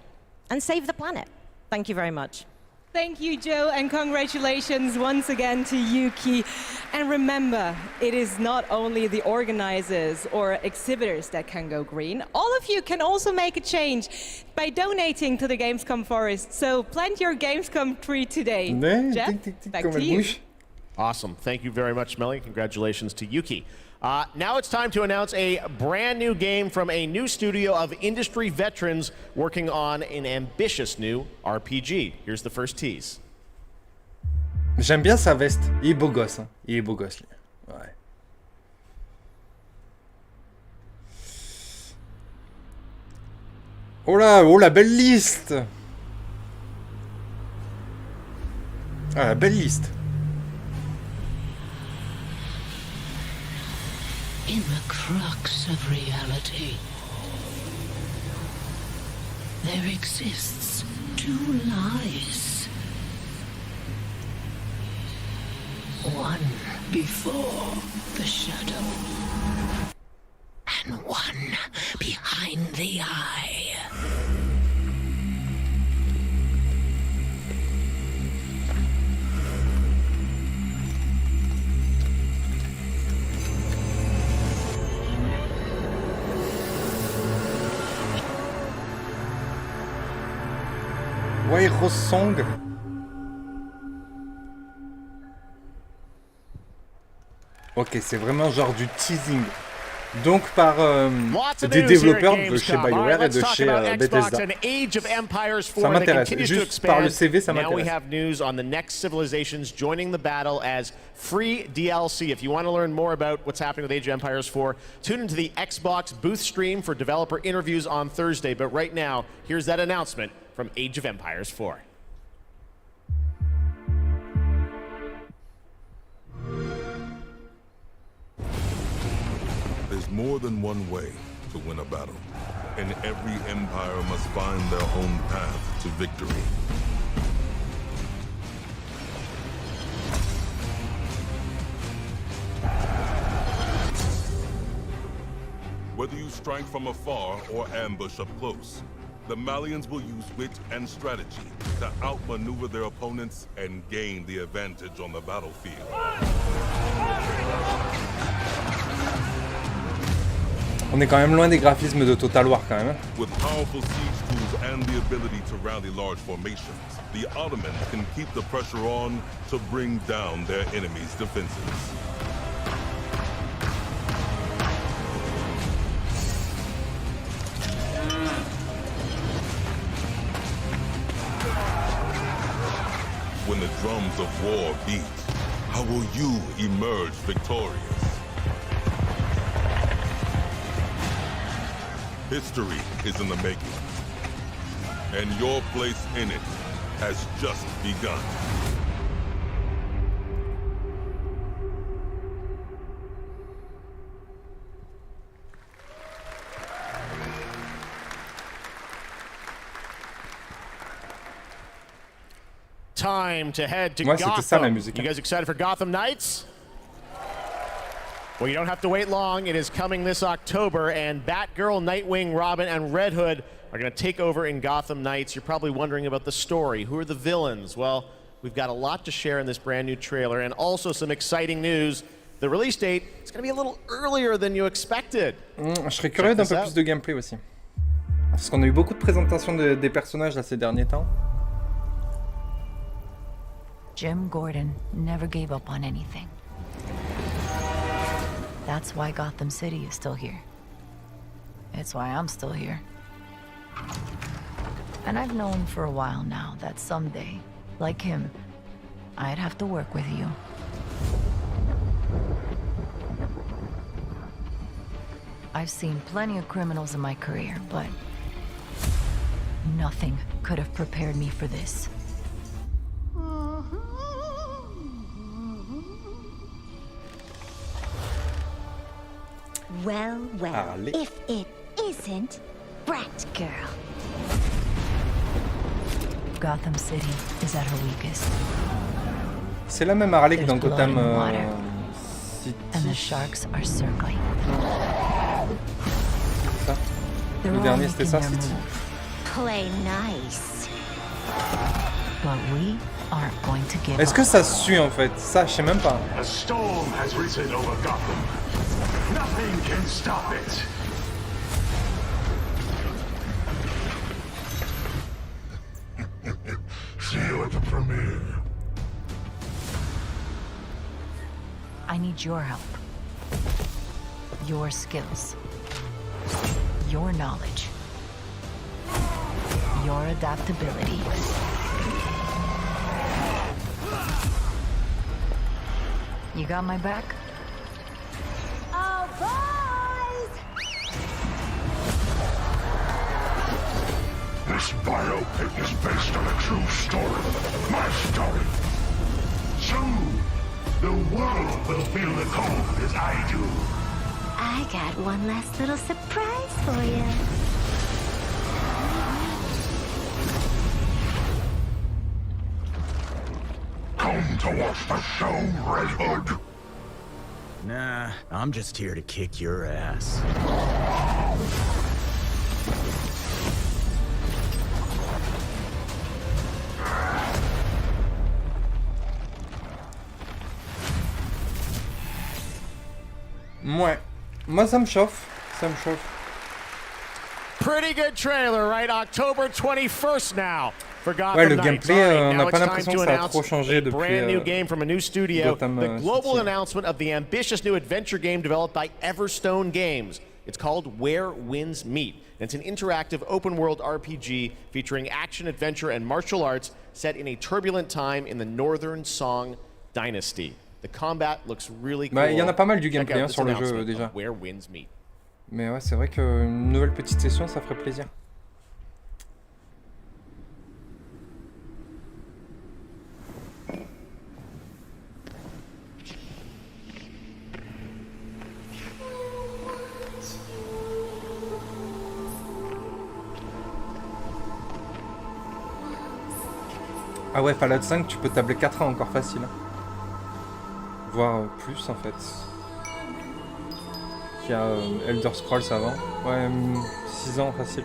and save the planet. Thank you very much. Thank you, Joe, and congratulations once again to Yuki. And remember, it is not only the organizers or exhibitors that can go green. All of you can also make a change by donating to the Gamescom Forest. So plant your Gamescom tree today. Jeff, back to you. Awesome. Thank you very much, Melly. Congratulations to Yuki. Now it's time to announce a brand new game from a new studio of industry veterans working on an ambitious new RPG. Here's the first tease. J'aime bien sa veste. Il est beau gosse. Hein. Il est beau gosse, lui. Ouais. Oh la belle liste. Ah, la belle liste. In the crux of reality, there exists two lies. One before the shadow, and one behind the eye. Why Song. Ok, c'est vraiment genre du teasing. Donc par des développeurs de chez BioWare et de chez Bethesda. Ça m'intéresse. Juste par le CV, ça m'intéresse. Now we have news on the next civilizations joining the battle as free DLC. If you want to learn more about what's happening with Age of Empires 4, tune into the Xbox booth stream for developer interviews on Thursday. But right now, here's that announcement from Age of Empires 4. There's more than one way to win a battle, and every empire must find their own path to victory. Whether you strike from afar or ambush up close, the Malians will use wit and strategy to outmaneuver their opponents and gain the advantage on the battlefield. On est quand même loin des graphismes de Total War quand même. With powerful siege tools and the ability to rally large formations, the Ottomans can keep the pressure on to bring down their enemies' defenses. When the drums of war beat, how will you emerge victorious? History is in the making, and your place in it has just begun. Time to head to Gotham. You guys excited for Gotham Knights? Well, you don't have to wait long. It is coming this October, and Batgirl, Nightwing, Robin, and Red Hood are going to take over in Gotham Knights. You're probably wondering about the story. Who are the villains? Well, we've got a lot to share in this brand new trailer, and also some exciting news. The release date is going to be a little earlier than you expected. Je serais curieux d'un peu plus de gameplay aussi. Parce qu'on a eu beaucoup de présentations des personnages là, ces derniers temps. Jim Gordon never gave up on anything. That's why Gotham City is still here. It's why I'm still here. And I've known for a while now that someday, like him, I'd have to work with you. I've seen plenty of criminals in my career, but nothing could have prepared me for this. Well, if it isn't Bratgirl. Gotham City is at her weakest. C'est la même Harley que dans Gotham City. And the sharks are circling. Ça. Le dernier c'était ça, City. Play nice. But we aren't going to give Est-ce que ça suit en fait? Ça, je sais même pas. A storm has risen over Gotham. Nothing can stop it. See you at the premiere. I need your help. Your skills. Your knowledge. Your adaptability. You got my back? Oh, boys! This biopic is based on a true story. My story. Soon, the world will feel the cold as I do. I got one last little surprise for you. Come to watch the show, Red Hood. Nah, I'm just here to kick your ass. Ouais. Moi ça me chauffe. Ça me chauffe. Pretty good trailer, right? October 21st now. Ouais, le gameplay, on n'a pas l'impression que ça a trop changé depuis brand new game from a new studio. Gotham The global City. announcement of the ambitious new adventure game developed by Everstone Games. It's called Where Winds Meet. And it's an interactive open-world RPG featuring action, adventure, and martial arts set in a turbulent time in the Northern Song Dynasty. The combat looks really cool. Bah, il y en a pas mal du gameplay hein, sur le jeu déjà. Where Winds Meet. Mais ouais, c'est vrai qu'une nouvelle petite session, ça ferait plaisir. Ah ouais, Fallout 5, tu peux tabler 4 ans encore facile. Voire plus en fait. Il y a Elder Scrolls avant. Ouais, 6 ans facile.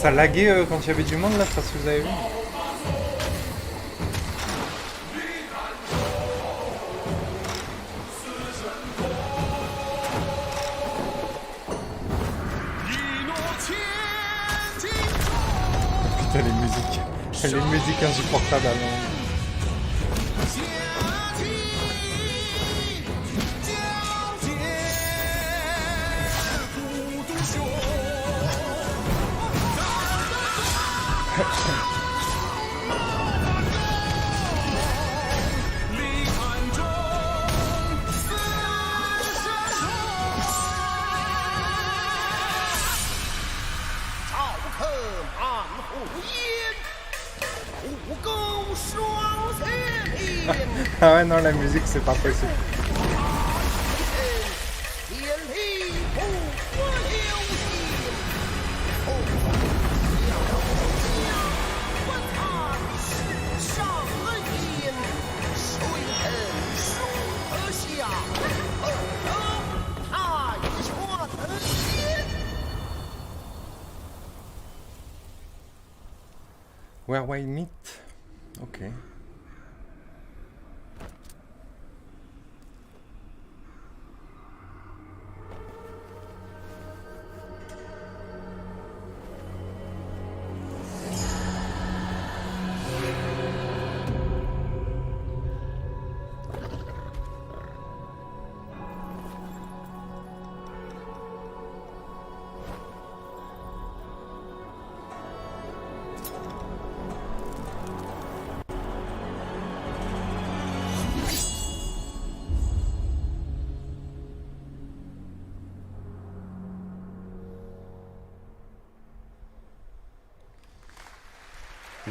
Ça laguait quand il y avait du monde là, je sais pas si vous avez vu. Putain, les musiques insupportables alors. Ah ouais, non, la musique, c'est pas possible. Where we meet? Ok.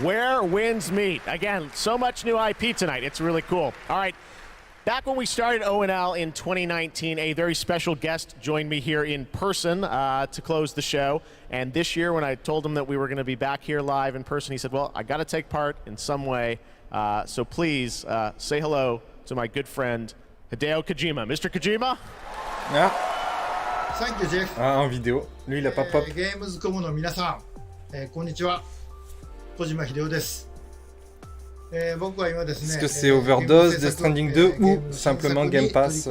Where winds meet. Again, so much new IP tonight. It's really cool. All right. Back when we started ONL in 2019, a very special guest joined me here in person to close the show. And this year, when I told him that we were going to be back here live in person, he said, well, I got to take part in some way. So please say hello to my good friend, Hideo Kojima. Mr. Kojima? Ah. Thank you, Jeff. Ah, en vidéo. Lui, il a pas pop. GAMESCOM の皆さん、こんにちは。小島秀夫です。僕は今ですね。Est-ce que c'est Overdose, Death Stranding 2 ou simplement Game Pass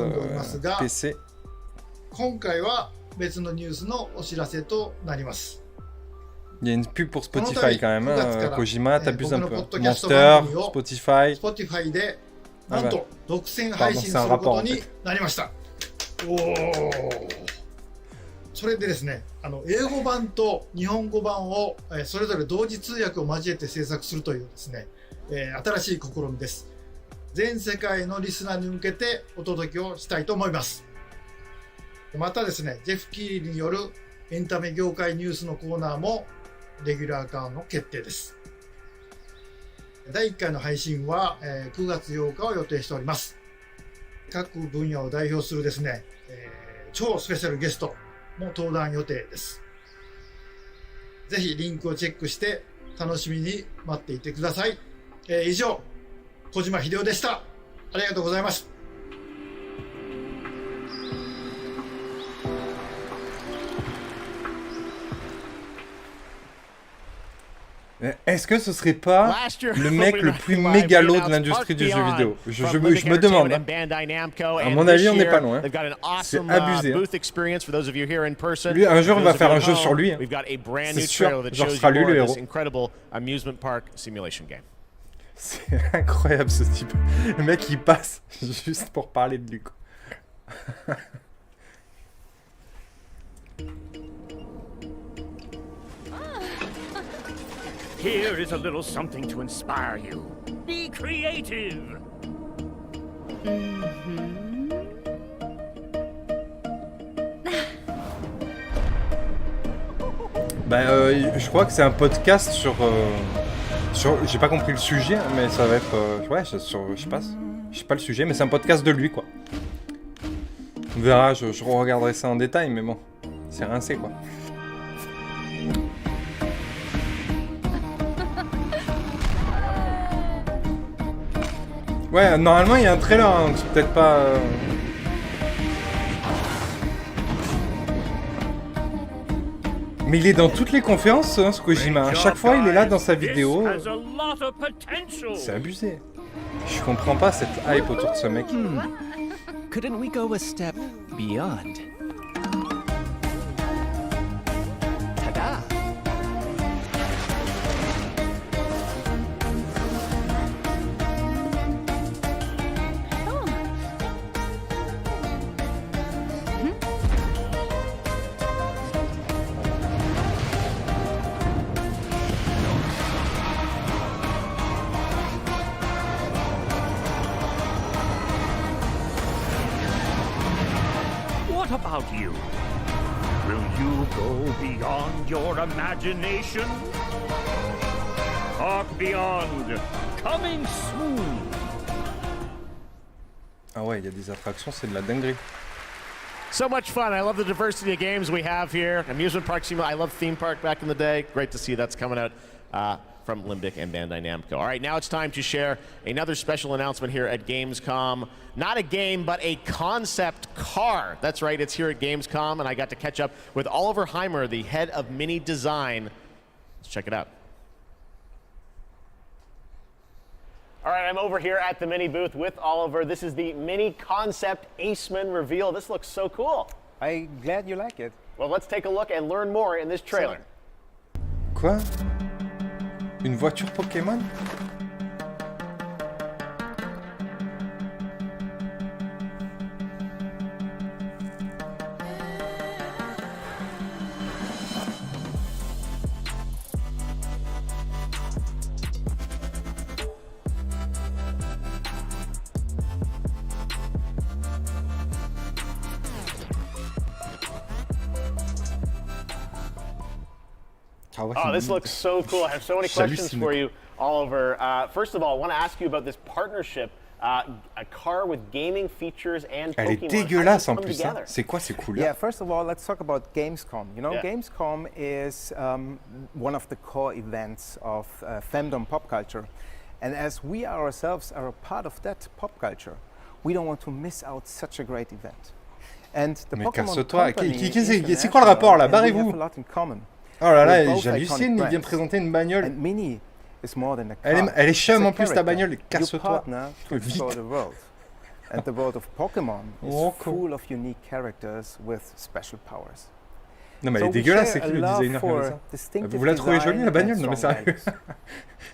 PC? 今回は別のニュースのお知らせとなります。Il y a une pub pour Spotify quand même, hein. Kojima, t'abuses un peu. Monster, Spotify. Spotify でなんと独占配信することになりました。おお。それでですね、英語版と日本語版をそれぞれ同時通訳を交えて制作するというですね、新しい試みです。全世界のリスナーに向けてお届けをしたいと思います。またですね、ジェフ・キーリによるエンタメ業界ニュースのコーナーもレギュラー化の決定です。第1回の配信は9月8日を予定しております。各分野を代表するですね、超スペシャルゲストも登壇予定です。ぜひリンクをチェックして楽しみに待っていてください。以上、小島秀夫でした。ありがとうございます。Est-ce que ce serait pas le mec le plus mégalo de l'industrie du jeu vidéo? Je me demande. À mon avis, on n'est pas loin. C'est abusé. Hein. Lui, un jour, on va faire un jeu sur lui. Hein. C'est sûr. Genre, ce sera lui le héros. C'est incroyable ce type. Le mec, il passe juste pour parler de lui. Quoi. Here is a little something to inspire you. Be creative. Je crois que c'est un podcast sur j'ai pas compris le sujet, mais ça va être ouais, je sais pas le sujet, mais c'est un podcast de lui quoi. On verra, je regarderai ça en détail, mais bon, c'est rincé quoi. Ouais, normalement il y a un trailer, hein, donc c'est peut-être pas... Mais il est dans toutes les conférences, hein, ce Kojima. À chaque fois, il est là dans sa vidéo. C'est abusé. Je comprends pas cette hype autour de ce mec. Couldn't we go a step beyond? Ta-da! What about you? Will you go beyond your imagination? Talk Beyond, coming soon. Ah ouais, il y a des attractions, c'est de la dinguerie. So much fun. I love the diversity of games we have here. Amusement park simulator. I love theme park back in the day. Great to see that's coming out from Limbic and Bandai Namco. All right, now it's time to share another special announcement here at Gamescom. Not a game, but a concept car. That's right, it's here at Gamescom, and I got to catch up with Oliver Heimer, the head of Mini Design. Let's check it out. All right, I'm over here at the Mini booth with Oliver. This is the Mini Concept Aceman reveal. This looks so cool. I'm glad you like it. Well, let's take a look and learn more in this trailer. Quoi? Une voiture Pokémon? Oh, this looks so cool. I have so many questions for you, Oliver. First of all, I want to ask you about this partnership, a car with gaming features and Pokemon. Elle est dégueulasse en plus. Hein. C'est quoi ces couleurs? Yeah, first of all, let's talk about Gamescom. You know, Yeah. Gamescom is one of the core events of fandom pop culture. And as we ourselves are a part of that pop culture, we don't want to miss out such a great event. And the Mais Pokémon casse-toi. Company C'est quoi le rapport là? Barrez-vous. have a lot in common. Oh là là, We're both j'hallucine, iconic il vient brands. présenter une bagnole. And Mini is more than a car. Elle est chum It's a en plus ta character. bagnole, You casse-toi. partner to explore Vite. the world. And the world of Pokémon is Oh, cool. full of unique characters with special powers. Non mais elle est So we dégueulasse, c'est share qui a le love designer qui for a fait ça? distinctive Vous la trouvez jolie la design bagnole? and Non mais strong sérieux. I'm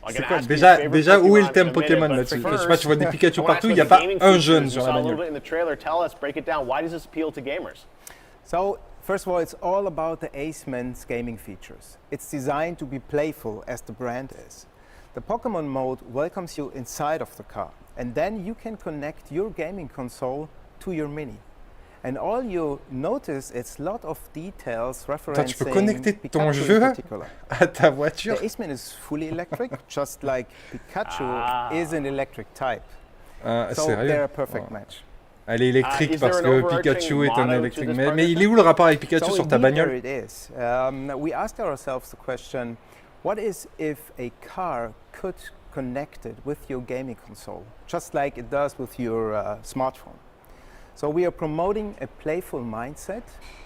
C'est gonna quoi? ask you your Déjà favorite où est le Pokemon thème in a minute, Pokémon but là-dessus? Je first, sais pas, tu vois des Pikachu I wanna partout, ask il n'y a about pas the gaming un features. jeune You sur saw la a little bagnole. bit in the trailer. Tell us, break it down. Why does this appeal to gamers? So, first of all, it's all about the Aceman's gaming features. It's designed to be playful as the brand is. The Pokemon mode welcomes you inside of the car, and then you can connect your gaming console to your Mini. And all you notice is a lot of details Attends, tu peux referencing connecter ton Pikachu in jeu particular. à ta voiture? The Aceman is fully electric, just like Pikachu is an electric type. So Sérieux? they're a perfect Oh. match. Elle est électrique Is there parce an que overarching Pikachu est un motto to électrique. this Mais il est où le rapport avec Pikachu So sur ta indeed, there bagnole? it is. We asked ourselves the question, what is if a car could connect it with your gaming console, just like it does with your smartphone? So we are promoting a playful mindset,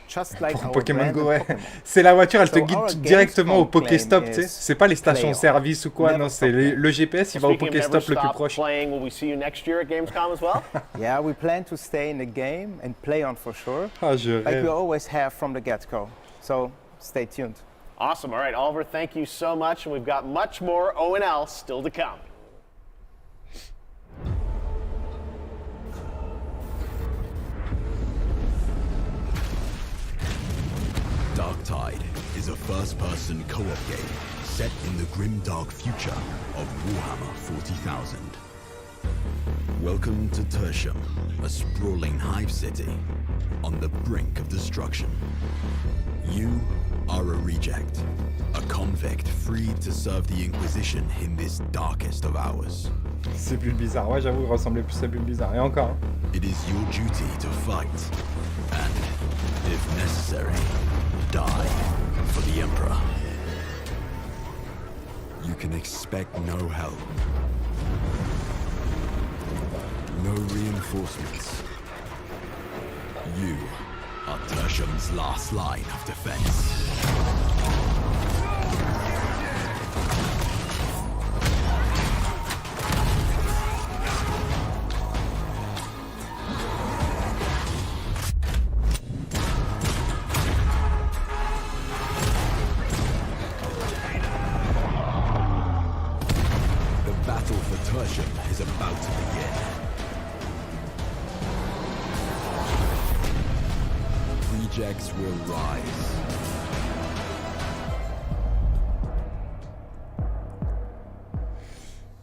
just like Pour our Pokémon brand Go, in ouais. Pokémon. C'est la voiture, elle te So our guide directement au Gamescom Pokéstop, claim tu sais. is C'est pas les play on. stations-service ou quoi, Never non, c'est stop playing. le GPS, il va au Speaking of never Pokéstop le plus stop proche. playing, will we see you next year at Gamescom as well? Yeah, we plan to stay in the game and play on for sure, Ah, je like we rêve. always have from the get-go. So stay tuned. Awesome. All right, Oliver, thank you so much. And we've got much more O&L still to come. Darktide is a first-person co-op game set in the grim-dark future of Warhammer 40,000. Welcome to Tertium, a sprawling hive city on the brink of destruction. You are a reject, a convict freed to serve the Inquisition in this darkest of hours. C'est plus bizarre, ouais, j'avoue, il ressemblait plus à plus bizarre. Et encore. Hein. It is your duty to fight, and, if necessary, die for the Emperor. You can expect no help. No reinforcements. You are Tertium's last line of defense. rejects will rise.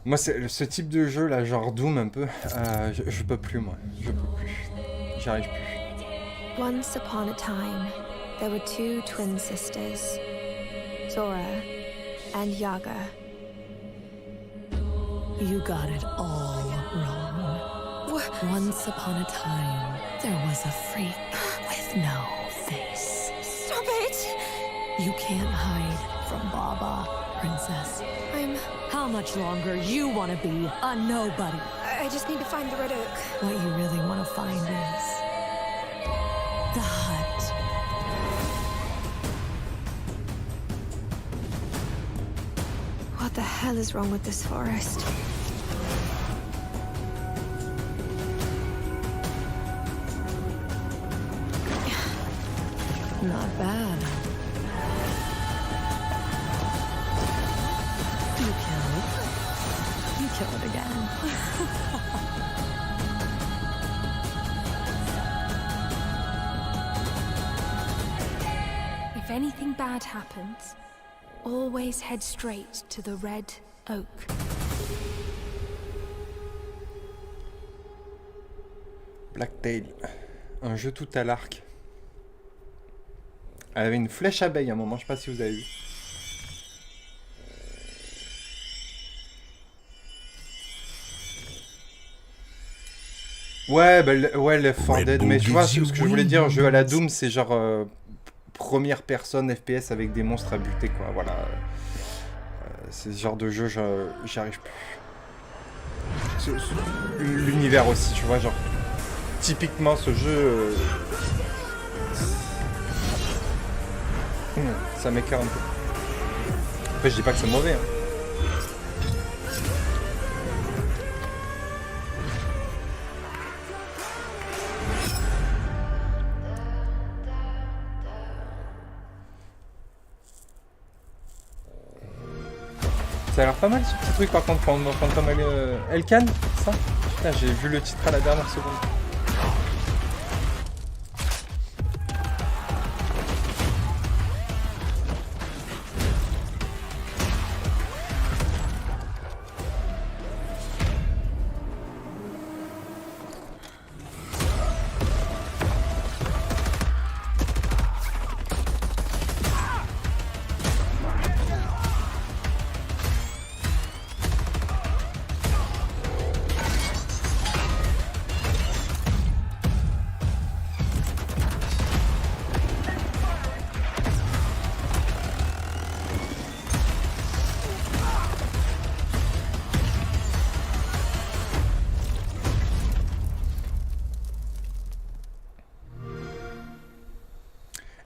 Moi, c'est ce type de jeu là, genre Doom un peu, je peux plus moi, je peux plus, j'y arrive plus. Once upon a time, there were two twin sisters, Zora and Yaga. You got it all wrong. Once upon a time, there was a freak with no face. Stop it! You can't hide from Baba, princess. How much longer you want to be a nobody? I just need to find the red oak. What you really want to find is the hut. What the hell is wrong with this forest? Not bad. You kill it again. If anything bad happens, always head straight to the red oak. Blacktail, un jeu tout à l'arc. Elle avait une flèche abeille à un moment, je sais pas si vous avez vu. Ouais, bah, ouais, Left 4 Dead, mais tu vois, ce que je voulais dire, jeu à la Doom, c'est genre première personne FPS avec des monstres à buter, quoi, voilà. C'est ce genre de jeu, j'y arrive plus. L'univers aussi, tu vois, genre, typiquement ce jeu, ça m'écœure un peu. Après, je dis pas que c'est mauvais, hein. Ça a l'air pas mal ce petit truc par contre, Phantom Elkan, ça. Putain, j'ai vu le titre à la dernière seconde.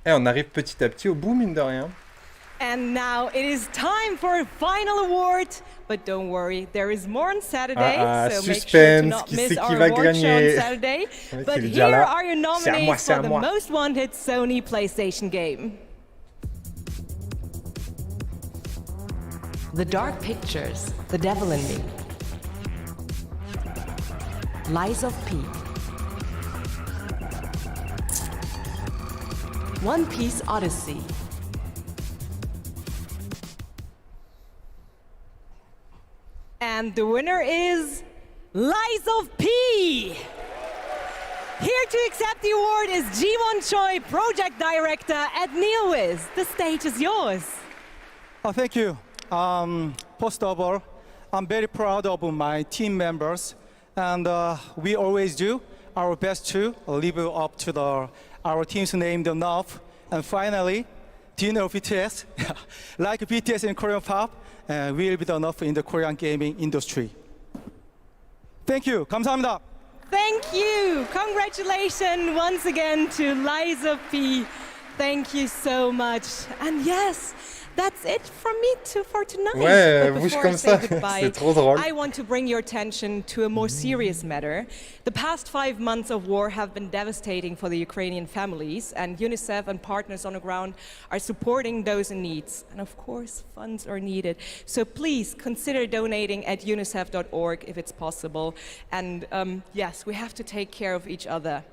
Et on arrive petit à petit au bout, mine de rien. And now it is time for a final award. But don't worry, there is more on Saturday, so make sure to not miss our award show on Saturday. But here are your nominees for the most wanted Sony PlayStation game. The Dark Pictures, The Devil in Me. Lies of P. One Piece Odyssey. And the winner is Lies of P. Here to accept the award is Ji-won Choi, Project Director at NeoWiz. The stage is yours. Oh, thank you. First of all, I'm very proud of my team members, and we always do our best to live up to our team's name enough. And finally, do you know BTS? Like BTS in Korean pop, will be enough in the Korean gaming industry. Thank you. 감사합니다. Thank you. Congratulations once again to Lies of P. Thank you so much. And yes, that's it from me for tonight. Ouais, But bouge before I comme say ça, goodbye, c'est trop drôle. I want to bring your attention to a more serious matter. The past 5 months of war have been devastating for the Ukrainian families, and UNICEF and partners on the ground are supporting those in need. And of course, funds are needed. So please consider donating at unicef.org if it's possible. And yes, we have to take care of each other.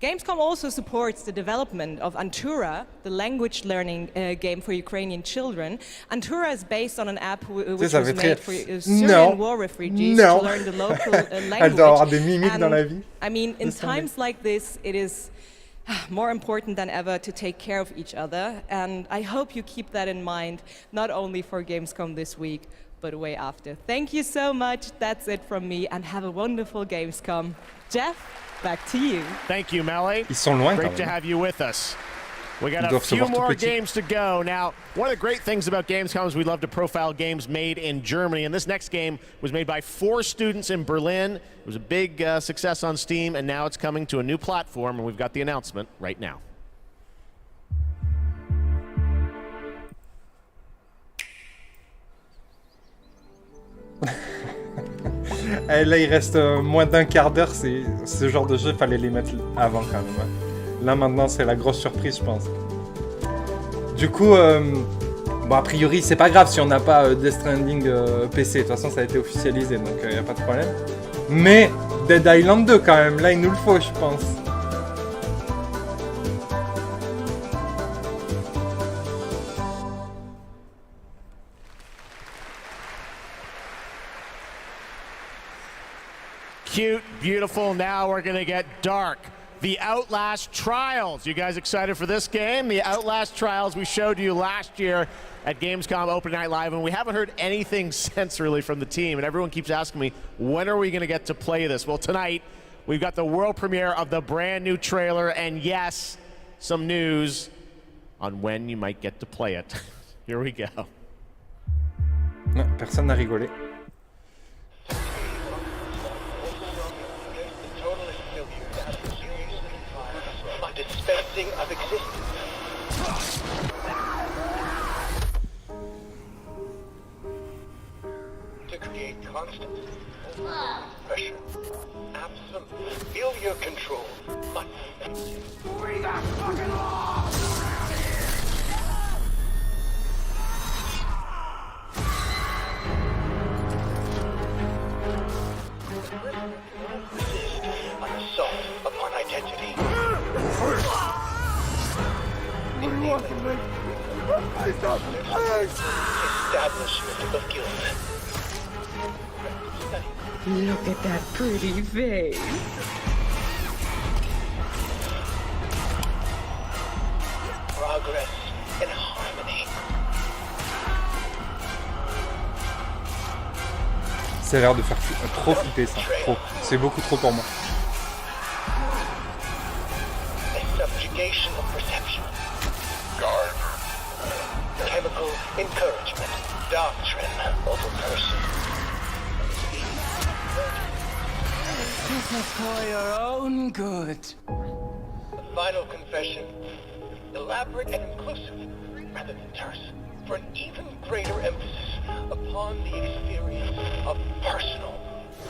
Gamescom also supports the development of Antura, the language learning game for Ukrainian children. Antura is based on an app which was made for Syrian war refugees to learn the local language. Elle doit avoir des mimiques dans la vie. I mean, in times like this, it is more important than ever to take care of each other. And I hope you keep that in mind, not only for Gamescom this week, but way after. Thank you so much. That's it from me, and have a wonderful Gamescom. Jeff, back to you. Thank you, Melly. Ils sont loin, Great to have you with us. We got Ils a doivent se few voir tout more petits. games to go. Now, one of the great things about Gamescom is we love to profile games made in Germany. And this next game was made by 4 students in Berlin. It was a big success on Steam, and now it's coming to a new platform, and we've got the announcement right now. Et là, il reste moins d'un quart d'heure. Ce genre de jeu, il fallait les mettre avant quand même. Hein. Là, maintenant, c'est la grosse surprise, je pense. Du coup, bon, a priori, c'est pas grave si on n'a pas Death Stranding PC. De toute façon, ça a été officialisé, donc il n'y a pas de problème. Mais Dead Island 2, quand même, là, il nous le faut, je pense. Cute, beautiful. Now we're going to get dark. The Outlast Trials. You guys excited for this game? The Outlast Trials we showed you last year at Gamescom Open Night Live, and we haven't heard anything since really from the team, and everyone keeps asking me, when are we going to get to play this? Well, tonight, we've got the world premiere of the brand new trailer, and yes, some news on when you might get to play it. Here we go. Non, personne n'a rigolé. Dispensing of existence. To create constant pressure. Absolute. Feel your control. But bring that fucking law! An assault upon identity. Establishment of guilt. Look at that pretty face. Progress and harmony. Ça a l'air de faire trop flipper, ça. Trop. C'est beaucoup trop pour moi. Subjugation of perception. Guard. Chemical encouragement. Doctrine over person. This is for your own good. The final confession. Elaborate and inclusive, rather than terse, for an even greater emphasis upon the experience of personal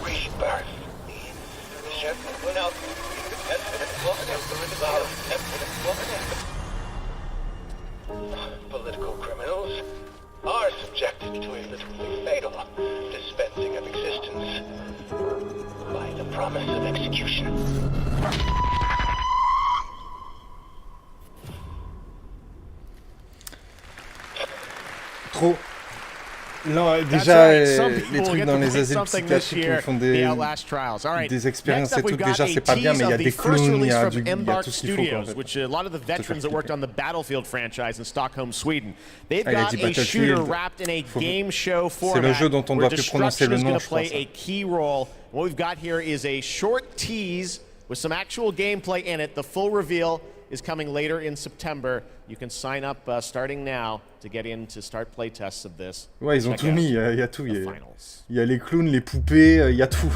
rebirth. Chef went out. Political criminals are subjected to a literally fatal dispensing of existence by the promise of execution. Trop. Non, déjà, les trucs dans les asiles psychiatriques où ils font des expériences et tout, déjà, c'est pas bien, mais il y a des clones, il y a tout ce qu'il faut, quoi, en fait. Which a lot of the veterans that worked on the Battlefield franchise in Stockholm, Sweden. They've Ah, il a got dit a shooter Battlefield. wrapped in a game show C'est format le jeu dont on where doit plus prononcer destruction le is nom, going je to play pense. a key role. What we've got here is a short tease with some actual gameplay in it. The full reveal is coming later in September. You can sign up starting now to get in to start playtests of this. Ouais, ils ont Check tout out mis, il y a tout. the Il finals. y a les clowns, les poupées, il y a tout.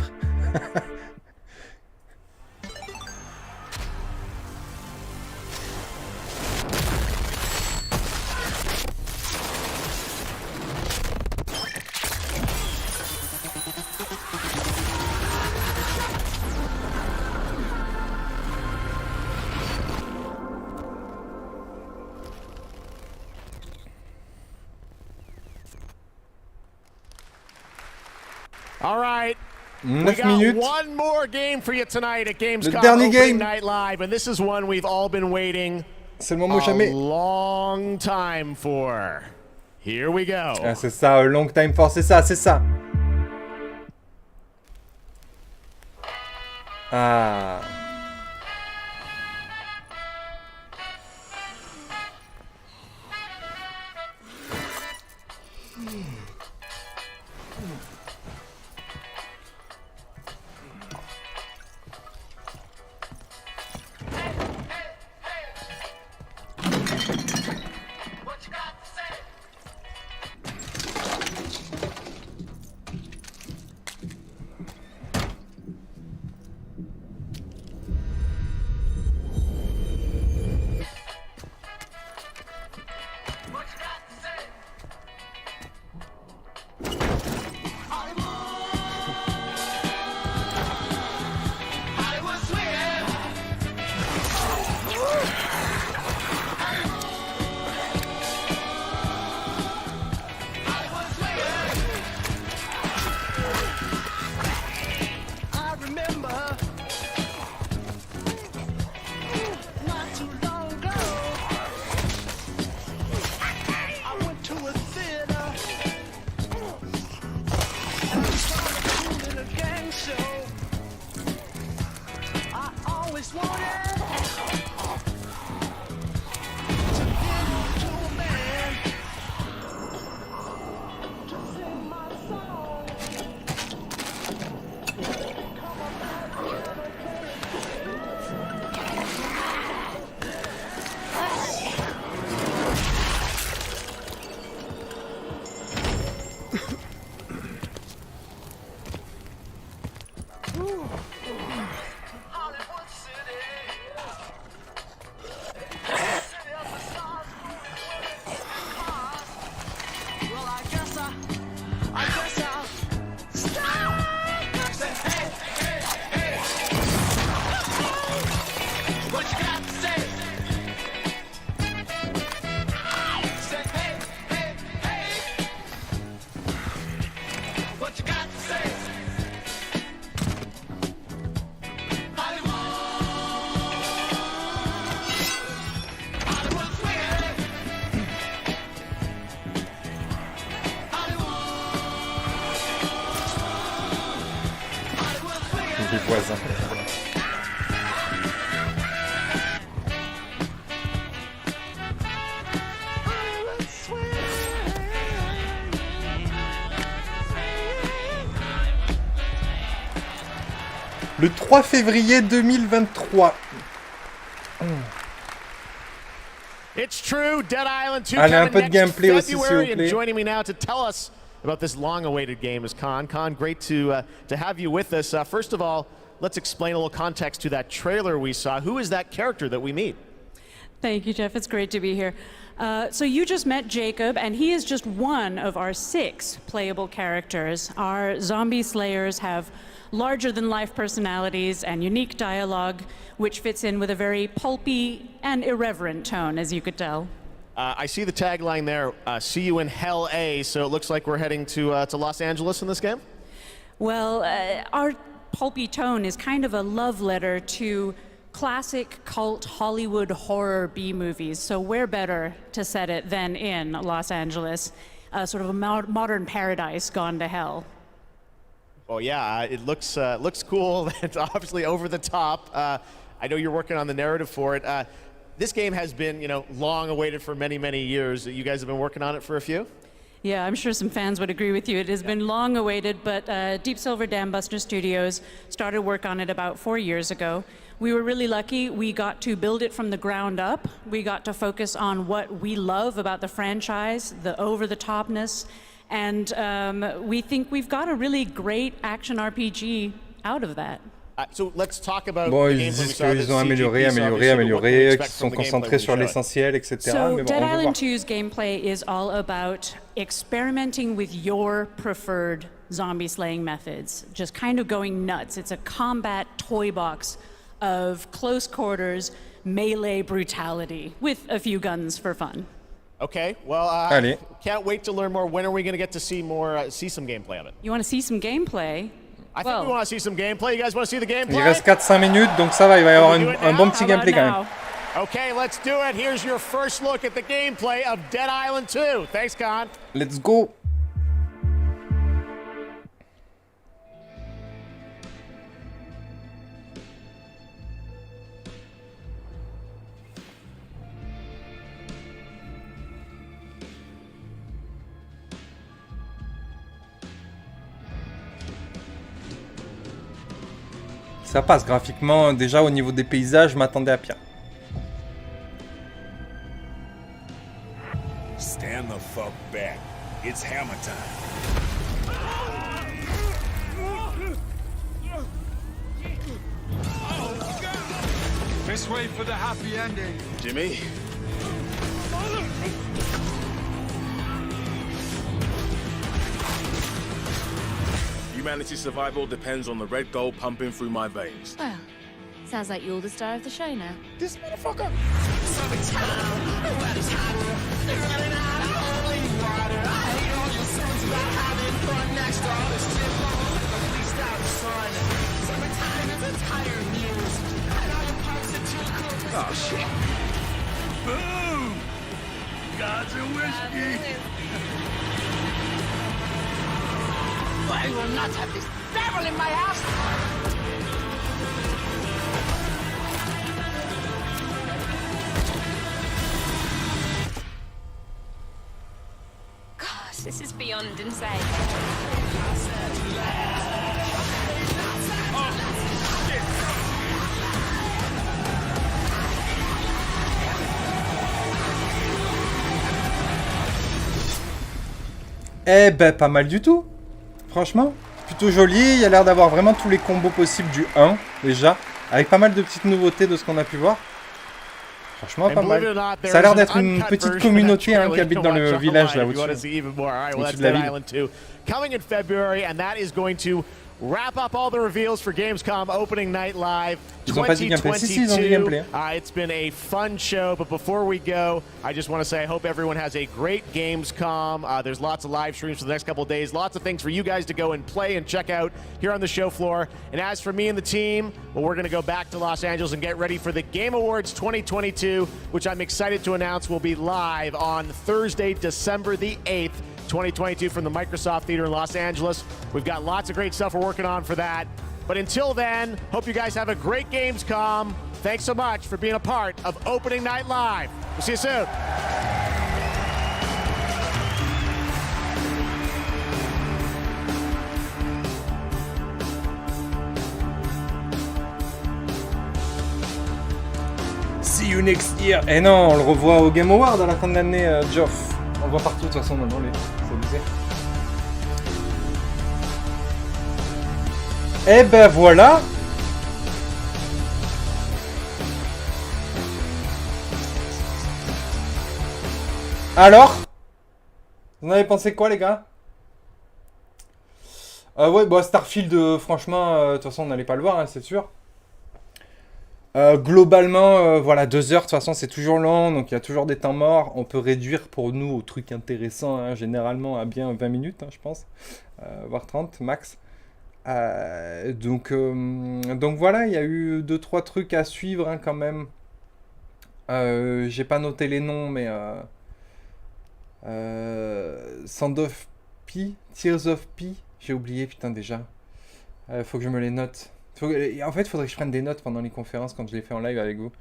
All right. 9 we got minutes. one more game for you tonight at Gamescom Le dernier Opening game. Night Live, and this is one we've all been waiting C'est le moment ou jamais. a long time for. Here we go. Ah, c'est ça, long time for, c'est ça, c'est ça. Ah. Des voisins. Le 3 février 2023. It's true, Dead Island 2 Allez, un coming peu de next gameplay aussi, s'il vous February, and plaît. joining me now to tell us about this long-awaited game is Con. Con, great to have you with us. First of all, let's explain a little context to that trailer we saw. Who is that character that we meet? Thank you, Jeff. It's great to be here. So you just met Jacob, and he is just one of our 6 playable characters. Our zombie slayers have larger-than-life personalities and unique dialogue, which fits in with a very pulpy and irreverent tone, as you could tell. I see the tagline there, see you in Hell A, so it looks like we're heading to Los Angeles in this game? Well, our pulpy tone is kind of a love letter to classic cult Hollywood horror B-movies, so where better to set it than in Los Angeles, sort of a modern paradise gone to hell. Oh yeah, it looks cool. It's obviously over the top. I know you're working on the narrative for it. This game has been, long awaited for many, many years. You guys have been working on it for a few? Yeah, I'm sure some fans would agree with you. It has been long awaited, but Deep Silver Dambuster Studios started work on it about 4 years ago. We were really lucky. We got to build it from the ground up. We got to focus on what we love about the franchise, the over-the-topness, and we think we've got a really great action RPG out of that. So let's talk about Bon, the ils gameplay we disent saw, qu'ils the ont amélioré, CGP, so obviously, what can we expect qu'ils from sont the gameplay concentrés we sur showed? l'essentiel, etc. So Mais bon, Dead on va Island voir. 2's gameplay is all about experimenting with your preferred zombie slaying methods, just kind of going nuts. It's a combat toy box of close quarters melee brutality with a few guns for fun. Okay, well, Allez. can't wait to learn more. When are we going to get to see more, see some gameplay of it? You want to see some gameplay? I think we want to see some gameplay. You guys want to see the gameplay? Il reste 4-5 minutes, donc ça va, il va y avoir un bon petit gameplay quand même. Okay, let's do it. Here's your first look at the gameplay of Dead Island 2. Thanks, Con. Let's go. Ça passe graphiquement, déjà au niveau des paysages, je m'attendais à pire. Stand the fuck back. It's hammer time. Let's wait for the happy ending. Jimmy? Humanity's survival depends on the red gold pumping through my veins. Well, sounds like you're the star of the show now. This motherfucker! Oh shit. Boom! Gods and whiskey! I will not have this devil in my house! Gosh, this is beyond insane. Eh ben, pas mal du tout. Franchement, plutôt joli. Il y a l'air d'avoir vraiment tous les combos possibles du 1, déjà. Avec pas mal de petites nouveautés de ce qu'on a pu voir. Franchement, pas mal. Ça a l'air d'être une petite communauté hein, qui habite dans le village là au-dessus. Au-dessus de la ville. Coming in February, and that is going to wrap up all the reveals for Gamescom Opening Night Live 2022. It's been a fun show, but before we go, I just want to say I hope everyone has a great Gamescom. There's lots of live streams for the next couple of days, lots of things for you guys to go and play and check out here on the show floor. And as for me and the team, well, we're going to go back to Los Angeles and get ready for the Game Awards 2022, which I'm excited to announce will be live on Thursday, December the 8th. 2022 from the Microsoft Theater in Los Angeles. We've got lots of great stuff we're working on for that. But until then, hope you guys have a great Gamescom. Thanks so much for being a part of Opening Night Live. We'll see you soon. See you next year. Eh non, on le revoit au Game Award à la fin de l'année, Geoff. On le voit partout de toute façon maintenant, c'est abusé. Et ben voilà. Alors, vous en avez pensé quoi les gars? Ouais, bah Starfield, franchement, de toute façon on n'allait pas le voir, hein, c'est sûr. Globalement, voilà, 2 heures, de toute façon, c'est toujours long, donc il y a toujours des temps morts. On peut réduire pour nous au truc intéressant, hein, généralement à bien 20 minutes, hein, je pense, voire 30 max. Donc voilà, il y a eu 2-3 trucs à suivre hein, quand même. J'ai pas noté les noms, mais Sand of P, Tears of P, j'ai oublié, putain, déjà. Faut que je me les note. En fait, il faudrait que je prenne des notes pendant les conférences quand je les fais en live avec vous.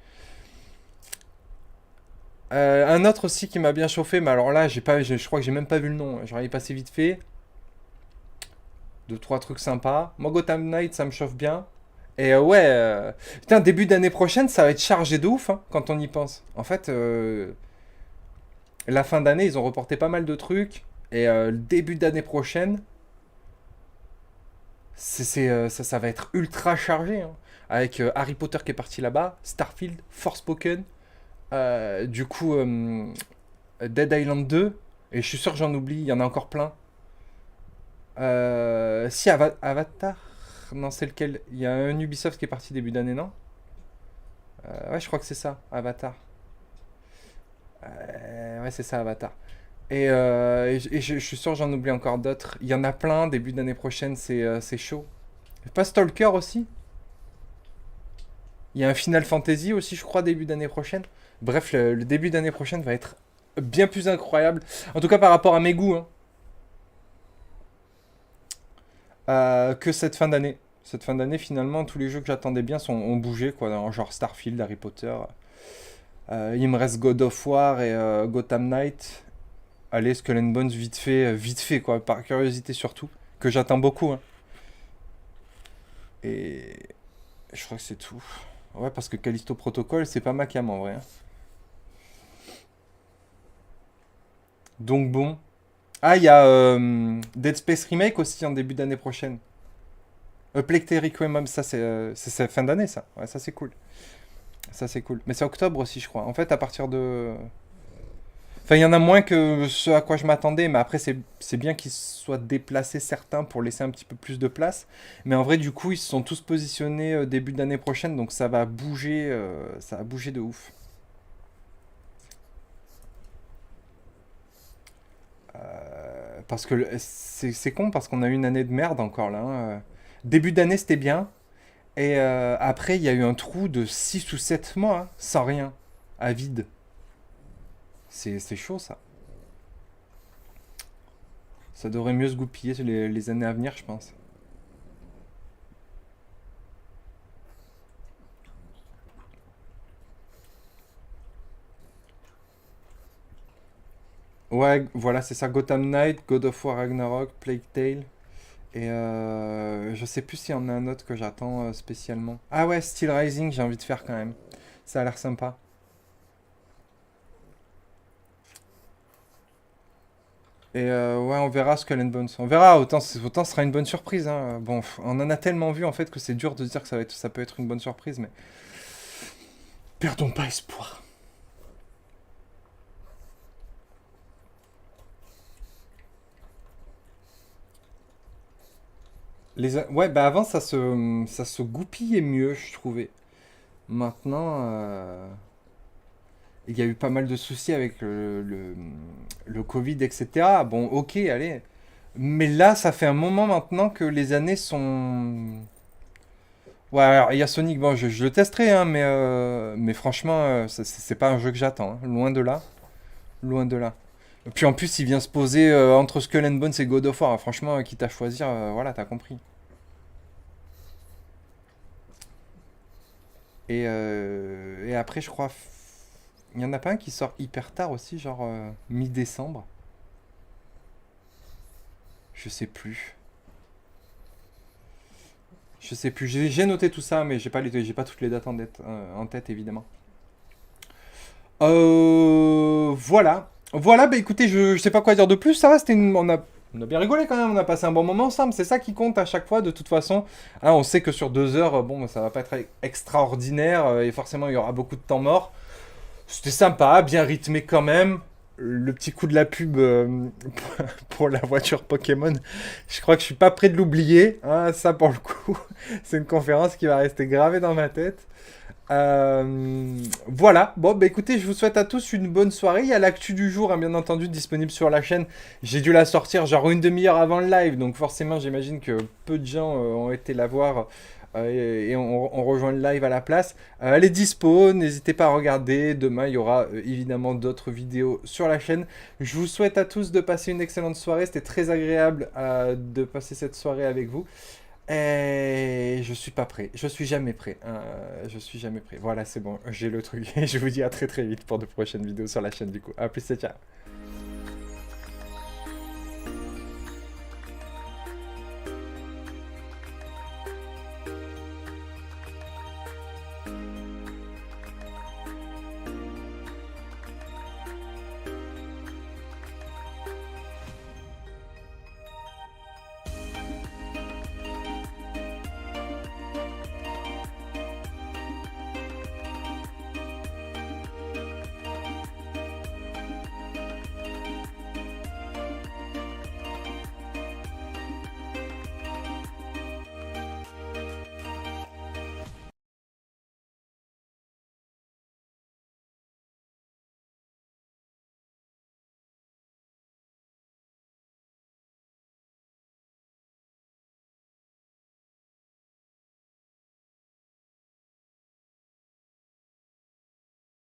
Un autre aussi qui m'a bien chauffé, mais alors là, je crois que j'ai même pas vu le nom. J'aurais y passé vite fait. 2-3 trucs sympas. Moi, Gotham Knight, ça me chauffe bien. Et ouais, putain, début d'année prochaine, ça va être chargé de ouf hein, quand on y pense. En fait, la fin d'année, ils ont reporté pas mal de trucs. Et le début d'année prochaine... ça va être ultra chargé hein. Avec Harry Potter qui est parti là-bas, Starfield, Forspoken, du coup Dead Island 2, et je suis sûr que j'en oublie, il y en a encore plein. Si Avatar, non c'est lequel? Il y a un Ubisoft qui est parti début d'année, non? Ouais, je crois que c'est ça, Avatar. Ouais, c'est ça, Avatar. Et je suis sûr j'en oublie encore d'autres. Il y en a plein, début d'année prochaine, c'est chaud. Pas Stalker aussi? Il y a un Final Fantasy aussi, je crois, début d'année prochaine. Bref, le début d'année prochaine va être bien plus incroyable. En tout cas, par rapport à mes goûts. Hein. Que cette fin d'année. Cette fin d'année, finalement, tous les jeux que j'attendais bien ont bougé, quoi. Genre Starfield, Harry Potter. Il me reste God of War et Gotham Knight. Allez, Skull and Bones, vite fait, quoi, par curiosité surtout. Que j'attends beaucoup. Hein. Et je crois que c'est tout. Ouais, parce que Callisto Protocol, c'est pas ma cam en vrai. Hein. Donc bon. Ah, il y a Dead Space Remake aussi en début d'année prochaine. Plague Tale Requiem, ça c'est fin d'année ça. Ouais, ça c'est cool. Ça c'est cool. Mais c'est octobre aussi, je crois. En fait, à partir de... Enfin, il y en a moins que ce à quoi je m'attendais, mais après, c'est bien qu'ils soient déplacés certains pour laisser un petit peu plus de place. Mais en vrai, du coup, ils se sont tous positionnés début d'année prochaine, donc ça va bouger de ouf. Parce que c'est con, parce qu'on a eu une année de merde encore là. Hein. Début d'année, c'était bien. Et après, il y a eu un trou de 6 ou 7 mois, hein, sans rien, à vide. C'est chaud, ça. Ça devrait mieux se goupiller les années à venir, je pense. Ouais, voilà, c'est ça. Gotham Knight, God of War Ragnarok, Plague Tale. Et je sais plus s'il y en a un autre que j'attends spécialement. Ah ouais, Steel Rising, j'ai envie de faire quand même. Ça a l'air sympa. Et ouais, on verra Skull and Bones. On verra, autant ce sera une bonne surprise. Hein. Bon, on en a tellement vu en fait que c'est dur de se dire que ça peut être une bonne surprise, mais... Perdons pas espoir. Ouais, bah avant ça se goupillait mieux, je trouvais. Maintenant, il y a eu pas mal de soucis avec le Covid, etc. Bon, ok, allez. Mais là, ça fait un moment maintenant que les années sont... Ouais, alors il y a Sonic, bon, je le testerai, hein, mais franchement, c'est pas un jeu que j'attends. Hein. Loin de là. Loin de là. Puis en plus, il vient se poser entre Skull and Bones et God of War. Franchement, quitte à choisir, voilà, t'as compris. Et après, je crois... Il y en a pas un qui sort hyper tard aussi, genre mi-décembre. Je sais plus. Je sais plus. J'ai noté tout ça, mais j'ai pas toutes les dates en tête, évidemment. Voilà. Voilà, bah écoutez, je sais pas quoi dire de plus. Ça va, on a bien rigolé quand même. On a passé un bon moment ensemble. C'est ça qui compte à chaque fois, de toute façon. Hein, on sait que sur 2 heures, bon, ça va pas être extraordinaire. Et forcément, il y aura beaucoup de temps mort. C'était sympa, bien rythmé quand même. Le petit coup de la pub pour la voiture Pokémon, je crois que je suis pas prêt de l'oublier. Hein, ça, pour le coup, c'est une conférence qui va rester gravée dans ma tête. Voilà. Bon, bah écoutez, je vous souhaite à tous une bonne soirée. Il y a l'actu du jour, hein, bien entendu, disponible sur la chaîne. J'ai dû la sortir genre une demi-heure avant le live, donc forcément, j'imagine que peu de gens ont été la voir. Et on rejoint le live à la place. Elle est dispo, n'hésitez pas à regarder. Demain, il y aura évidemment d'autres vidéos sur la chaîne. Je vous souhaite à tous de passer une excellente soirée. C'était très agréable de passer cette soirée avec vous. Et je suis pas prêt. Je suis jamais prêt. Je suis jamais prêt. Voilà, c'est bon. J'ai le truc. Et je vous dis à très très vite pour de prochaines vidéos sur la chaîne du coup. A plus, ciao.